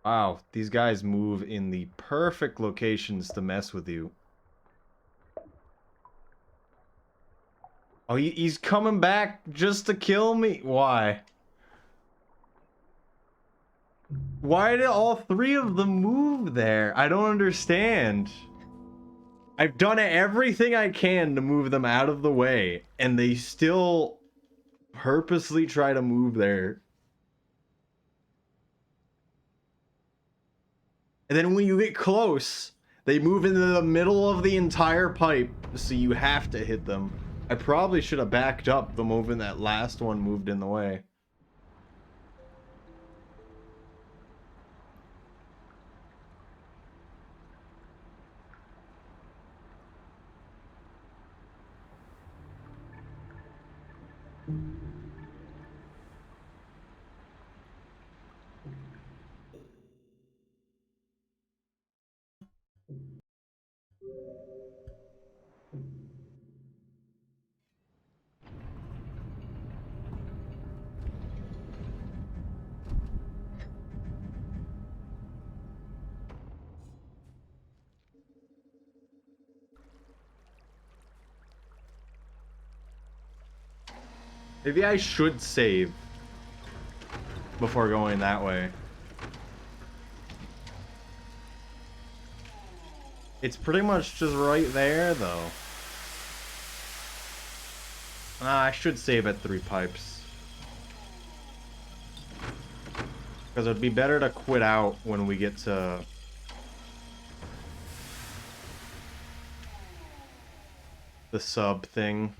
Wow, these guys move in the perfect locations to mess with you. Oh, he's coming back just to kill me? Why? Why did all three of them move there? I don't understand. I've done everything I can to move them out of the way, and they still purposely try to move there. And then when you get close, they move into the middle of the entire pipe, so you have to hit them. I probably should have backed up the moment that last one moved in the way. Maybe I should save before going that way. It's pretty much just right there, though. I should save at 3 pipes. Because it'd be better to quit out when we get to... the sub thing.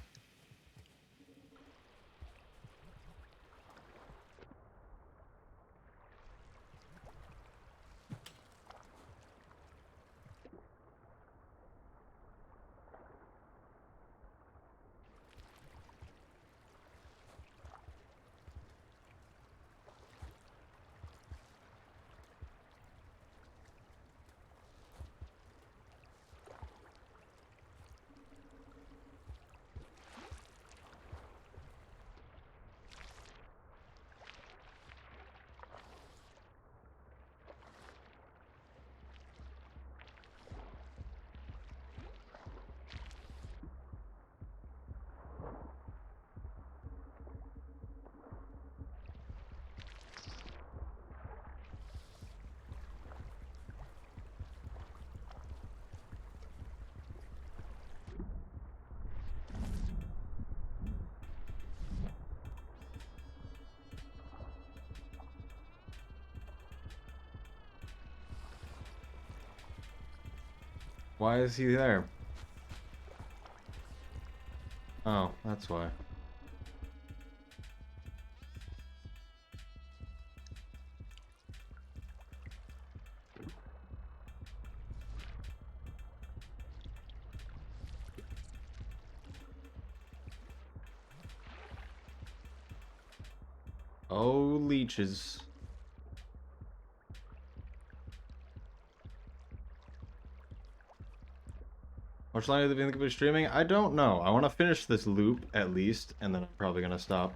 Why is he there? Oh, that's why. Oh, leeches. How much longer do you think we're streaming? I don't know. I want to finish this loop, at least, and then I'm probably going to stop.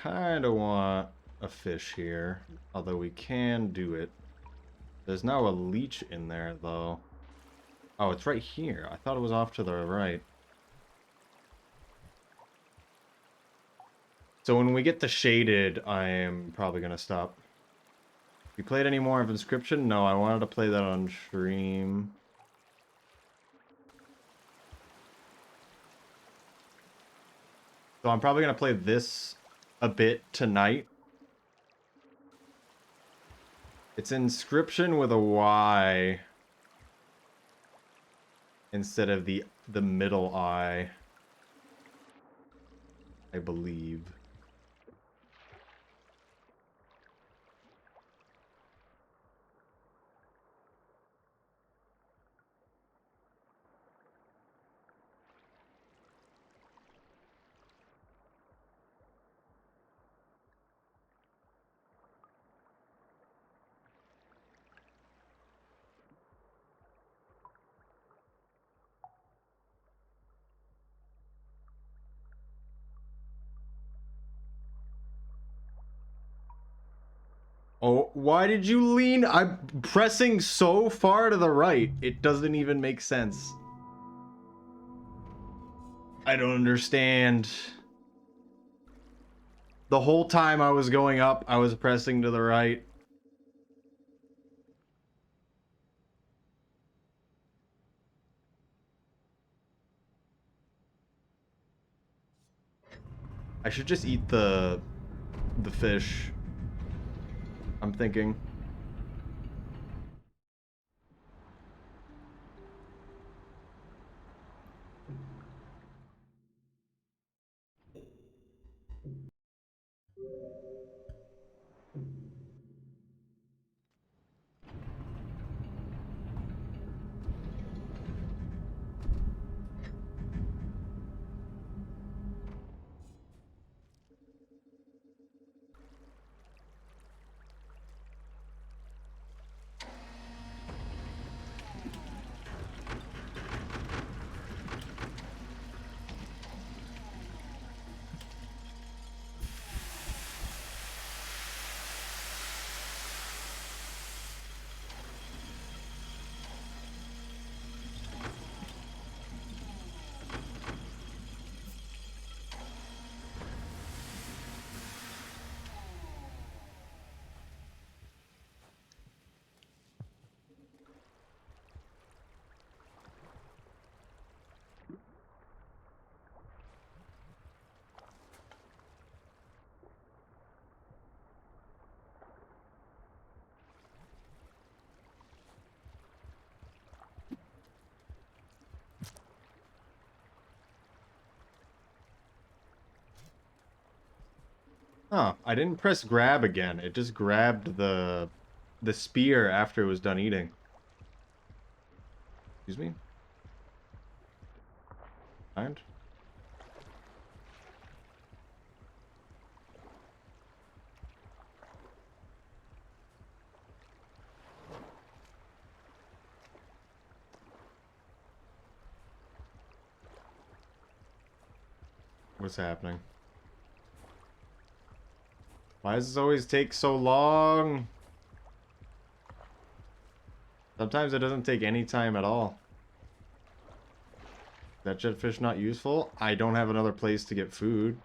Kinda want a fish here, although we can do it. There's now a leech in there, though. Oh, it's right here. I thought it was off to the right. So when we get to shaded, I am probably going to stop. You played any more of Inscription? No, I wanted to play that on stream. So I'm probably going to play this a bit tonight. It's Inscription with a Y instead of the middle I believe. Oh, why did you lean? I'm pressing so far to the right. It doesn't even make sense. I don't understand. The whole time I was going up, I was pressing to the right. I should just eat the fish. I'm thinking. Huh, I didn't press grab again. It just grabbed the spear after it was done eating. Excuse me? Mind? What's happening? Why does this always take so long? Sometimes it doesn't take any time at all. That jetfish not useful? I don't have another place to get food.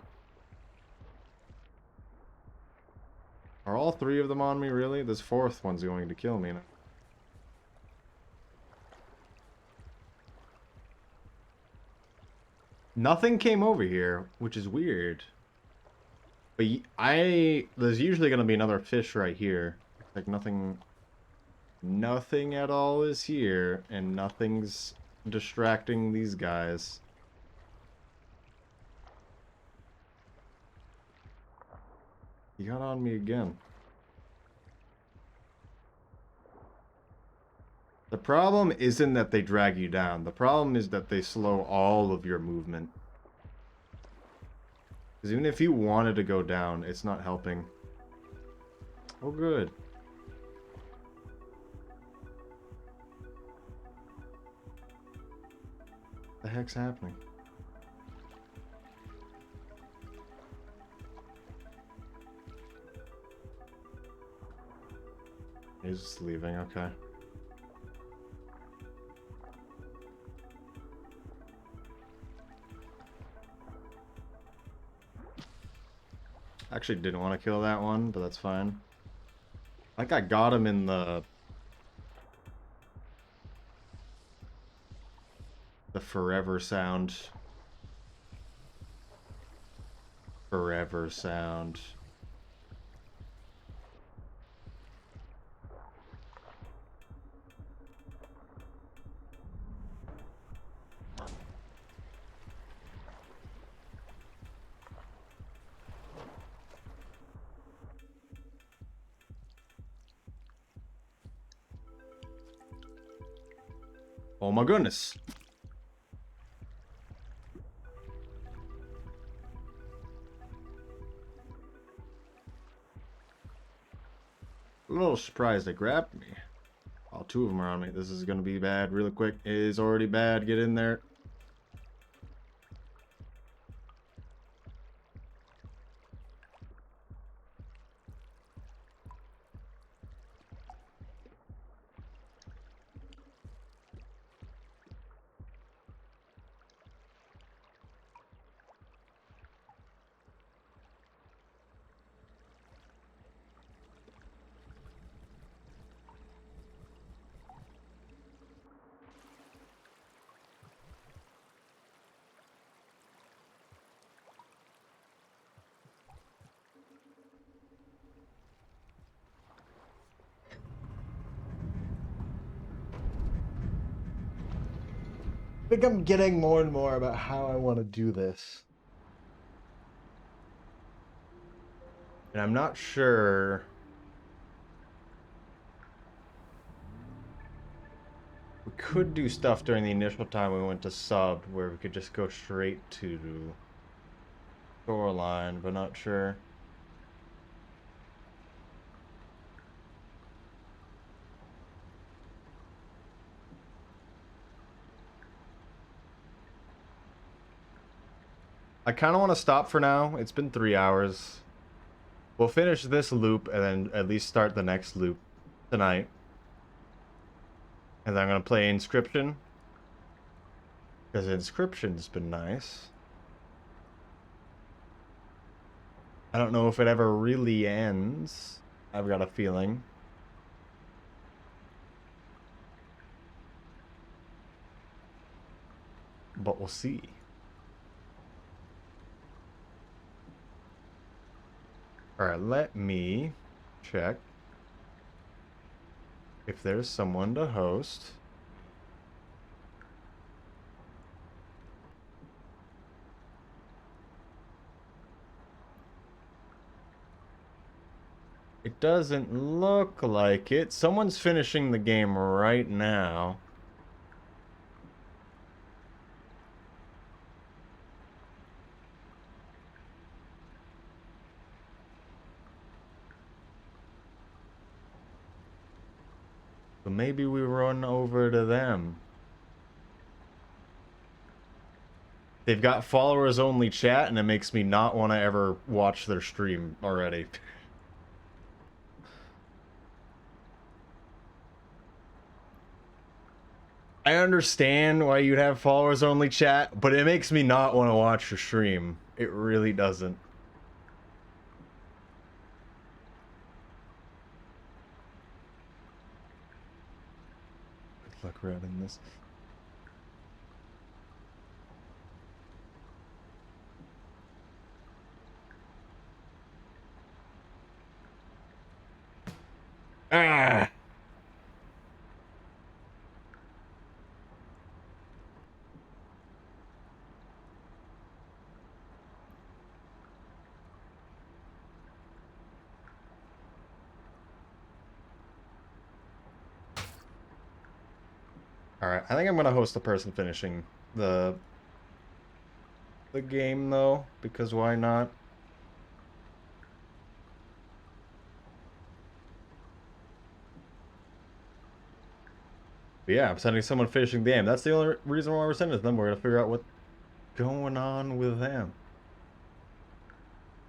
Are all three of them on me, really? This fourth one's going to kill me now. Nothing came over here, which is weird. But there's usually going to be another fish right here. Like nothing at all is here, and nothing's distracting these guys. He got on me again. The problem isn't that they drag you down. The problem is that they slow all of your movement. Because even if you wanted to go down, it's not helping. Oh, good. What the heck's happening? He's just leaving, okay. Actually didn't want to kill that one, but that's fine. I think I got him in the forever sound. Forever sound. Oh my goodness. A little surprised they grabbed me. Oh, two of them are on me. This is gonna be bad really quick. It is already bad. Get in there. I think I'm getting more and more about how I want to do this. And I'm not sure. We could do stuff during the initial time we went to sub where we could just go straight to shoreline, but not sure. I kind of want to stop for now. It's been 3 hours. We'll finish this loop and then at least start the next loop tonight. And then I'm going to play Inscription. Because Inscription's been nice. I don't know if it ever really ends. I've got a feeling. But we'll see. Alright, let me check if there's someone to host. It doesn't look like it. Someone's finishing the game right now. So maybe we run over to them. They've got followers only chat, and it makes me not want to ever watch their stream already. I understand why you'd have followers only chat, but it makes me not want to watch your stream. It really doesn't. Good luck routing this. Ah! Alright, I think I'm gonna host the person finishing the game though, because why not? But yeah, I'm sending someone finishing the game. That's the only reason why we're sending it to them. We're gonna figure out what's going on with them.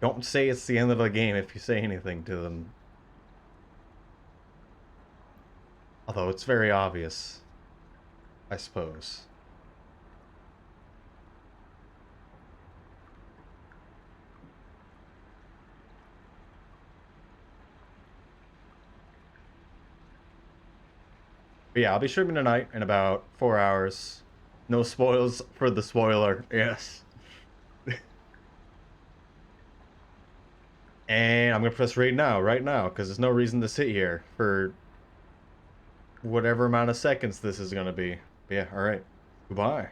Don't say it's the end of the game if you say anything to them. Although it's very obvious, I suppose. But yeah, I'll be streaming tonight in about 4 hours. No spoils for the spoiler, yes. And I'm gonna press right now, because there's no reason to sit here for whatever amount of seconds this is gonna be. But yeah, alright. Goodbye.